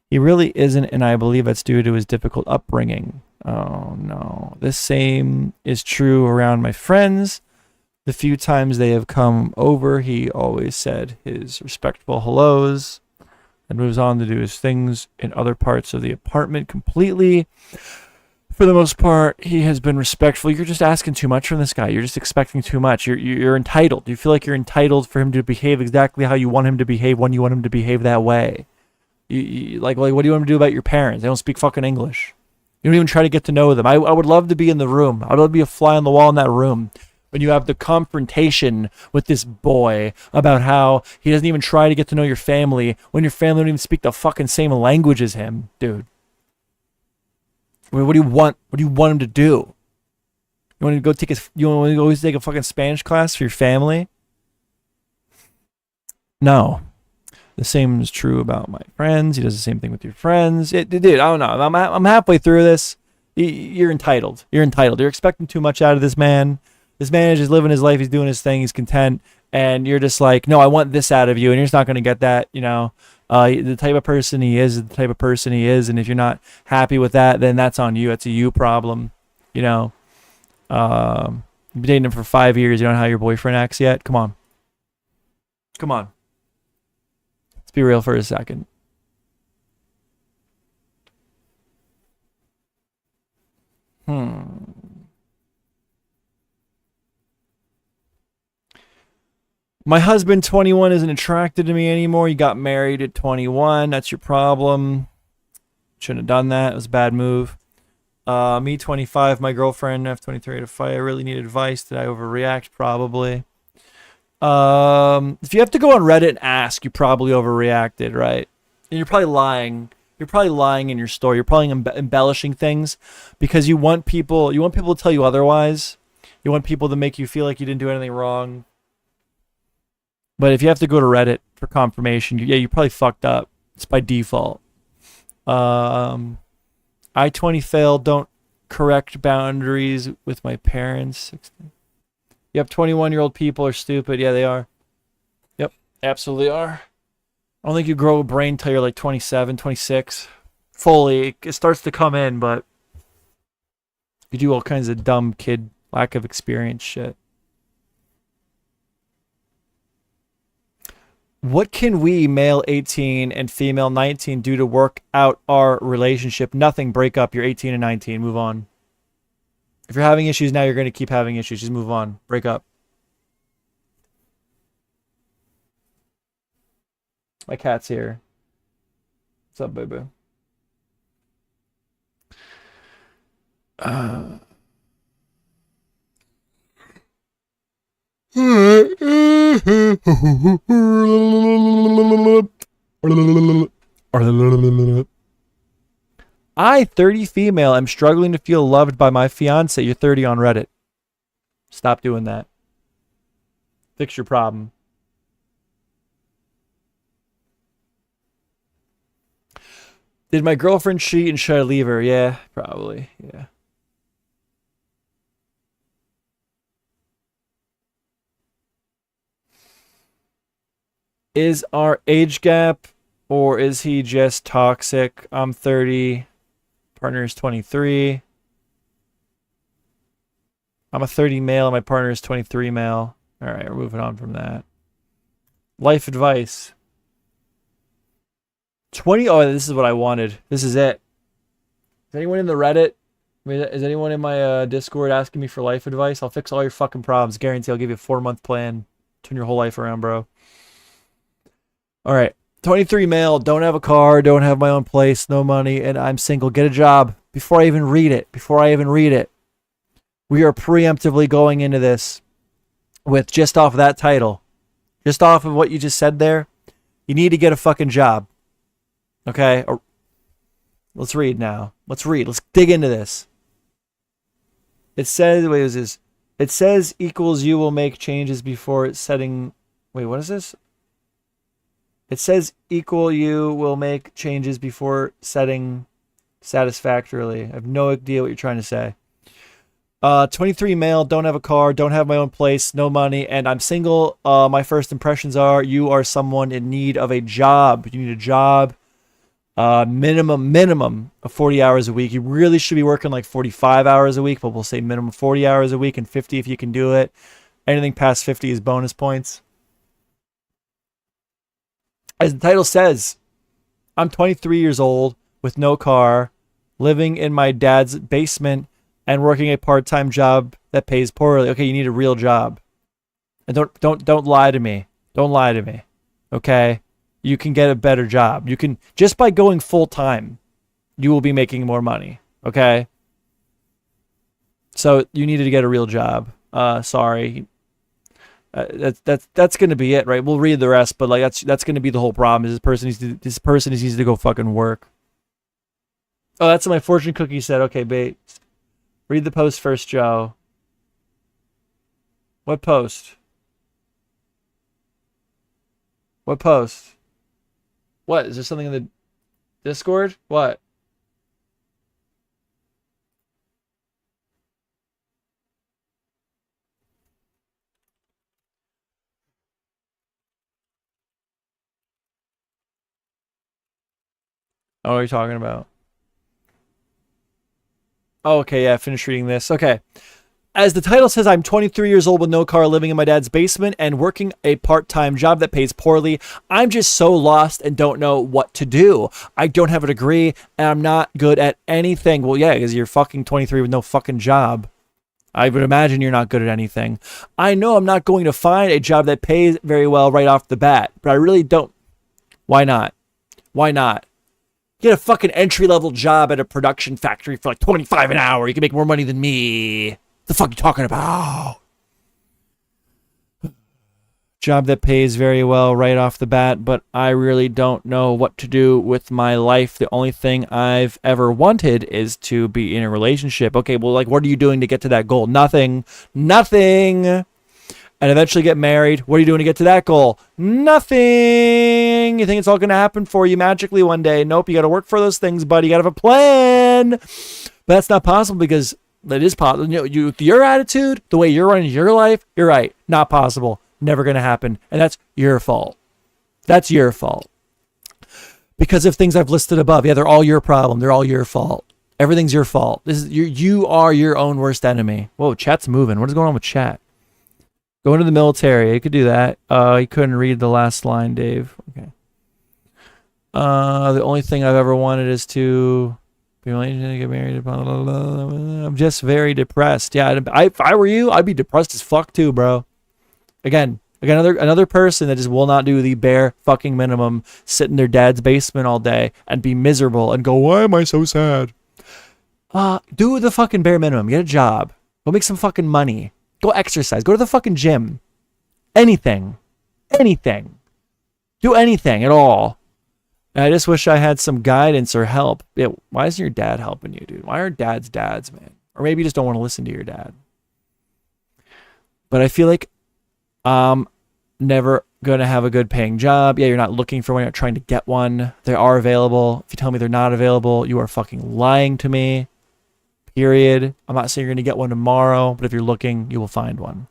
He really isn't, and I believe that's due to his difficult upbringing. Oh, no. The same is true around my friends. The few times they have come over, he always said his respectful hellos and moves on to do his things in other parts of the apartment completely. For the most part, he has been respectful. You're just asking too much from this guy. You're just expecting too much. You're entitled. You feel like you're entitled for him to behave exactly how you want him to behave when you want him to behave that way. Like, what do you want him to do about your parents? They don't speak fucking English. You don't even try to get to know them. I would love to be in the room. I would love to be a fly on the wall in that room when you have the confrontation with this boy about how he doesn't even try to get to know your family when your family don't even speak the fucking same language as him, dude. What do you want? What do you want him to do? You want to go take a fucking Spanish class for your family? No. The same is true about my friends. He does the same thing with your friends. Dude, I don't know. I'm halfway through this. You're entitled. You're expecting too much out of this man. This man is just living his life. He's doing his thing. He's content. And you're just like, no, I want this out of you. And you're just not going to get that, you know. The type of person he is the type of person he is. And if you're not happy with that, then that's on you. That's a you problem, you know. You've been dating him for 5 years. You don't know how your boyfriend acts yet? Come on. Let's be real for a second. My husband, 21, isn't attracted to me anymore. You got married at 21. That's your problem. Shouldn't have done that. It was a bad move. Me, 25. My girlfriend, F23, had a fight. I really need advice. Did I overreact? Probably. If you have to go on Reddit and ask, you probably overreacted, right? And you're probably lying. You're probably lying in your story. You're probably embellishing things because you want people to tell you otherwise. You want people to make you feel like you didn't do anything wrong. But if you have to go to Reddit for confirmation, you probably fucked up. It's by default. I-20 failed. Don't correct boundaries with my parents. Yep, 21-year-old people are stupid. Yeah, they are. Yep, absolutely are. I don't think you grow a brain till you're like 27, 26. Fully. It starts to come in, but you do all kinds of dumb kid, lack of experience shit. What can we, male 18 and female 19, do to work out our relationship? Nothing. Break up. You're 18 and 19. Move on. If you're having issues now, you're going to keep having issues. Just move on. Break up. My cat's here. What's up, boo-boo? I, 30 female, am struggling to feel loved by my fiance. You're 30 on Reddit. Stop doing that. Fix your problem. Did my girlfriend cheat and should I leave her? Yeah, probably. Yeah. Is our age gap or is he just toxic? I'm 30. Partner is 23. I'm a 30 male and my partner is 23 male. All right, we're moving on from that. Life advice. 20. Oh, this is what I wanted. This is it. Is anyone in the Reddit? I mean, is anyone in my Discord asking me for life advice? I'll fix all your fucking problems. Guarantee I'll give you a 4-month plan. Turn your whole life around, bro. All right. 23 male, don't have a car, don't have my own place, no money, and I'm single. Get a job. Before I even read it. We are preemptively going into this with just off of that title. Just off of what you just said there. You need to get a fucking job. Okay? Let's read now. Let's read. Let's dig into this. It says, wait, is this? It says equals you will make changes before setting. Wait, what is this? It says equal you will make changes before setting satisfactorily. I have no idea what you're trying to say. 23 male, don't have a car, don't have my own place, no money, and I'm single. My first impressions are you are someone in need of a job. You need a job. Minimum of 40 hours a week. You really should be working like 45 hours a week, but we'll say minimum 40 hours a week and 50 if you can do it. Anything past 50 is bonus points. As the title says, I'm 23 years old with no car, living in my dad's basement and working a part-time job that pays poorly. Okay, you need a real job. And don't lie to me. Don't lie to me. Okay? You can get a better job. You can, just by going full-time, you will be making more money. Okay? So you needed to get a real job. Sorry. That's going to be it, right? We'll read the rest, but like that's going to be the whole problem. Is this person needs to go fucking work. Oh, that's what my fortune cookie said. Okay, bait. Read the post first, Joe. What post? What post? What? Is there something in the Discord? What? Oh, what are you talking about? Oh, okay, yeah, finish reading this. Okay. As the title says, I'm 23 years old with no car, living in my dad's basement and working a part-time job that pays poorly. I'm just so lost and don't know what to do. I don't have a degree and I'm not good at anything. Well, yeah, because you're fucking 23 with no fucking job. I would imagine you're not good at anything. I know I'm not going to find a job that pays very well right off the bat, but I really don't. Why not? Why not? Get a fucking entry-level job at a production factory for like 25 an hour. You can make more money than me. The fuck are you talking about? Job that pays very well right off the bat, but I really don't know what to do with my life. The only thing I've ever wanted is to be in a relationship. Okay, well, like, what are you doing to get to that goal? Nothing. Nothing. And eventually get married. What are you doing to get to that goal? Nothing. You think it's all going to happen for you magically one day? Nope, you got to work for those things, buddy. You got to have a plan. But that's not possible because that is possible. You know, your attitude, the way you're running your life, you're right. Not possible. Never going to happen. And that's your fault. That's your fault. Because of things I've listed above. Yeah, they're all your problem. They're all your fault. Everything's your fault. You are your own worst enemy. Whoa, chat's moving. What is going on with chat? Go into the military. You could do that. You couldn't read the last line, Dave. Okay. The only thing I've ever wanted is to be to get married. Blah, blah, blah, blah. I'm just very depressed. Yeah, if I were you, I'd be depressed as fuck too, bro. Again, another person that just will not do the bare fucking minimum, sit in their dad's basement all day and be miserable and go, why am I so sad? Do the fucking bare minimum. Get a job. Go make some fucking money. Go exercise. Go to the fucking gym. Anything. Anything. Do anything at all. And I just wish I had some guidance or help. Yeah, why isn't your dad helping you, dude? Why are dads, man? Or maybe you just don't want to listen to your dad. But I feel like I'm never going to have a good paying job. Yeah, you're not looking for one. You're not trying to get one. They are available. If you tell me they're not available, you are fucking lying to me. Period. I'm not saying you're going to get one tomorrow, but if you're looking, you will find one.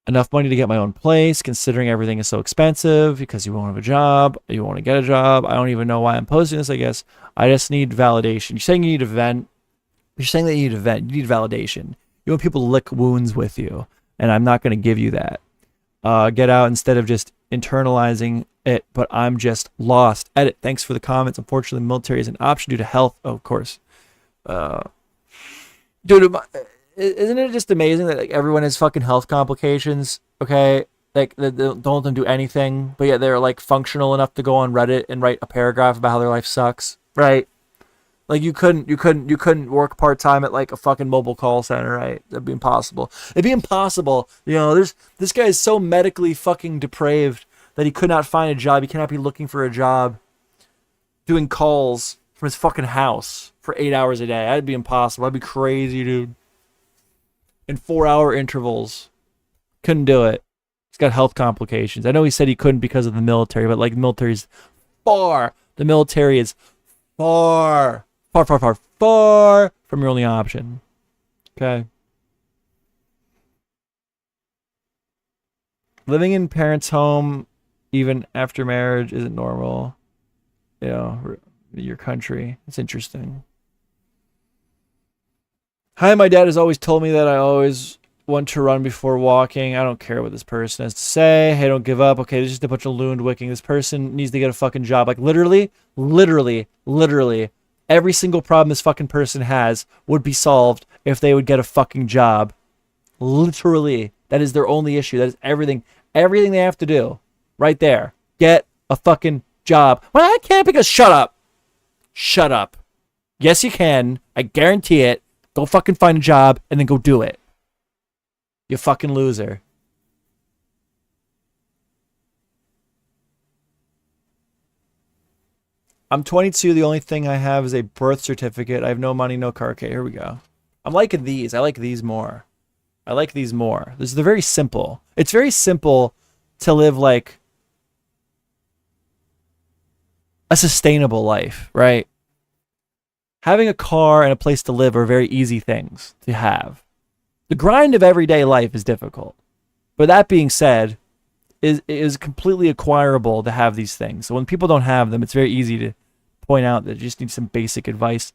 Enough money to get my own place, considering everything is so expensive, because you won't have a job, you won't get a job. I don't even know why I'm posting this, I guess. I just need validation. You're saying you need to vent. You're saying that you need to vent. You need validation. You want people to lick wounds with you, and I'm not going to give you that. Get out instead of just internalizing it, but I'm just lost. Edit. Thanks for the comments. Unfortunately, the military is an option due to health. Oh, of course. Dude, isn't it just amazing that like everyone has fucking health complications? Okay, like they don't let them do anything, but yet they're like functional enough to go on Reddit and write a paragraph about how their life sucks, right? Like you couldn't work part time at like a fucking mobile call center, right? That'd be impossible. It'd be impossible. You know, this guy is so medically fucking depraved that he could not find a job. He cannot be looking for a job, doing calls from his fucking house for 8 hours a day. That'd be impossible. That'd be crazy, dude. In 4-hour intervals. Couldn't do it. He's got health complications. I know he said he couldn't because of the military, but like the military is far from your only option. Okay. Living in parents' home even after marriage isn't normal. You know, your country. It's interesting. Hi, my dad has always told me that I always want to run before walking. I don't care what this person has to say. Hey, don't give up. Okay, there's just a bunch of looned wicking. This person needs to get a fucking job. Like literally, every single problem this fucking person has would be solved if they would get a fucking job. Literally. That is their only issue. That is everything they have to do. Right there. Get a fucking job. Well, I can't because shut up. Shut up. Yes, you can. I guarantee it. Go fucking find a job and then go do it. You fucking loser. I'm 22. The only thing I have is a birth certificate. I have no money, no car. Okay, here we go. I'm liking these. I like these more. They're very simple. It's very simple to live like a sustainable life, right? Having a car and a place to live are very easy things to have. The grind of everyday life is difficult. But that being said, is completely acquirable to have these things. So when people don't have them, it's very easy to point out that you just need some basic advice.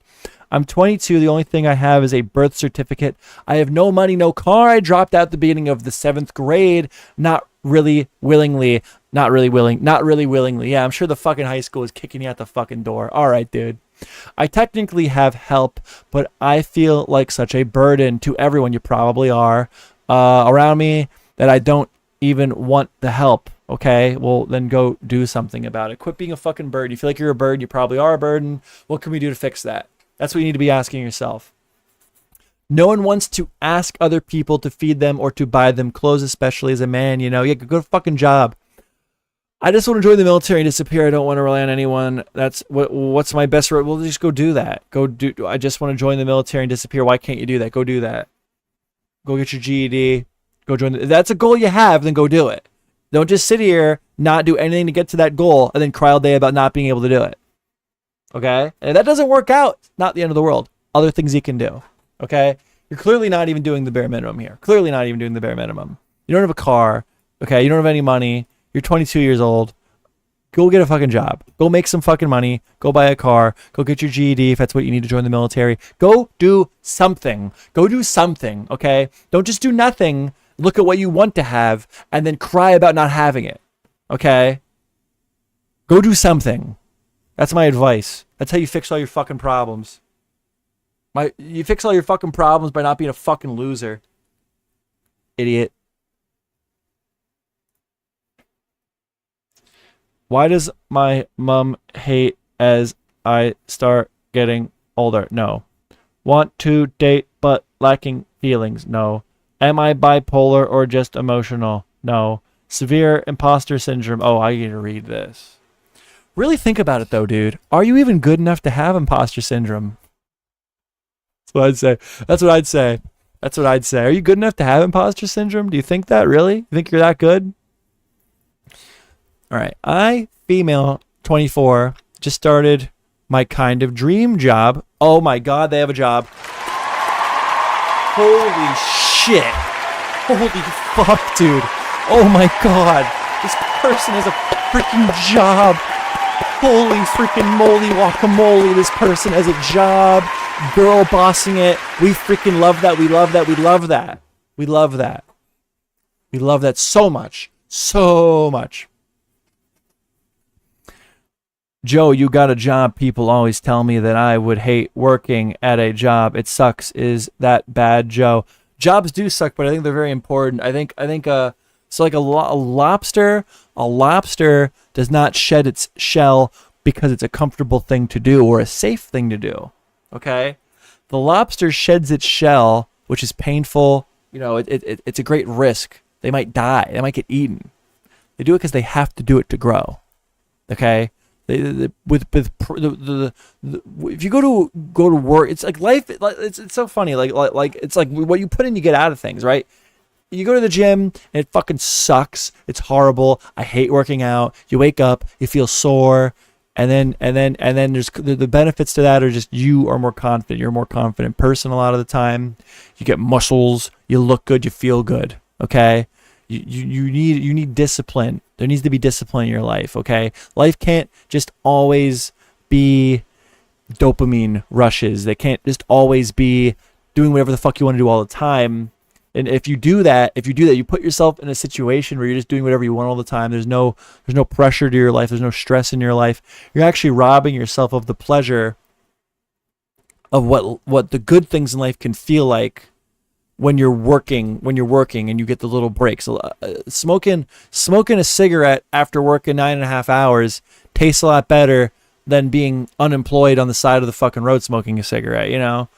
I'm 22. The only thing I have is a birth certificate. I have no money, no car. I dropped out at the beginning of the 7th grade. Not really willingly. Yeah, I'm sure the fucking high school is kicking you out the fucking door. All right, dude. I technically have help, but I feel like such a burden to everyone. You probably are around me that I don't even want the help. Okay, well then go do something about it. Quit being a fucking burden. You feel like you're a burden. You probably are a burden. What can we do to fix that? That's what you need to be asking yourself. No one wants to ask other people to feed them or to buy them clothes, especially as a man. You know, yeah, go to a fucking job. I just want to join the military and disappear. I don't want to rely on anyone. That's what's my best road. Well, just go do that. I just want to join the military and disappear. Why can't you do that? Go do that. Go get your GED. Go join. That's a goal you have. Then go do it. Don't just sit here, not do anything to get to that goal, and then cry all day about not being able to do it. Okay? And if that doesn't work out, it's not the end of the world. Other things you can do. Okay? You're clearly not even doing the bare minimum here. You don't have a car. Okay? You don't have any money. You're 22 years old. Go get a fucking job. Go make some fucking money. Go buy a car. Go get your GED if that's what you need to join the military. Go do something. Okay? Don't just do nothing Look at what you want to have and then cry about not having it. Okay? Go do something. That's my advice. That's how you fix all your fucking problems. You fix all your fucking problems by not being a fucking loser. Idiot. Why does my mom hate as I start getting older? No. Want to date but lacking feelings? No. Am I bipolar or just emotional? No. Severe imposter syndrome. Oh, I need to read this. Really think about it though, dude. Are you even good enough to have imposter syndrome? That's what I'd say. That's what I'd say. That's what I'd say. Are you good enough to have imposter syndrome? Do you think that, really? You think you're that good? All right. I, female, 24, just started my kind of dream job. Oh my God, they have a job. Holy shit. Holy fuck, dude. Oh my God. This person has a freaking job. Holy freaking moly guacamole. This person has a job. Girl bossing it. We freaking love that. We love that. We love that. We love that. We love that so much. So much. Joe, you got a job. People always tell me that I would hate working at a job. It sucks. Is that bad, Joe? Jobs do suck, but I think they're very important. I think so like a lobster does not shed its shell because it's a comfortable thing to do or a safe thing to do. Okay? The lobster sheds its shell, which is painful. You know, it's a great risk. They might die. They might get eaten. They do it because they have to do it to grow. Okay? If you go to work, it's like life. It's so funny. Like it's like what you put in, you get out of things, right? You go to the gym and it fucking sucks. It's horrible. I hate working out. You wake up, you feel sore, and then there's the benefits to that are just you are more confident. You're a more confident person a lot of the time. You get muscles. You look good. You feel good. Okay. You need discipline. There needs to be discipline in your life, okay? Life can't just always be dopamine rushes. They can't just always be doing whatever the fuck you want to do all the time. And if you do that, you put yourself in a situation where you're just doing whatever you want all the time. There's no pressure to your life. There's no stress in your life. You're actually robbing yourself of the pleasure of what the good things in life can feel like when you're working and you get the little breaks. Smoking a cigarette after working 9.5 hours tastes a lot better than being unemployed on the side of the fucking road smoking a cigarette, you know?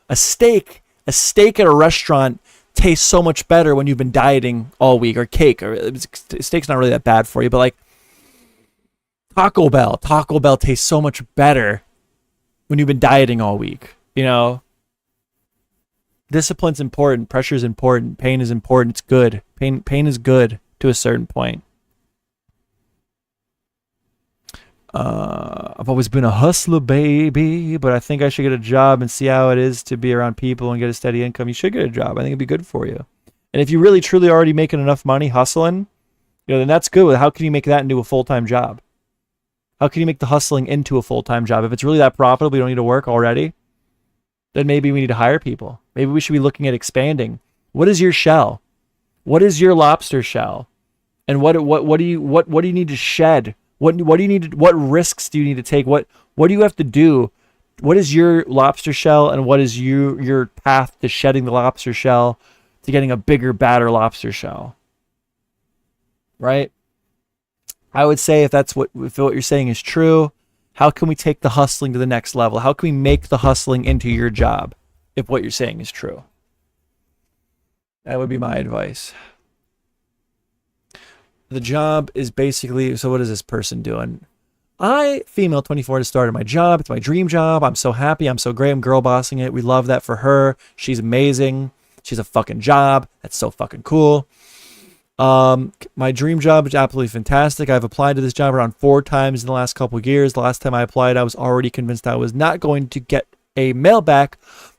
A steak at a restaurant tastes so much better when you've been dieting all week, or cake, or steak's not really that bad for you, but like Taco Bell tastes so much better when you've been dieting all week, you know? Discipline's important. Pressure is important. Pain is important. It's good. Pain is good to a certain point. I've always been a hustler, baby, but I think I should get a job and see how it is to be around people and get a steady income. You should get a job. I think it'd be good for you. And if you really, truly already making enough money hustling, then that's good. How can you make that into a full-time job? How can you make the hustling into a full-time job? If it's really that profitable, you don't need to work already, then maybe we need to hire people. Maybe we should be looking at expanding. What is your shell? What is your lobster shell? And what do you need to shed? What risks do you need to take? What do you have to do? What is your lobster shell, and what is your path to shedding the lobster shell to getting a bigger, badder lobster shell? Right? I would say if what you're saying is true, how can we take the hustling to the next level? How can we make the hustling into your job if what you're saying is true? That would be my advice. The job is basically, so what is this person doing? I, female 24, just started my job. It's my dream job. I'm so happy. I'm so great. I'm girl bossing it. We love that for her. She's amazing. She's a fucking job. That's so fucking cool. My dream job is absolutely fantastic. I've applied to this job around 4 times in the last couple of years. The last time I applied, I was already convinced I was not going to get a mail back,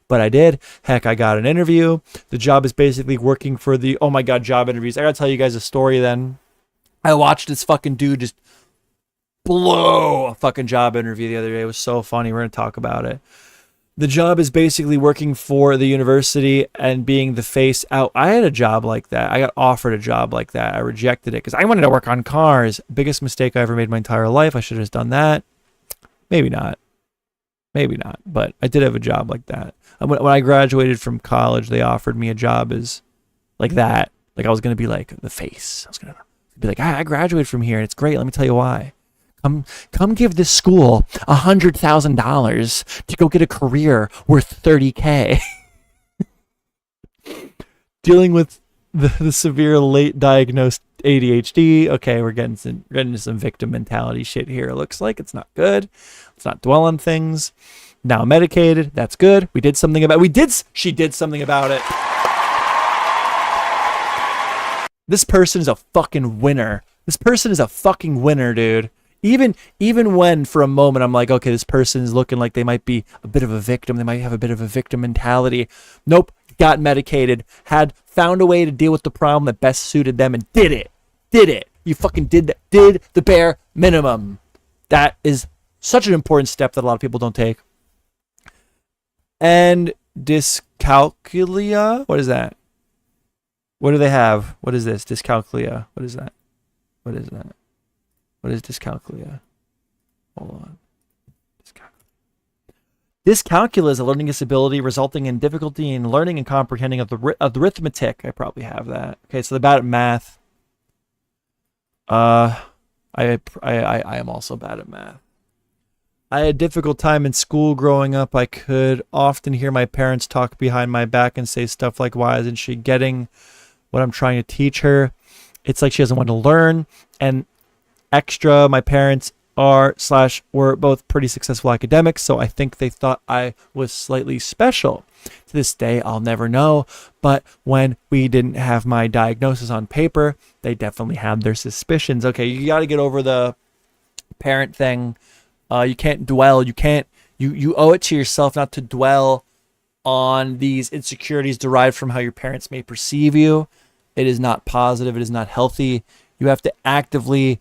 but I did. Heck, I got an interview. The job is basically working for the, oh my God, job interviews. I gotta tell you guys a story then. I watched this fucking dude just blow a fucking job interview the other day. It was so funny. We're gonna talk about it. The job is basically working for the university and being the face out. I had a job like that. I got offered a job like that. I rejected it because I wanted to work on cars. Biggest mistake I ever made in my entire life. I should have just done that. Maybe not. Maybe not. But I did have a job like that. When I graduated from college, they offered me a job as like that. Like I was going to be like the face. I was going to be like, I graduated from here and it's great. Let me tell you why. Come give this school $100,000 to go get a career worth $30K. Dealing with the severe late diagnosed ADHD. Okay, we're getting into some victim mentality shit here. It looks like it's not good. Let's not dwell on things. Now medicated. That's good. She did something about it. This person is a fucking winner. This person is a fucking winner, dude. Even when for a moment I'm like, okay, this person is looking like they might be a bit of a victim. They might have a bit of a victim mentality. Nope. Got medicated. Found a way to deal with the problem that best suited them and did it. You fucking did the bare minimum. That is such an important step that a lot of people don't take. And dyscalculia? What is that? What do they have? What is this? Dyscalculia. What is that? What is that? What is dyscalculia? Hold on. Dyscalculia is a learning disability resulting in difficulty in learning and comprehending of the arithmetic. I probably have that. Okay, so they're bad at math. I am also bad at math. I had a difficult time in school growing up. I could often hear my parents talk behind my back and say stuff like, why isn't she getting what I'm trying to teach her? It's like she doesn't want to learn. And extra, my parents were both pretty successful academics, so I think they thought I was slightly special. To this day, I'll never know, but when we didn't have my diagnosis on paper, they definitely had their suspicions. Okay, you got to get over the parent thing. You can't dwell. You owe it to yourself not to dwell on these insecurities derived from how your parents may perceive you. It is not positive. It is not healthy. You have to actively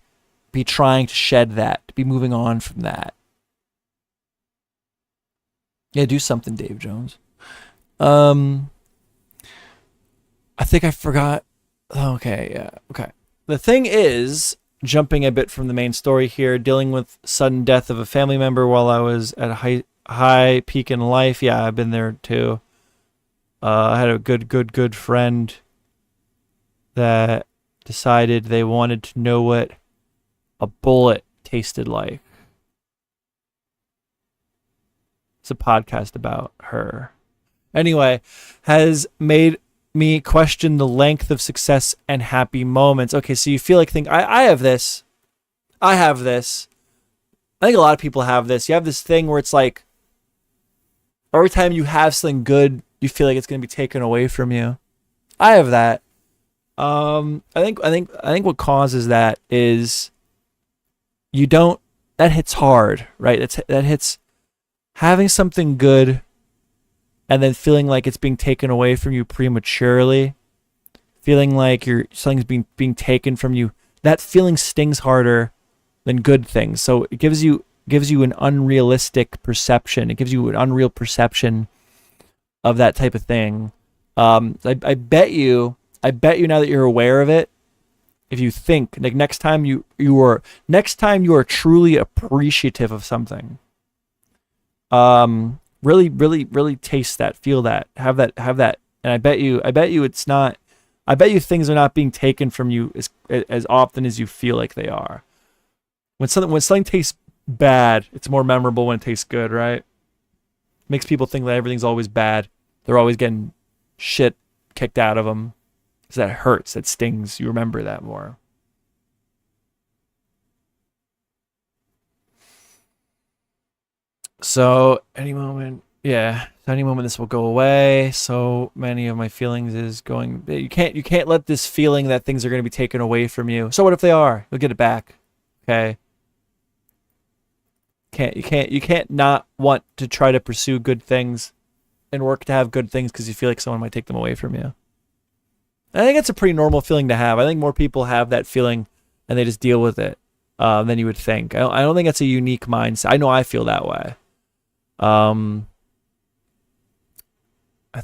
be trying to shed that, to be moving on from that. Yeah, do something, Dave Jones. I think I forgot. Okay, yeah, okay. The thing is, jumping a bit from the main story here, dealing with sudden death of a family member while I was at a high peak in life. Yeah, I've been there too. I had a good friend that decided they wanted to know what a bullet tasted like. It's a podcast about her. Anyway, has made me question the length of success and happy moments. Okay, so you feel like I have this. I have this. I think a lot of people have this. You have this thing where it's like every time you have something good, you feel like it's going to be taken away from you. I have that. I think what causes that is that hits hard, right? That hits having something good and then feeling like it's being taken away from you prematurely, feeling like something's being taken from you. That feeling stings harder than good things. So it gives you an unrealistic perception. It gives you an unreal perception of that type of thing. I bet you now that you're aware of it, if you think like next time you are truly appreciative of something, really taste that, feel that, have that, and I bet you things are not being taken from you as often as you feel like they are. When something tastes bad, it's more memorable when it tastes good, right? Makes people think that everything's always bad. They're always getting shit kicked out of them. Because that hurts, that stings. You remember that more. So any moment this will go away. So many of my feelings is going. You can't let this feeling that things are going to be taken away from you. So what if they are? You'll get it back. Okay. You can't not want to try to pursue good things and work to have good things because you feel like someone might take them away from you. I think it's a pretty normal feeling to have. I think more people have that feeling and they just deal with it than you would think. I don't think it's a unique mindset. I know I feel that way.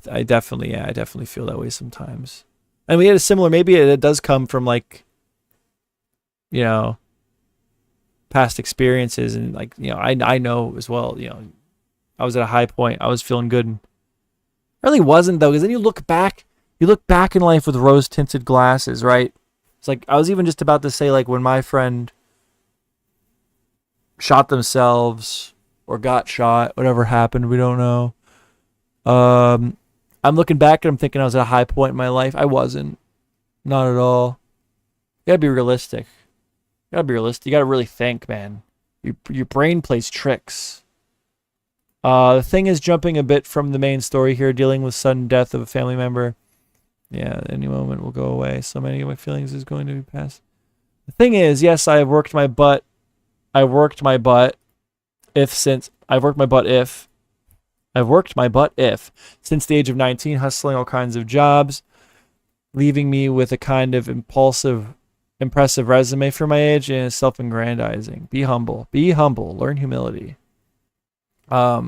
I definitely feel that way sometimes. And we had a similar, maybe it does come from like, you know, past experiences, and like, you know, I know as well, you know, I was at a high point. I was feeling good. And I really wasn't though, because then you look back in life with rose tinted glasses, right? It's like, I was even just about to say, like, when my friend shot themselves or got shot, whatever happened, we don't know. I'm looking back and I'm thinking I was at a high point in my life. I wasn't. Not at all. You gotta be realistic. You gotta really think, man. Your brain plays tricks. The thing is, jumping a bit from the main story here, dealing with sudden death of a family member. Yeah, any moment will go away. So many of my feelings is going to be past. The thing is, yes, I've worked my butt if since the age of 19, hustling all kinds of jobs, leaving me with a kind of impressive resume for my age, and self-aggrandizing. Be humble, learn humility. I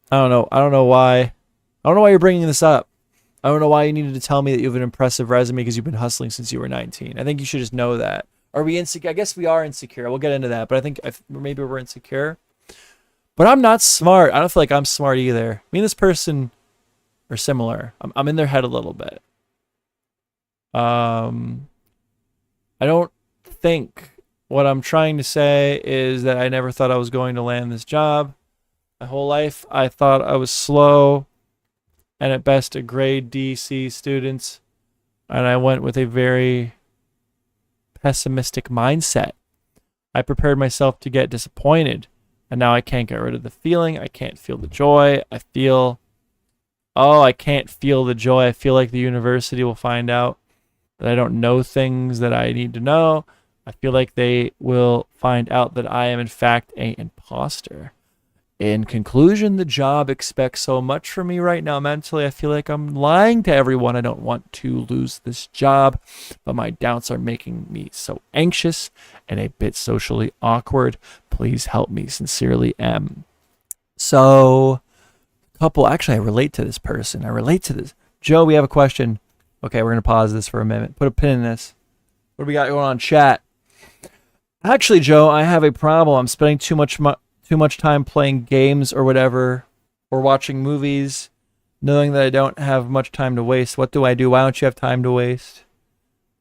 don't know why you're bringing this up. I don't know why you needed to tell me that you have an impressive resume because you've been hustling since you were 19. I think you should just know that. Are we insecure? I guess we are insecure. We'll get into that, but I think maybe we're insecure. But I'm not smart. I don't feel like I'm smart either. Me and this person are similar. I'm in their head a little bit. I don't think what I'm trying to say is that I never thought I was going to land this job. My whole life, I thought I was slow and at best a grade D.C. student, and I went with a very pessimistic mindset. I prepared myself to get disappointed, and now I can't get rid of the feeling. I can't feel the joy. I can't feel the joy. I feel like the university will find out that I don't know things that I need to know. I feel like they will find out that I am in fact an imposter. In conclusion, the job expects so much from me right now mentally. I feel like I'm lying to everyone. I don't want to lose this job, but my doubts are making me so anxious and a bit socially awkward. Please help me. Sincerely, M. So, actually, I relate to this person. Joe, we have a question. Okay, we're going to pause this for a minute. Put a pin in this. What do we got going on in chat? Actually, Joe, I have a problem. I'm spending too much time playing games or whatever, or watching movies, knowing that I don't have much time to waste. What do I do? Why don't you have time to waste?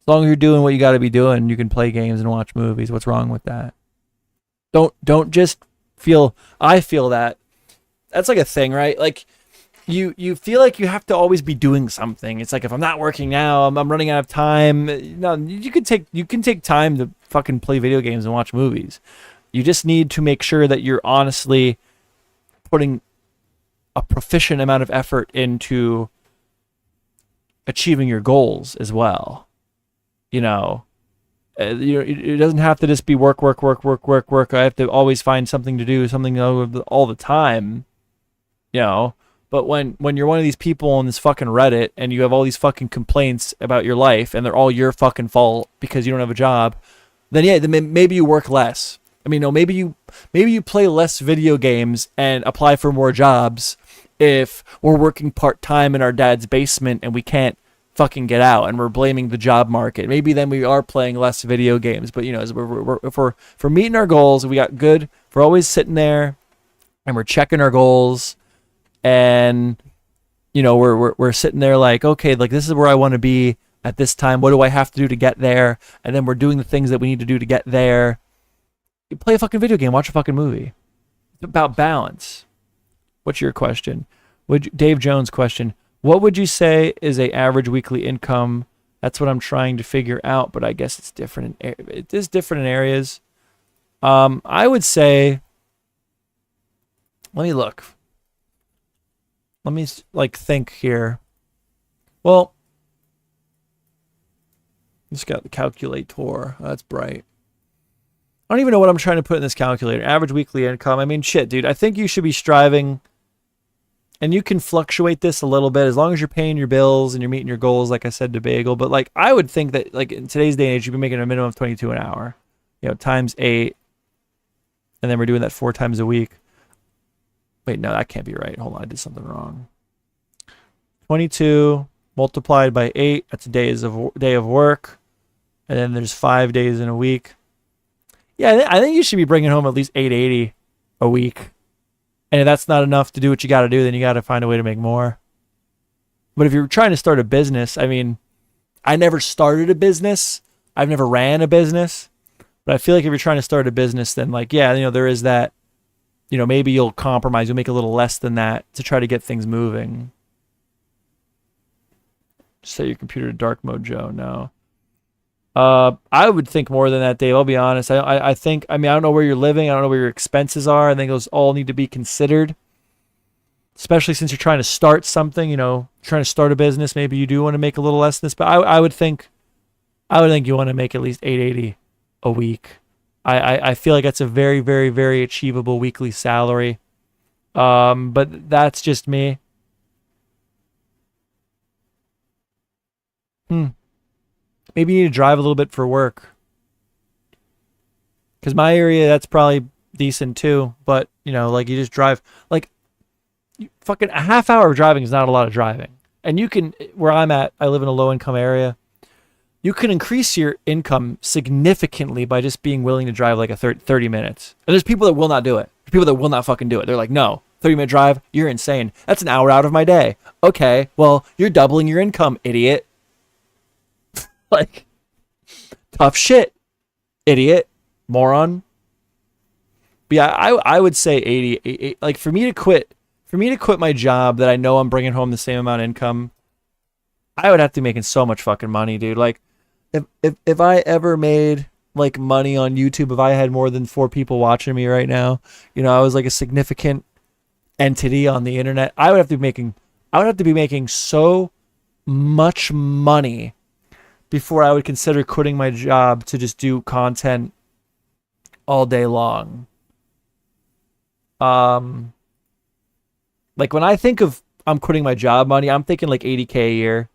As long as you're doing what you got to be doing, you can play games and watch movies. What's wrong with that? Don't just feel, I feel that. That's like a thing, right? Like you feel like you have to always be doing something. It's like, if I'm not working now, I'm running out of time. No, you can take time to fucking play video games and watch movies. You just need to make sure that you're honestly putting a proficient amount of effort into achieving your goals as well. You know, it doesn't have to just be work. I have to always find something to do, something all the time, you know. But when you're one of these people on this fucking Reddit and you have all these fucking complaints about your life and they're all your fucking fault because you don't have a job, then maybe you work less. I mean, no, maybe you play less video games and apply for more jobs if we're working part-time in our dad's basement and we can't fucking get out and we're blaming the job market. Maybe then we are playing less video games. But, you know, if we're meeting our goals, we got good. We're always sitting there and we're checking our goals, and, you know, we're sitting there like, okay, like, this is where I want to be at this time. What do I have to do to get there? And then we're doing the things that we need to do to get there. You play a fucking video game, watch a fucking movie. It's about balance. What's your question? Dave Jones' question. What would you say is a average weekly income? That's what I'm trying to figure out, but I guess it's different. It is different in areas. I would say, let me look. Let me think here. Well, just got the calculator. Oh, that's bright. I don't even know what I'm trying to put in this calculator. Average weekly income. I mean, shit, dude. I think you should be striving, and you can fluctuate this a little bit as long as you're paying your bills and you're meeting your goals, like I said to Bagel. But, like, I would think that, like, in today's day and age, you'd be making a minimum of $22 an hour. You know, times 8, and then we're doing that 4 times a week. Wait, no, that can't be right. Hold on, I did something wrong. 22 multiplied by 8. That's a day of work. And then there's 5 days in a week. Yeah, I think you should be bringing home at least $880 a week. And if that's not enough to do what you got to do, then you got to find a way to make more. But if you're trying to start a business, I mean, I never started a business. I've never ran a business. But I feel like if you're trying to start a business, then like, yeah, you know, there is that, you know, maybe you'll compromise. You'll make a little less than that to try to get things moving. Set your computer to dark mode, Joe. No. I would think more than that, Dave. I'll be honest. I think, I mean, I don't know where you're living. I don't know where your expenses are. I think those all need to be considered, especially since you're trying to start something, you know, trying to start a business. Maybe you do want to make a little less than this, but I would think you want to make at least $880 a week. I feel like that's a very, very, very achievable weekly salary. But that's just me. Maybe you need to drive a little bit for work. Because my area, that's probably decent too. But, you know, like you just drive. Like, fucking a half hour of driving is not a lot of driving. And you can, where I'm at, I live in a low income area. You can increase your income significantly by just being willing to drive like a 30 minutes. And there's people that will not do it. There's people that will not fucking do it. They're like, no, 30-minute drive, you're insane. That's an hour out of my day. Okay, well, you're doubling your income, idiot. Like, tough shit, idiot, moron. But yeah, I would say 80, like for me to quit my job that I know I'm bringing home the same amount of income, I would have to be making so much fucking money, dude. Like, if I ever made like money on YouTube, if I had more than 4 people watching me right now, you know, I was like a significant entity on the internet, I would have to be making so much money before I would consider quitting my job to just do content all day long. Like when I think of I'm quitting my job money, I'm thinking like $80K a year.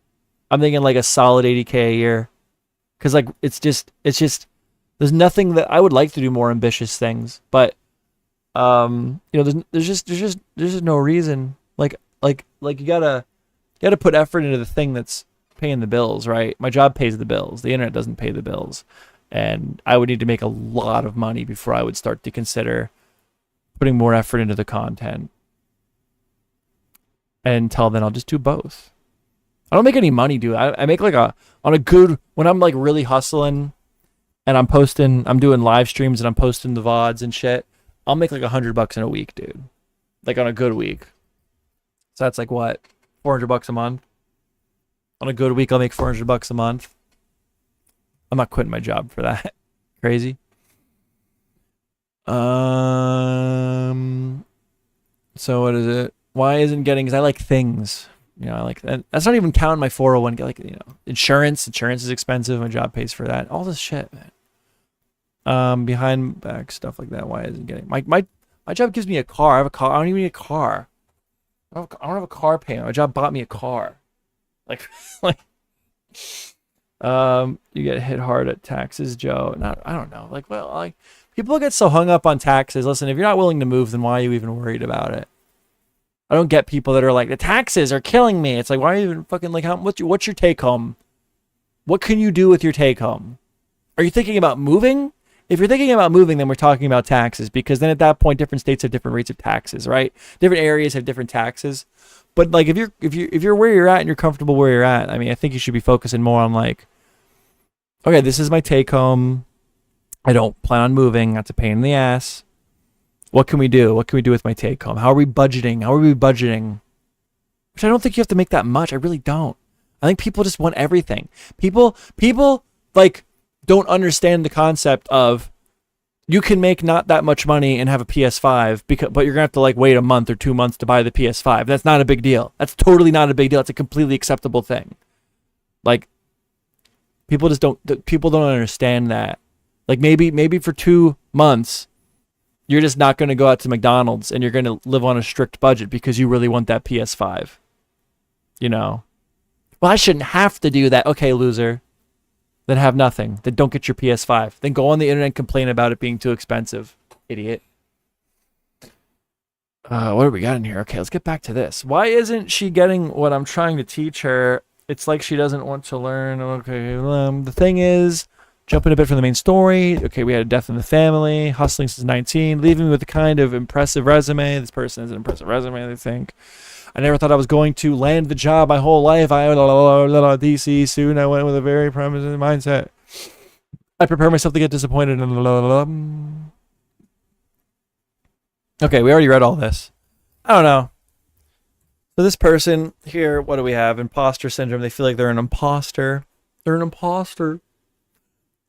I'm thinking like a solid $80K a year. Cause like it's just there's nothing that I would like to do more ambitious things, but you know, there's just no reason. Like you gotta put effort into the thing that's paying the bills, right? My job pays the bills. The internet doesn't pay the bills. And I would need to make a lot of money before I would start to consider putting more effort into the content. And until then, I'll just do both. I don't make any money, dude. I make like when I'm like really hustling and I'm doing live streams and I'm posting the VODs and shit, I'll make like $100 in a week, dude. Like on a good week. So that's like what? $400 a month? On a good week, I'll make $400 a month. I'm not quitting my job for that. Crazy. So what is it? Why isn't getting? Because I like things. You know, I like that. That's not even counting my 401k. Like, you know, insurance. Insurance is expensive. My job pays for that. All this shit, man. Behind back stuff like that. Why isn't getting? My job gives me a car. I have a car. I don't even need a car. I don't have a car payment. My job bought me a car. Like, you get hit hard at taxes, Joe. I don't know. Like, well, like people get so hung up on taxes. Listen, if you're not willing to move, then why are you even worried about it? I don't get people that are like, the taxes are killing me. It's like, why are you even fucking like, what's your take home? What can you do with your take home? Are you thinking about moving? If you're thinking about moving, then we're talking about taxes, because then at that point, different states have different rates of taxes, right? Different areas have different taxes. But like, if you're where you're at and you're comfortable where you're at, I mean, I think you should be focusing more on like, okay, this is my take home. I don't plan on moving. That's a pain in the ass. What can we do? What can we do with my take home? How are we budgeting? Which I don't think you have to make that much. I really don't. I think people just want everything. People like don't understand the concept of you can make not that much money and have a PS5 but you're gonna have to like wait a month or 2 months to buy the PS5. That's not a big deal. That's totally not a big deal. It's a completely acceptable thing. Like people don't understand that. Like maybe for 2 months you're just not going to go out to McDonald's and you're going to live on a strict budget because you really want that PS5. You know? Well, I shouldn't have to do that. Okay, loser. Then have nothing. Then don't get your PS5. Then go on the internet and complain about it being too expensive. Idiot. What do we got in here? Okay, let's get back to this. Why isn't she getting what I'm trying to teach her? It's like she doesn't want to learn. Okay, the thing is, jumping a bit from the main story. Okay, we had a death in the family, hustling since 19, leaving me with a kind of impressive resume. This person has an impressive resume, they think. I never thought I was going to land the job my whole life. I DC soon. I went with a very promising mindset. I prepare myself to get disappointed. Okay, we already read all this. I don't know. So this person here, what do we have? Imposter syndrome. They feel like they're an imposter. They're an imposter.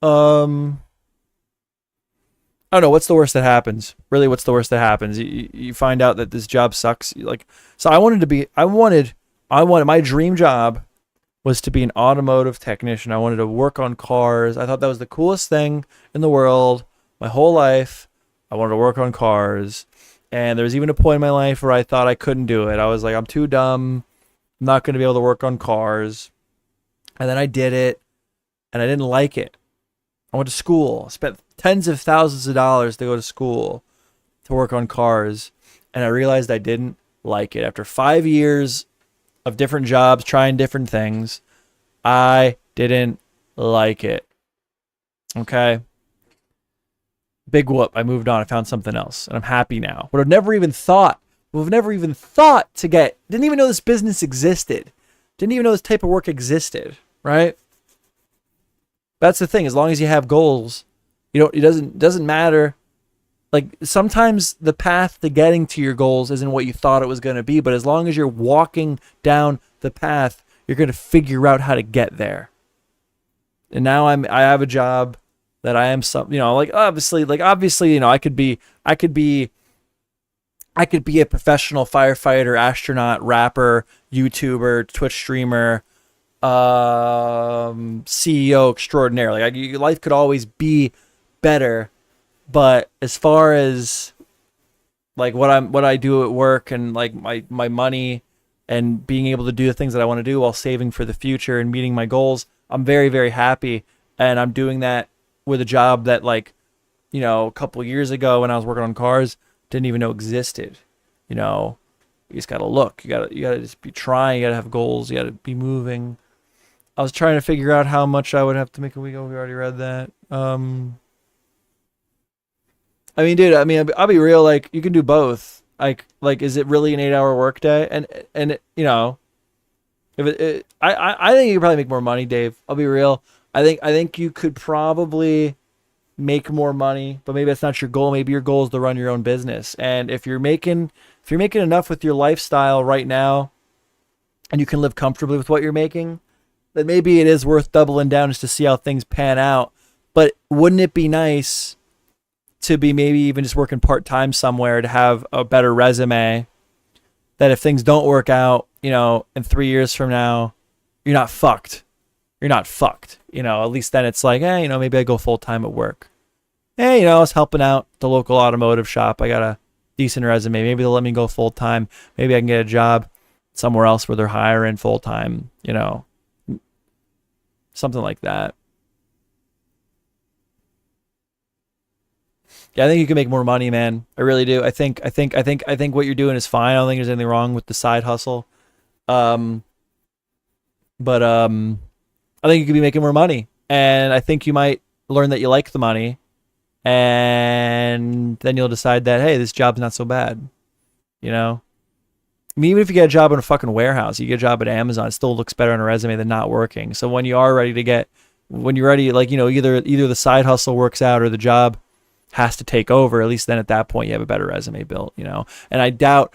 I don't know. What's the worst that happens? Really, what's the worst that happens? You find out that this job sucks. So I wanted my dream job was to be an automotive technician. I wanted to work on cars. I thought that was the coolest thing in the world. My whole life, I wanted to work on cars. And there was even a point in my life where I thought I couldn't do it. I was like, I'm too dumb. I'm not going to be able to work on cars. And then I did it, and I didn't like it. I went to school, spent tens of thousands of dollars to go to school to work on cars, and I realized I didn't like it. After 5 years of different jobs, trying different things, I didn't like it. Okay? Big whoop. I moved on. I found something else, and I'm happy now. But I've never even thought to get, didn't even know this business existed. Didn't even know this type of work existed, right? That's the thing. As long as you have goals, it doesn't matter. Like, sometimes the path to getting to your goals isn't what you thought it was going to be, but as long as you're walking down the path, you're going to figure out how to get there. And now I have a job that I am obviously, I could be a professional firefighter, astronaut, rapper, YouTuber, Twitch streamer, CEO extraordinaire. Like, your life could always be better, but as far as like what I do at work and like my money and being able to do the things that I want to do while saving for the future and meeting my goals, I'm very, very happy. And I'm doing that with a job that, like, a couple years ago when I was working on cars, didn't even know existed. You just gotta look. You gotta just be trying. You gotta have goals. You gotta be moving. I was trying to figure out how much I would have to make a week. Oh, we already read that. Dude, I'll be real. Like, you can do both. Like, is it really an 8-hour workday? And if I think you could probably make more money, Dave. I'll be real. I think you could probably make more money, but maybe that's not your goal. Maybe your goal is to run your own business. And if you're making enough with your lifestyle right now, and you can live comfortably with what you're making, then maybe it is worth doubling down just to see how things pan out. But wouldn't it be nice to be maybe even just working part-time somewhere to have a better resume, that if things don't work out, in 3 years from now, you're not fucked. You're not fucked. At least then it's like, hey, maybe I go full-time at work. Hey, I was helping out the local automotive shop. I got a decent resume. Maybe they'll let me go full-time. Maybe I can get a job somewhere else where they're hiring full-time, something like that. Yeah, I think you can make more money, man. I really do. I think what you're doing is fine. I don't think there's anything wrong with the side hustle. But I think you could be making more money, and I think you might learn that you like the money, and then you'll decide that, hey, this job's not so bad. Even if you get a job in a fucking warehouse, you get a job at Amazon, it still looks better on a resume than not working. So when you're ready, either the side hustle works out or the job has to take over, at least then at that point you have a better resume built, And I doubt,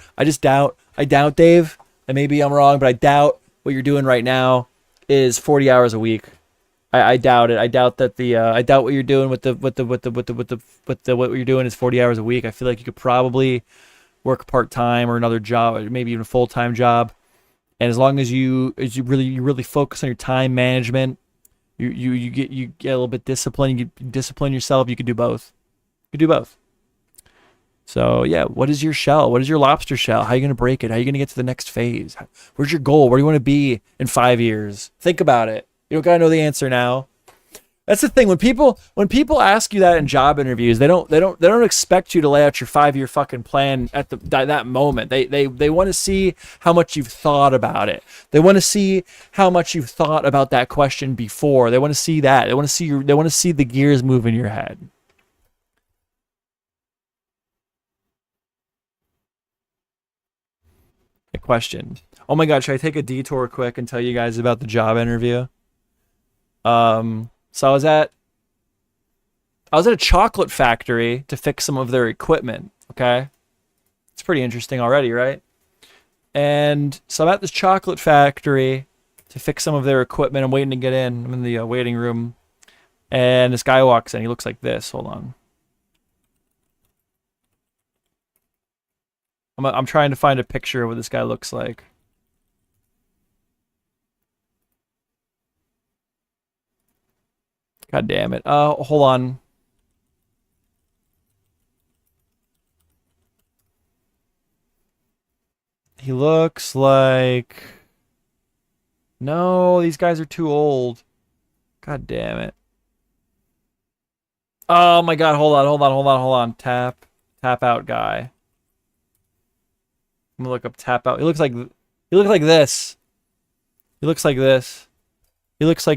Dave, and maybe I'm wrong, but I doubt what you're doing right now is 40 hours a week. I doubt it. I doubt that I doubt what you're doing what you're doing is 40 hours a week. I feel like you could probably work part-time or another job, or maybe even a full-time job. And as long as you really focus on your time management, you get a little bit disciplined, you discipline yourself, you could do both. You could do both. So yeah, what is your shell? What is your lobster shell? How are you going to break it? How are you going to get to the next phase? Where's your goal? Where do you want to be in 5 years? Think about it. You don't got to know the answer now. That's the thing. When people ask you that in job interviews, they don't expect you to lay out your 5-year fucking plan at that moment. They want to see how much you've thought about it. They want to see how much you've thought about that question before. They want to see that. They want to see the gears move in your head. A question. Oh my God, should I take a detour quick and tell you guys about the job interview? So I was at a chocolate factory to fix some of their equipment, okay? It's pretty interesting already, right? And so I'm at this chocolate factory to fix some of their equipment. I'm waiting to get in. I'm in the waiting room. And this guy walks in. He looks like this. Hold on. I'm trying to find a picture of what this guy looks like. God damn it. Hold on. He looks like... No, these guys are too old. God damn it. Oh my God, hold on. Tap out guy. I'm gonna look up tap out. He looks like this. He looks like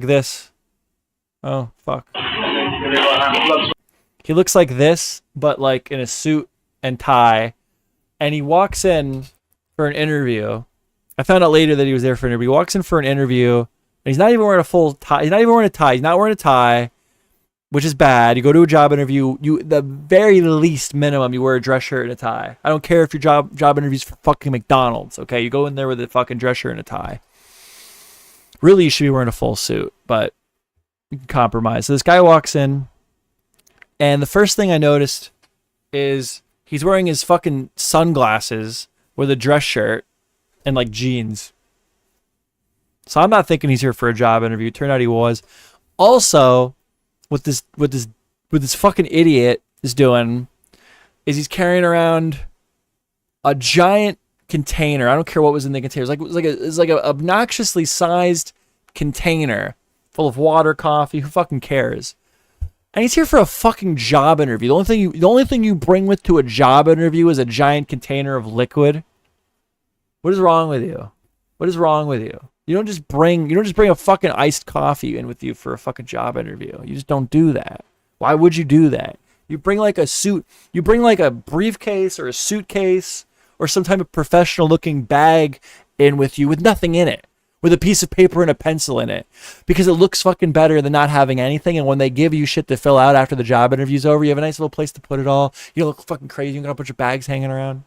this. Oh, fuck. He looks like this, but like in a suit and tie. And he walks in for an interview. I found out later that he was there for an interview. He walks in for an interview, and he's not even wearing a full tie. He's not even wearing a tie. He's not wearing a tie, which is bad. You go to a job interview, the very least minimum, you wear a dress shirt and a tie. I don't care if your job interview's for fucking McDonald's, okay? You go in there with a fucking dress shirt and a tie. Really, you should be wearing a full suit, but you can compromise. So this guy walks in, and the first thing I noticed is he's wearing his fucking sunglasses with a dress shirt and like jeans. So I'm not thinking he's here for a job interview. Turned out he was. Also, what this fucking idiot is doing is he's carrying around a giant container. I don't care what was in the container. It's like a obnoxiously sized container full of water, coffee. Who fucking cares? And he's here for a fucking job interview. The only thing you bring to a job interview is a giant container of liquid. What is wrong with you? What is wrong with you? You don't just bring a fucking iced coffee in with you for a fucking job interview. You just don't do that. Why would you do that? You bring like a suit. You bring like a briefcase or a suitcase or some type of professional looking bag in with you with nothing in it, with a piece of paper and a pencil in it, because it looks fucking better than not having anything. And when they give you shit to fill out after the job interview's over, you have a nice little place to put it all. You don't look fucking crazy. You got a bunch of bags hanging around.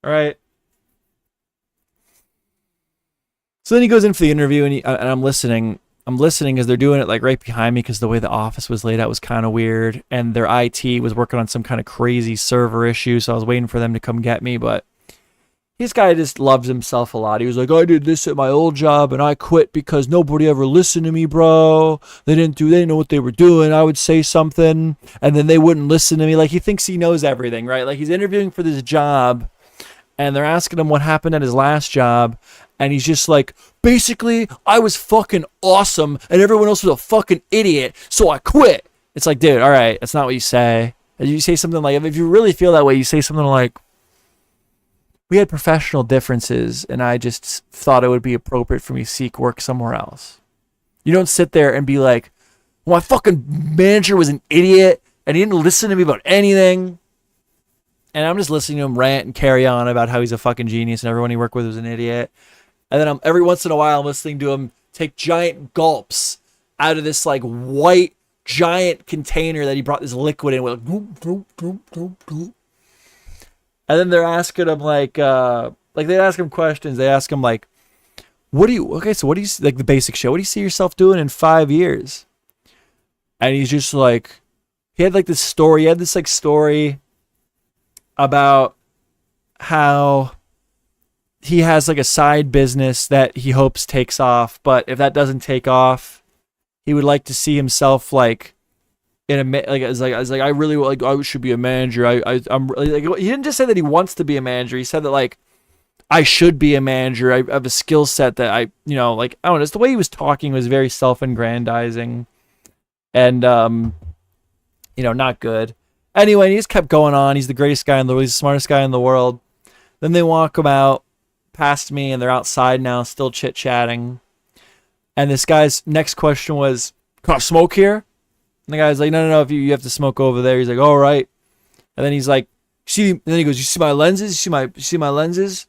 All right. So then he goes in for the interview, and I'm listening. I'm listening as they're doing it like right behind me, because the way the office was laid out was kind of weird, and their IT was working on some kind of crazy server issue, so I was waiting for them to come get me. But this guy just loves himself a lot. He was like, I did this at my old job, and I quit because nobody ever listened to me, bro. They didn't know what they were doing. I would say something, and then they wouldn't listen to me. Like, he thinks he knows everything, right? Like, he's interviewing for this job, and they're asking him what happened at his last job. And he's just like, basically, I was fucking awesome, and everyone else was a fucking idiot, so I quit. It's like, dude, all right, that's not what you say. You say something like, if you really feel that way, you say something like, we had professional differences, and I just thought it would be appropriate for me to seek work somewhere else. You don't sit there and be like, well, my fucking manager was an idiot, and he didn't listen to me about anything. And I'm just listening to him rant and carry on about how he's a fucking genius and everyone he worked with was an idiot. And then every once in a while, I'm listening to him take giant gulps out of this like white giant container that he brought this liquid in with. And then they're asking him they ask him questions. They ask him like, what do you like the basic shit. What do you see yourself doing in 5 years? And he's just like, he had this story about how he has like a side business that he hopes takes off, but if that doesn't take off, he would like to see himself like in a I really like I should be a manager. I'm like, he didn't just say that he wants to be a manager. He said that like I should be a manager. I have a skill set that I don't know. It's the way he was talking was very self-aggrandizing, And, not good. Anyway, he just kept going on. He's the greatest guy in the world. He's the smartest guy in the world. Then they walk him out past me, and they're outside now, still chit-chatting. And this guy's next question was, "Can I smoke here?" And the guy's like, no, if you have to smoke over there. He's like, "All right." And then he's like, and then he goes, "You see my lenses? You see my lenses?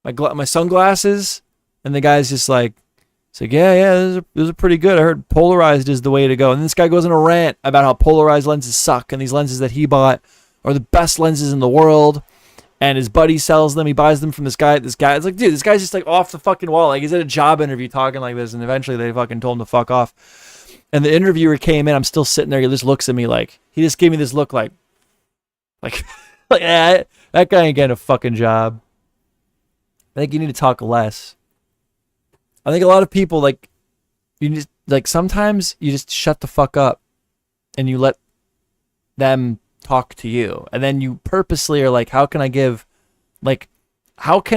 My sunglasses?" And the guy's just like, "Yeah, those are pretty good. I heard polarized is the way to go." And this guy goes on a rant about how polarized lenses suck, and these lenses that he bought are the best lenses in the world. And his buddy sells them. He buys them from this guy. It's like, dude, this guy's just like off the fucking wall. Like, he's at a job interview talking like this, and eventually they fucking told him to fuck off. And the interviewer came in. I'm still sitting there. He just looks at me like, he just gave me this look like that guy ain't getting a fucking job. I think you need to talk less. I think a lot of people, like, you just, like, sometimes you just shut the fuck up and you let them talk to you. And then you purposely are like, how can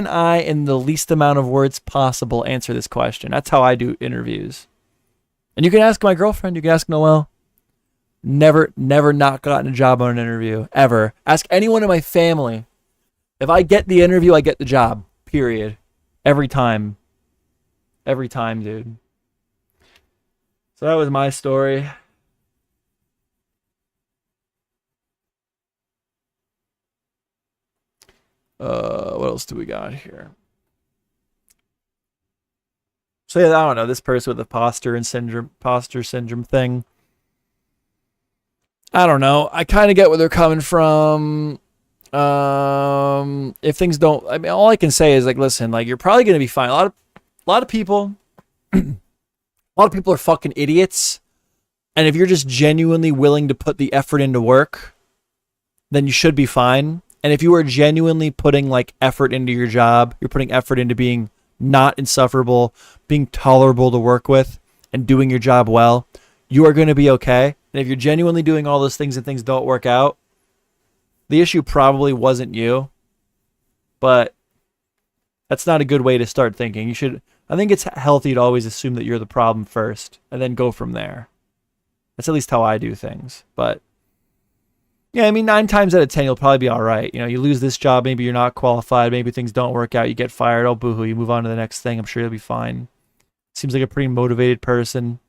I, in the least amount of words possible, answer this question? That's how I do interviews. And you can ask my girlfriend, you can ask Noelle. Never not gotten a job on an interview, ever. Ask anyone in my family. If I get the interview, I get the job, period. Every time. Every time, dude. So that was my story. What else do we got here? So yeah, I don't know. This person with the imposter syndrome thing. I don't know. I kind of get where they're coming from. If things don't, I mean, all I can say is like, listen, like, you're probably gonna be fine. A lot of people, a lot of people are fucking idiots. And if you're just genuinely willing to put the effort into work, then you should be fine. And if you are genuinely putting like effort into your job, you're putting effort into being not insufferable, being tolerable to work with, and doing your job well, you are going to be okay. And if you're genuinely doing all those things and things don't work out, the issue probably wasn't you. But that's not a good way to start thinking. I think it's healthy to always assume that you're the problem first and then go from there. That's at least how I do things. But yeah, I mean, 9 times out of 10, you'll probably be all right. You know, you lose this job, maybe you're not qualified, maybe things don't work out, you get fired, oh, boohoo, you move on to the next thing. I'm sure you'll be fine. Seems like a pretty motivated person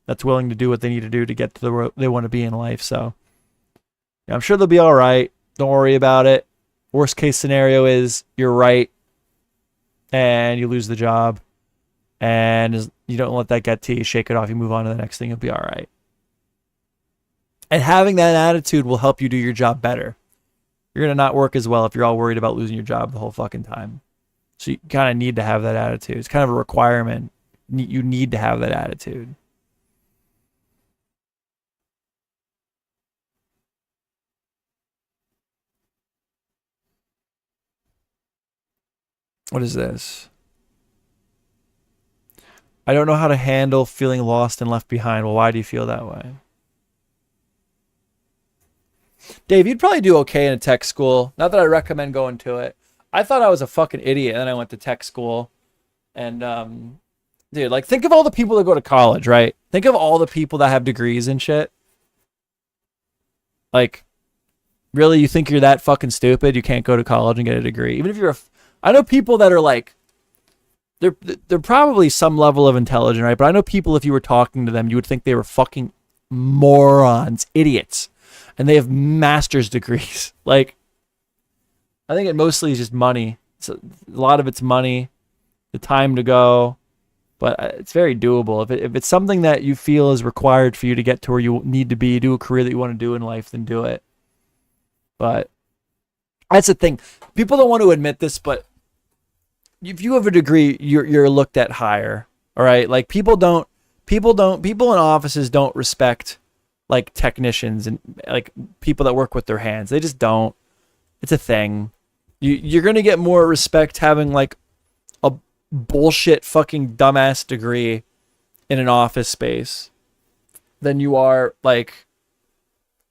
that's willing to do what they need to do to get to the road they want to be in life. So yeah, I'm sure they'll be all right. Don't worry about it. Worst case scenario is you're right and you lose the job, and you don't let that get to you. Shake it off. You move on to the next thing. You'll be all right. And having that attitude will help you do your job better. You're going to not work as well if you're all worried about losing your job the whole fucking time. So you kind of need to have that attitude. It's kind of a requirement. You need to have that attitude. What is this? I don't know how to handle feeling lost and left behind. Well, why do you feel that way? Dave, you'd probably do okay in a tech school. Not that I recommend going to it. I thought I was a fucking idiot, and then I went to tech school. And, dude, like, think of all the people that go to college, right? Think of all the people that have degrees and shit. Like, really, you think you're that fucking stupid? You can't go to college and get a degree? Even if you're I know people that are like, they're probably some level of intelligent, right? But I know people, if you were talking to them, you would think they were fucking morons, idiots. And they have master's degrees. Like, I think it mostly is just money. So a lot of it's money, the time to go, but it's very doable. If it's something that you feel is required for you to get to where you need to be, do a career that you want to do in life, then do it. But that's the thing. People don't want to admit this, but if you have a degree, you're looked at higher. All right, like people in offices don't respect like technicians and like people that work with their hands. They just don't. It's a thing. You're gonna get more respect having like a bullshit fucking dumbass degree in an office space than you are like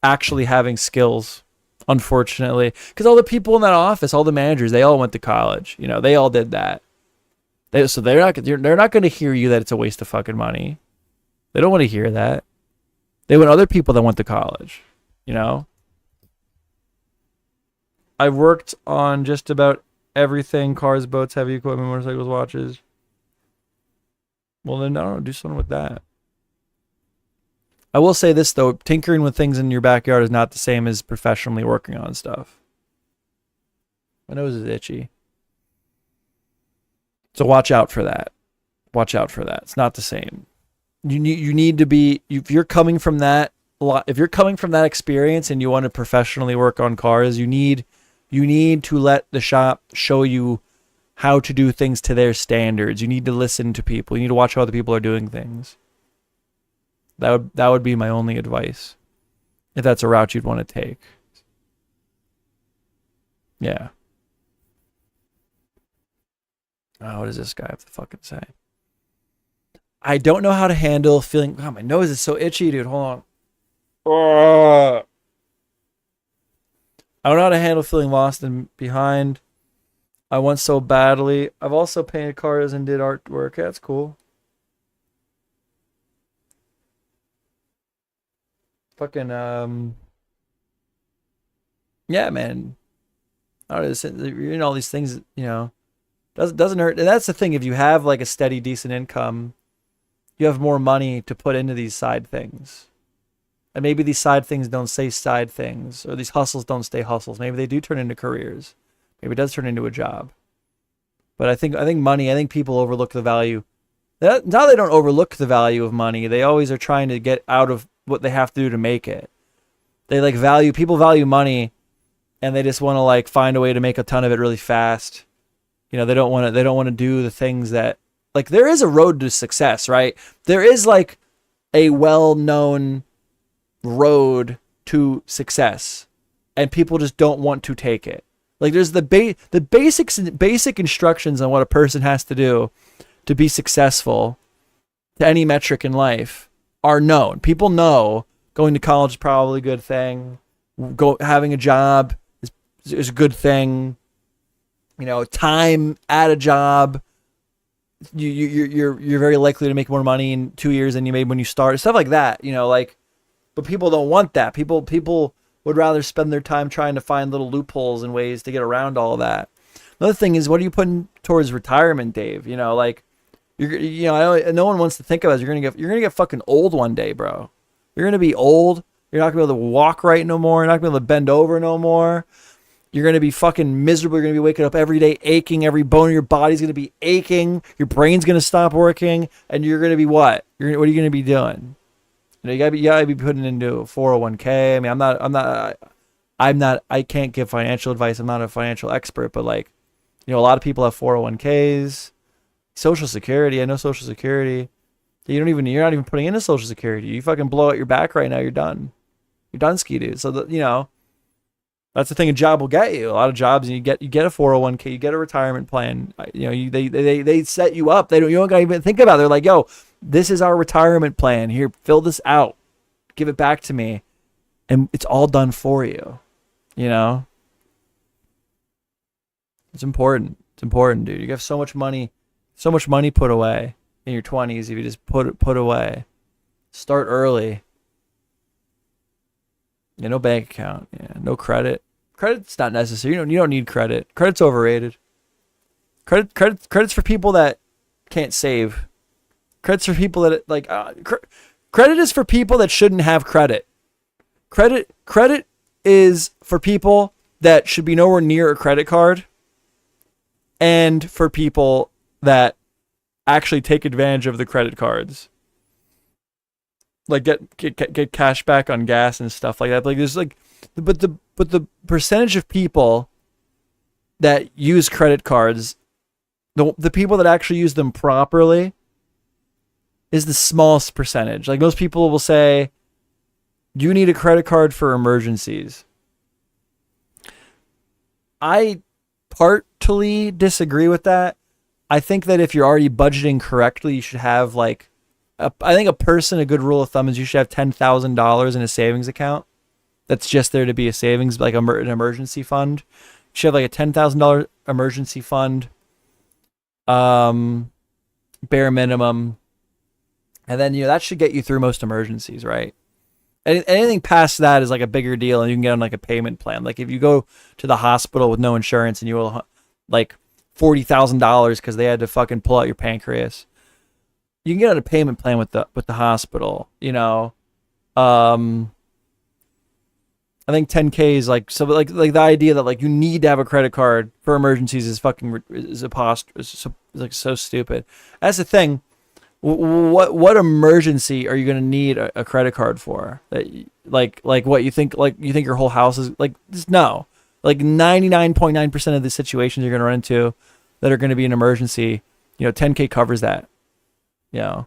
actually having skills. Unfortunately, because all the people in that office, all the managers, they all went to college. You know, they all did that. So they're not going to hear you that it's a waste of fucking money. They don't want to hear that. They want other people that went to college, you know? I've worked on just about everything: cars, boats, heavy equipment, motorcycles, watches. Well, then, I don't know, do something with that. I will say this, though. Tinkering with things in your backyard is not the same as professionally working on stuff. My nose is itchy. So watch out for that. Watch out for that. It's not the same. You need to be, if you're coming from that experience and you want to professionally work on cars, you need to let the shop show you how to do things to their standards. You need to listen to people. You need to watch how other people are doing things. That would be my only advice, if that's a route you'd want to take. Yeah. Oh, what does this guy have to fucking say? I don't know how to handle feeling... Oh, my nose is so itchy, dude. Hold on. I don't know how to handle feeling lost and behind. I want so badly. I've also painted cars and did artwork. Yeah, that's cool. Fucking, yeah, man. I don't know, you're in all these things, you know. Doesn't hurt. And that's the thing. If you have like a steady, decent income, you have more money to put into these side things. And maybe these side things don't stay side things, or these hustles don't stay hustles. Maybe they do turn into careers. Maybe it does turn into a job. But I think people overlook the value. Now they don't overlook the value of money. They always are trying to get out of what they have to do to make it. People value money, and they just want to like find a way to make a ton of it really fast. You know, they don't want to do the things that, like, there is a road to success, right? There is like a well-known road to success, and people just don't want to take it. Like, there's the basic instructions on what a person has to do to be successful to any metric in life are known. People know going to college is probably a good thing. Having a job is a good thing. You know, time at a job, you're very likely to make more money in 2 years than you made when you started. Stuff like that, you know, like, but people don't want that. People would rather spend their time trying to find little loopholes and ways to get around all of that. Another thing is, what are you putting towards retirement, Dave? You know, like, no one wants to think about it. You're gonna get fucking old one day, bro. You're gonna be old. You're not gonna be able to walk right no more. You're not gonna be able to bend over no more. You're going to be fucking miserable. You're going to be waking up every day aching. Every bone in your body's going to be aching. Your brain's going to stop working. And you're going to be what? What are you going to be doing? You know, you gotta be putting into a 401k. I mean, I can't give financial advice. I'm not a financial expert, but like, you know, a lot of people have 401ks, Social Security. I know Social Security. You're not even putting into Social Security. You fucking blow out your back right now, you're done. You're done, ski dude. So you know, that's the thing a job will get you. A lot of jobs, you get a 401k, you get a retirement plan. You know, they set you up. You don't gotta even think about it. They're like, yo, this is our retirement plan. Here, fill this out. Give it back to me. And it's all done for you. You know? It's important. It's important, dude. You have so much money put away in your 20s if you just put away. Start early. Yeah, no bank account. Yeah, no credit. Credit's not necessary. You don't need credit. Credit's overrated. Credit's for people that can't save. Credit's for people that like. Credit is for people that shouldn't have credit. Credit is for people that should be nowhere near a credit card, and for people that actually take advantage of the credit cards. Like get cash back on gas and stuff like that. Like there's like, but the percentage of people that use credit cards, the people that actually use them properly, is the smallest percentage. Like most people will say, you need a credit card for emergencies. I partly disagree with that. I think that if you're already budgeting correctly, you should have like, I think a good rule of thumb is you should have $10,000 in a savings account. That's just there to be a savings, like an emergency fund. You should have like a $10,000 emergency fund, bare minimum. And then, that should get you through most emergencies, right? Anything past that is like a bigger deal, and you can get on like a payment plan. Like if you go to the hospital with no insurance and you owe like $40,000 because they had to fucking pull out your pancreas, you can get on a payment plan with the hospital. You know, I think 10K is like so. Like the idea that like you need to have a credit card for emergencies is fucking so stupid. That's the thing. What emergency are you gonna need a credit card for? That like what you think your whole house is like? Just no. Like 99.9% of the situations you're gonna run into that are gonna be an emergency, 10K covers that. And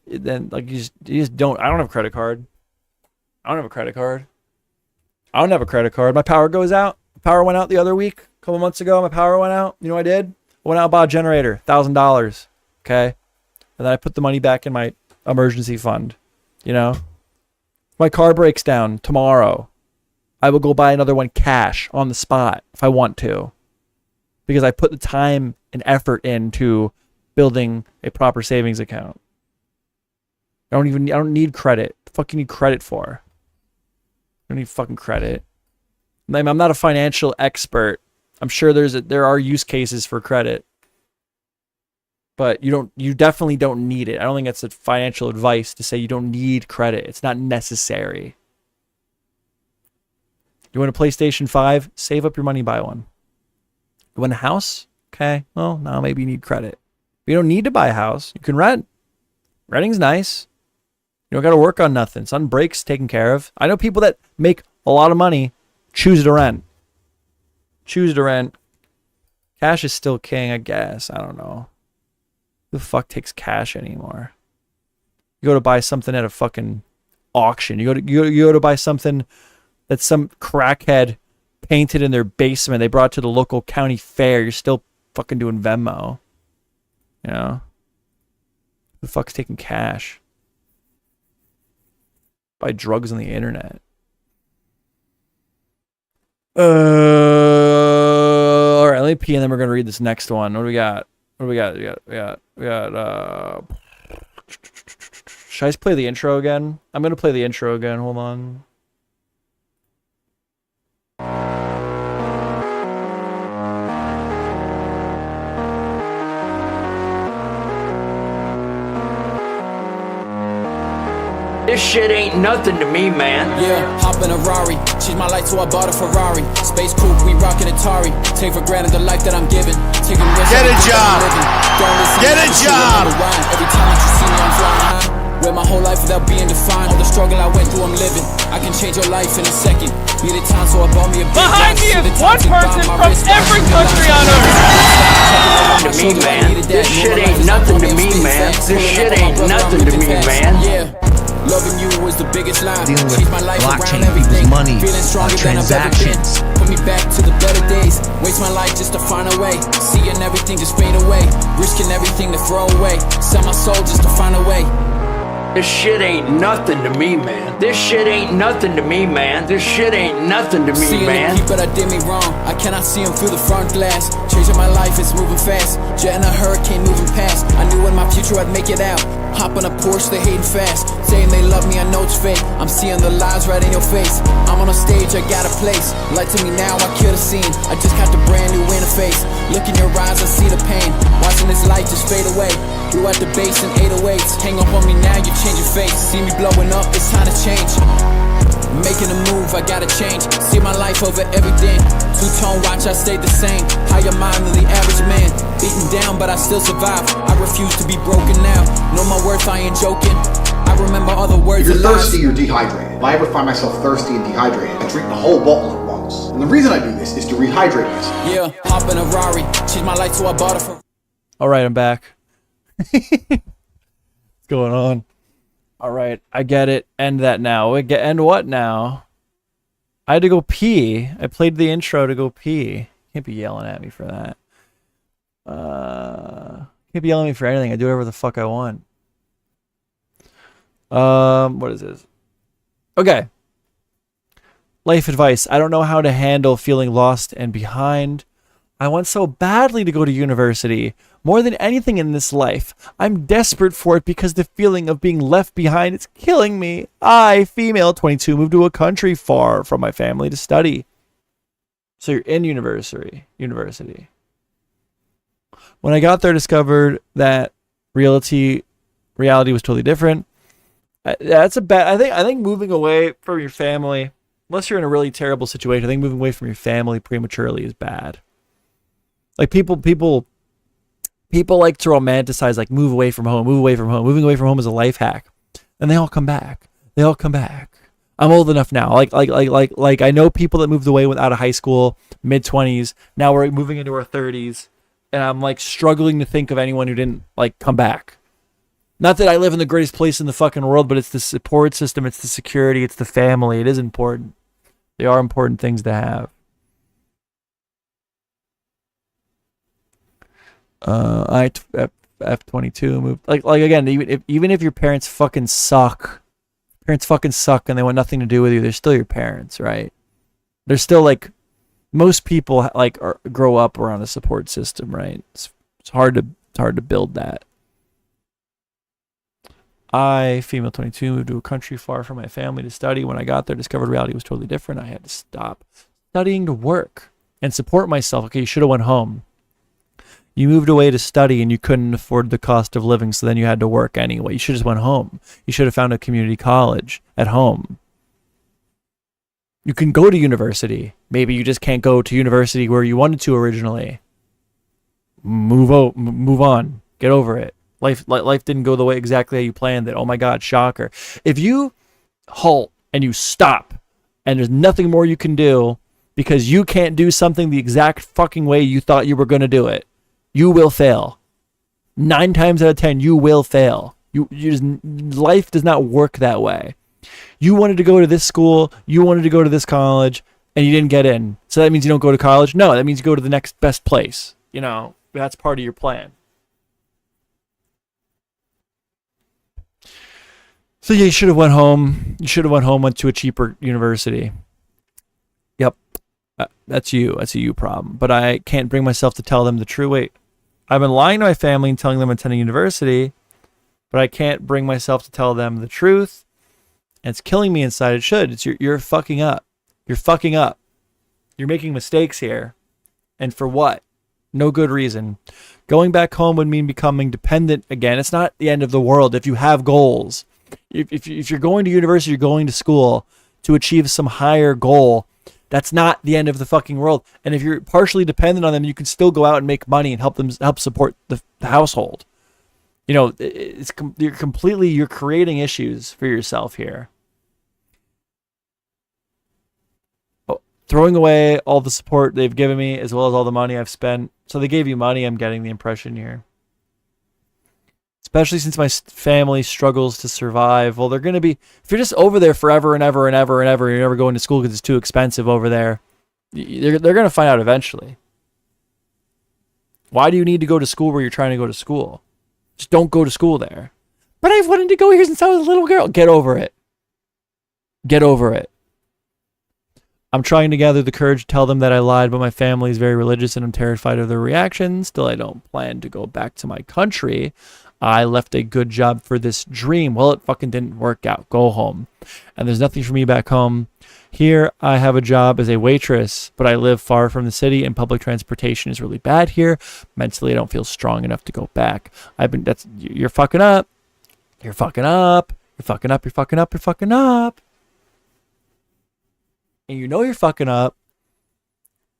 then like you just don't. I don't have a credit card. I don't have a credit card. My power goes out. Power went out the other week, a couple months ago. My power went out. You know what I did? I went out and bought a generator, $1,000. Okay. And then I put the money back in my emergency fund. My car breaks down tomorrow. I will go buy another one cash on the spot if I want to. Because I put the time and effort into building a proper savings account. I don't need credit. What the fuck do you need credit for? I don't need fucking credit. I'm not a financial expert. I'm sure there are use cases for credit. But you definitely don't need it. I don't think that's a financial advice to say you don't need credit. It's not necessary. You want a PlayStation 5? Save up your money, buy one. You want a house? Okay, well, now maybe you need credit. But you don't need to buy a house. You can rent. Renting's nice. You don't got to work on nothing. Sun breaks taken care of. I know people that make a lot of money choose to rent. Cash is still king, I guess. I don't know. Who the fuck takes cash anymore? You go to buy something at a fucking auction. You go to buy something that some crackhead painted in their basement. They brought it to the local county fair. You're still fucking doing Venmo. Who the fuck's taking cash? Buy drugs on the internet. All right, let me pee and then we're gonna read this next one. What do we got? We got. Should I just play the intro again? I'm gonna play the intro again. Hold on. This shit ain't nothing to me, man. Yeah, hop in a Rari. She's my light, so I bought a Ferrari. Space coupe, we rockin' Atari. Take for granted the life that I'm giving. Taking risks. Get a job. Get a job. Every time that you see me, I'm flying high. Where my whole life without being defined. All the struggle I went through, I'm living. I can change your life in a second. Needed time, so I bought me a big Behind me is one person from every country on earth. To me, man. This shit ain't nothing to me, man. This shit ain't nothing to me, man. Yeah. Loving you was the biggest line. Dealing with Changed my life blockchain, around everything. people's money, Feeling stronger than I've ever been. transactions. Put me back to the better days. Waste my life just to find a way. Seeing everything just fade away. Risking everything to throw away. Sell my soul just to find a way. This shit ain't nothing to me, man. This shit ain't nothing to me, man. This shit ain't nothing to me, Seeing man. the people that did me wrong, I cannot see them through the front glass. Changing my life, it's moving fast. Jet in a hurricane moving past. I knew in my future I'd make it out. Hop on a Porsche, they hating fast. Saying they love me, I know it's fake. I'm seeing the lies right in your face. I'm on a stage, I got a place. Light to me now, I kill the scene. I just got the brand new interface. Look in your eyes, I see the pain. Watching this light just fade away. Blew at the bass in 808s. Hang up on me now, you change your face. See me blowing up, it's time to change. Making a move, I gotta change. See my life over everything. Two-tone watch, I stayed the same. Higher mind than the average man. Beaten down, but I still survive. I refuse to be broken now. Know my worth, I ain't joking. I remember all the words. If you're thirsty, you're dehydrated. If I ever find myself thirsty and dehydrated, I drink the whole bottle at once. And the reason I do this is to rehydrate myself. Yeah, hop in a Rari. Changed my life, so I bought it for. All right, I'm back. What's going on? All right, I get it. End that now. End what now? I had to go pee. I played the intro to go pee. Can't be yelling at me for that. Can't be yelling at me for anything. I do whatever the fuck I want. What is this? Okay. Life advice. I don't know how to handle feeling lost and behind. I want so badly to go to university, More than anything in this life, I'm desperate for it because the feeling of being left behind is killing me. I, female 22, moved to a country far from my family to study. So you're in university. When I got there, discovered that reality was totally different. That's a bad. I think moving away from your family, unless you're in a really terrible situation, I think moving away from your family prematurely is bad. Like people like to romanticize, like move away from home. Moving away from home is a life hack, and they all come back. I'm old enough now. Like I know people that moved away out of high school, mid-20s. Now we're moving into our 30s, and I'm like struggling to think of anyone who didn't like come back. Not that I live in the greatest place in the fucking world, but it's the support system, it's the security, it's the family. It is important. They are important things to have. I F22 moved like again, even if your parents fucking suck, and they want nothing to do with you, they're still your parents, right? They're still like, most people like grow up around a support system, right? It's hard to build that. I, female 22, moved to a country far from my family to study. When I got there, discovered reality was totally different. I had to stop studying to work and support myself. Okay, you should have went home. You moved away to study and you couldn't afford the cost of living, so then you had to work anyway. You should have just went home. You should have found a community college at home. You can go to university. Maybe you just can't go to university where you wanted to originally. Move on. Get over it. Life didn't go the way exactly how you planned it. Oh my God, shocker. If you halt and you stop and there's nothing more you can do because you can't do something the exact fucking way you thought you were going to do it, you will fail. 9 times out of 10, you will fail. Life does not work that way. You wanted to go to this school, you wanted to go to this college, and you didn't get in. So that means you don't go to college? No, that means you go to the next best place. You know, that's part of your plan. So yeah, you should have went home. Went to a cheaper university. Yep. That's you. That's a you problem. But I can't bring myself to tell them the truth. Wait, I've been lying to my family and telling them I'm attending university, but I can't bring myself to tell them the truth. And it's killing me inside. It should. It's you're fucking up. You're fucking up. You're making mistakes here. And for what? No good reason. Going back home would mean becoming dependent again. It's not the end of the world if you have goals. If you're going to university, you're going to school to achieve some higher goal. That's not the end of the fucking world. And if you're partially dependent on them, you can still go out and make money and help support the household. You know, you're creating issues for yourself here. Throwing away all the support they've given me as well as all the money I've spent. So they gave you money, I'm getting the impression here. Especially since my family struggles to survive. Well, they're going to be, if you're just over there forever and ever and ever and ever, you're never going to school because it's too expensive over there, they're going to find out eventually. Why do you need to go to school where you're trying to go to school? Just don't go to school there. But I've wanted to go here since I was a little girl. Get over it. Get over it. I'm trying to gather the courage to tell them that I lied, but my family is very religious and I'm terrified of their reactions. Still, I don't plan to go back to my country. I left a good job for this dream. Well, it fucking didn't work out. Go home. And there's nothing for me back home. Here, I have a job as a waitress, but I live far from the city and public transportation is really bad here. Mentally, I don't feel strong enough to go back. You're fucking up. You're fucking up. You're fucking up. You're fucking up. You're fucking up. And you know you're fucking up.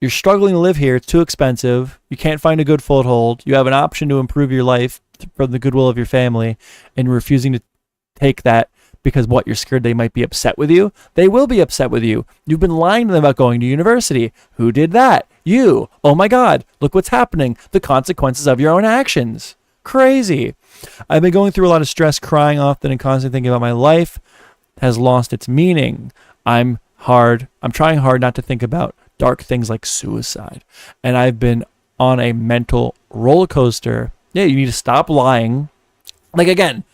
You're struggling to live here. It's too expensive. You can't find a good foothold. You have an option to improve your life from the goodwill of your family, and you're refusing to take that because what, you're scared they might be upset with you? They will be upset with you. You've been lying to them about going to university. Who did that? You. Oh my God. Look what's happening. The consequences of your own actions. Crazy. I've been going through a lot of stress, crying often, and constantly thinking about my life has lost its meaning. I'm trying hard not to think about dark things like suicide. And I've been on a mental roller coaster. Yeah, you need to stop lying. Like, again,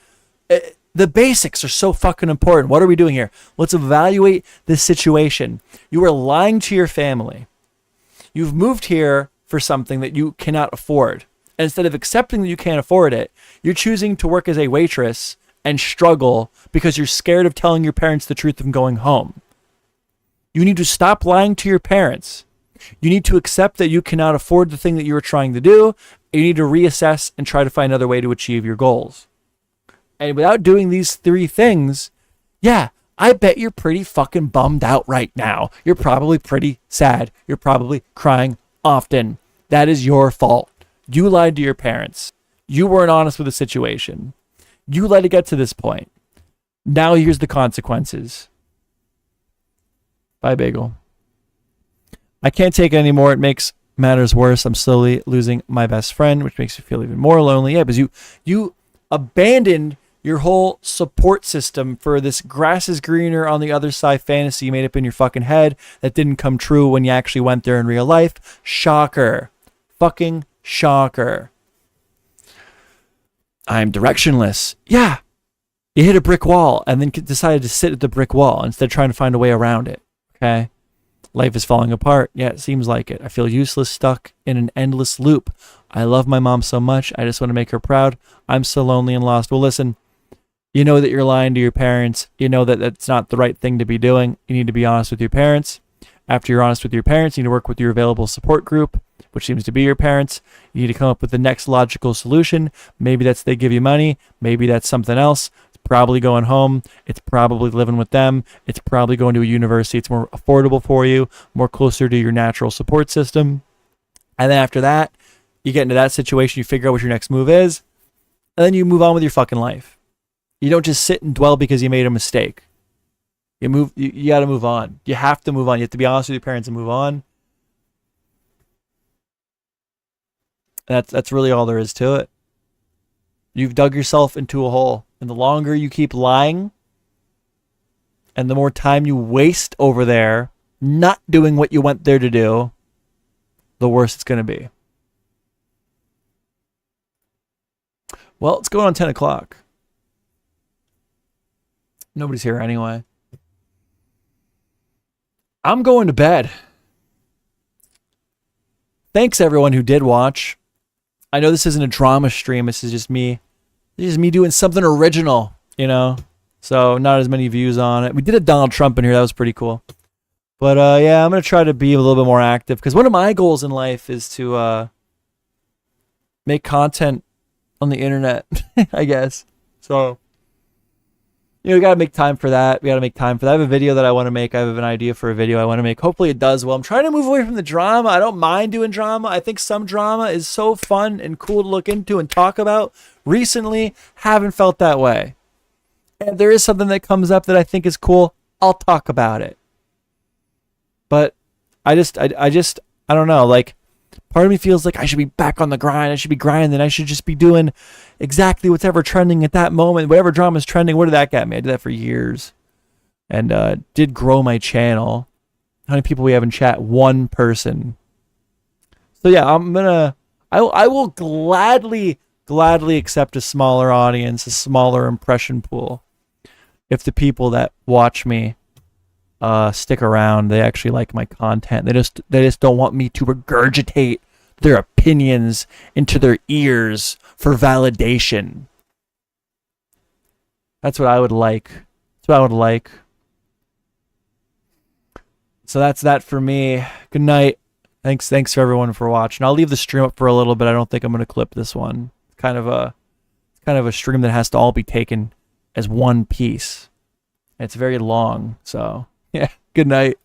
the basics are so fucking important. What are we doing here? Let's evaluate this situation. You are lying to your family. You've moved here for something that you cannot afford. And instead of accepting that you can't afford it, you're choosing to work as a waitress and struggle because you're scared of telling your parents the truth and going home. You need to stop lying to your parents. You need to accept that you cannot afford the thing that you are trying to do. You need to reassess and try to find another way to achieve your goals. And without doing these 3 things, yeah, I bet you're pretty fucking bummed out right now. You're probably pretty sad. You're probably crying often. That is your fault. You lied to your parents. You weren't honest with the situation. You let it get to this point. Now here's the consequences. Bye, Bagel. I can't take it anymore. It makes matters worse. I'm slowly losing my best friend, which makes me feel even more lonely. Yeah, because you abandoned your whole support system for this grass is greener on the other side fantasy you made up in your fucking head that didn't come true when you actually went there in real life. Shocker. Fucking shocker. I'm directionless. Yeah. You hit a brick wall and then decided to sit at the brick wall instead of trying to find a way around it. Okay? Life is falling apart. Yeah, it seems like it. I feel useless, stuck in an endless loop. I love my mom so much. I just want to make her proud. I'm so lonely and lost. Well, listen, you know that you're lying to your parents. You know that that's not the right thing to be doing. You need to be honest with your parents. After you're honest with your parents, you need to work with your available support group, which seems to be your parents. You need to come up with the next logical solution. Maybe that's they give you money. Maybe that's something else. It's probably going home. It's probably living with them. It's probably going to a university. It's more affordable for you, more closer to your natural support system. And then after that, you get into that situation, you figure out what your next move is, and then you move on with your fucking life. You don't just sit and dwell because you made a mistake. You got to move on. You have to move on. You have to be honest with your parents and move on. That's really all there is to it. You've dug yourself into a hole. And the longer you keep lying and the more time you waste over there not doing what you went there to do, the worse it's going to be. Well, it's going on 10 o'clock. Nobody's here anyway. I'm going to bed. Thanks everyone who did watch. I know this isn't a drama stream. This is just me. This is me doing something original, you know. So not as many views on it. We did a Donald Trump in here. That was pretty cool. But yeah, I'm gonna try to be a little bit more active because one of my goals in life is to make content on the internet. I guess. So. You know, we got to make time for that. We got to make time for that. I have a video that I want to make. I have an idea for a video I want to make. Hopefully it does well. I'm trying to move away from the drama. I don't mind doing drama. I think some drama is so fun and cool to look into and talk about. Recently, haven't felt that way. And there is something that comes up that I think is cool. I'll talk about it. But I don't know. Like, part of me feels like I should be back on the grind. I should be grinding. I should just be doing exactly what's ever trending at that moment. Whatever drama is trending, where did that get me? I did that for years. And did grow my channel. How many people we have in chat? 1 person. So yeah, I will gladly accept a smaller audience, a smaller impression pool. If the people that watch me stick around, they actually like my content. They just don't want me to regurgitate their opinions into their ears for validation. That's what I would like. That's what I would like. So that's that for me. Good night. Thanks for everyone for watching. I'll leave the stream up for a little bit. I don't think I'm going to clip this one. It's kind of a stream that has to all be taken as one piece. It's very long, so yeah. Good night.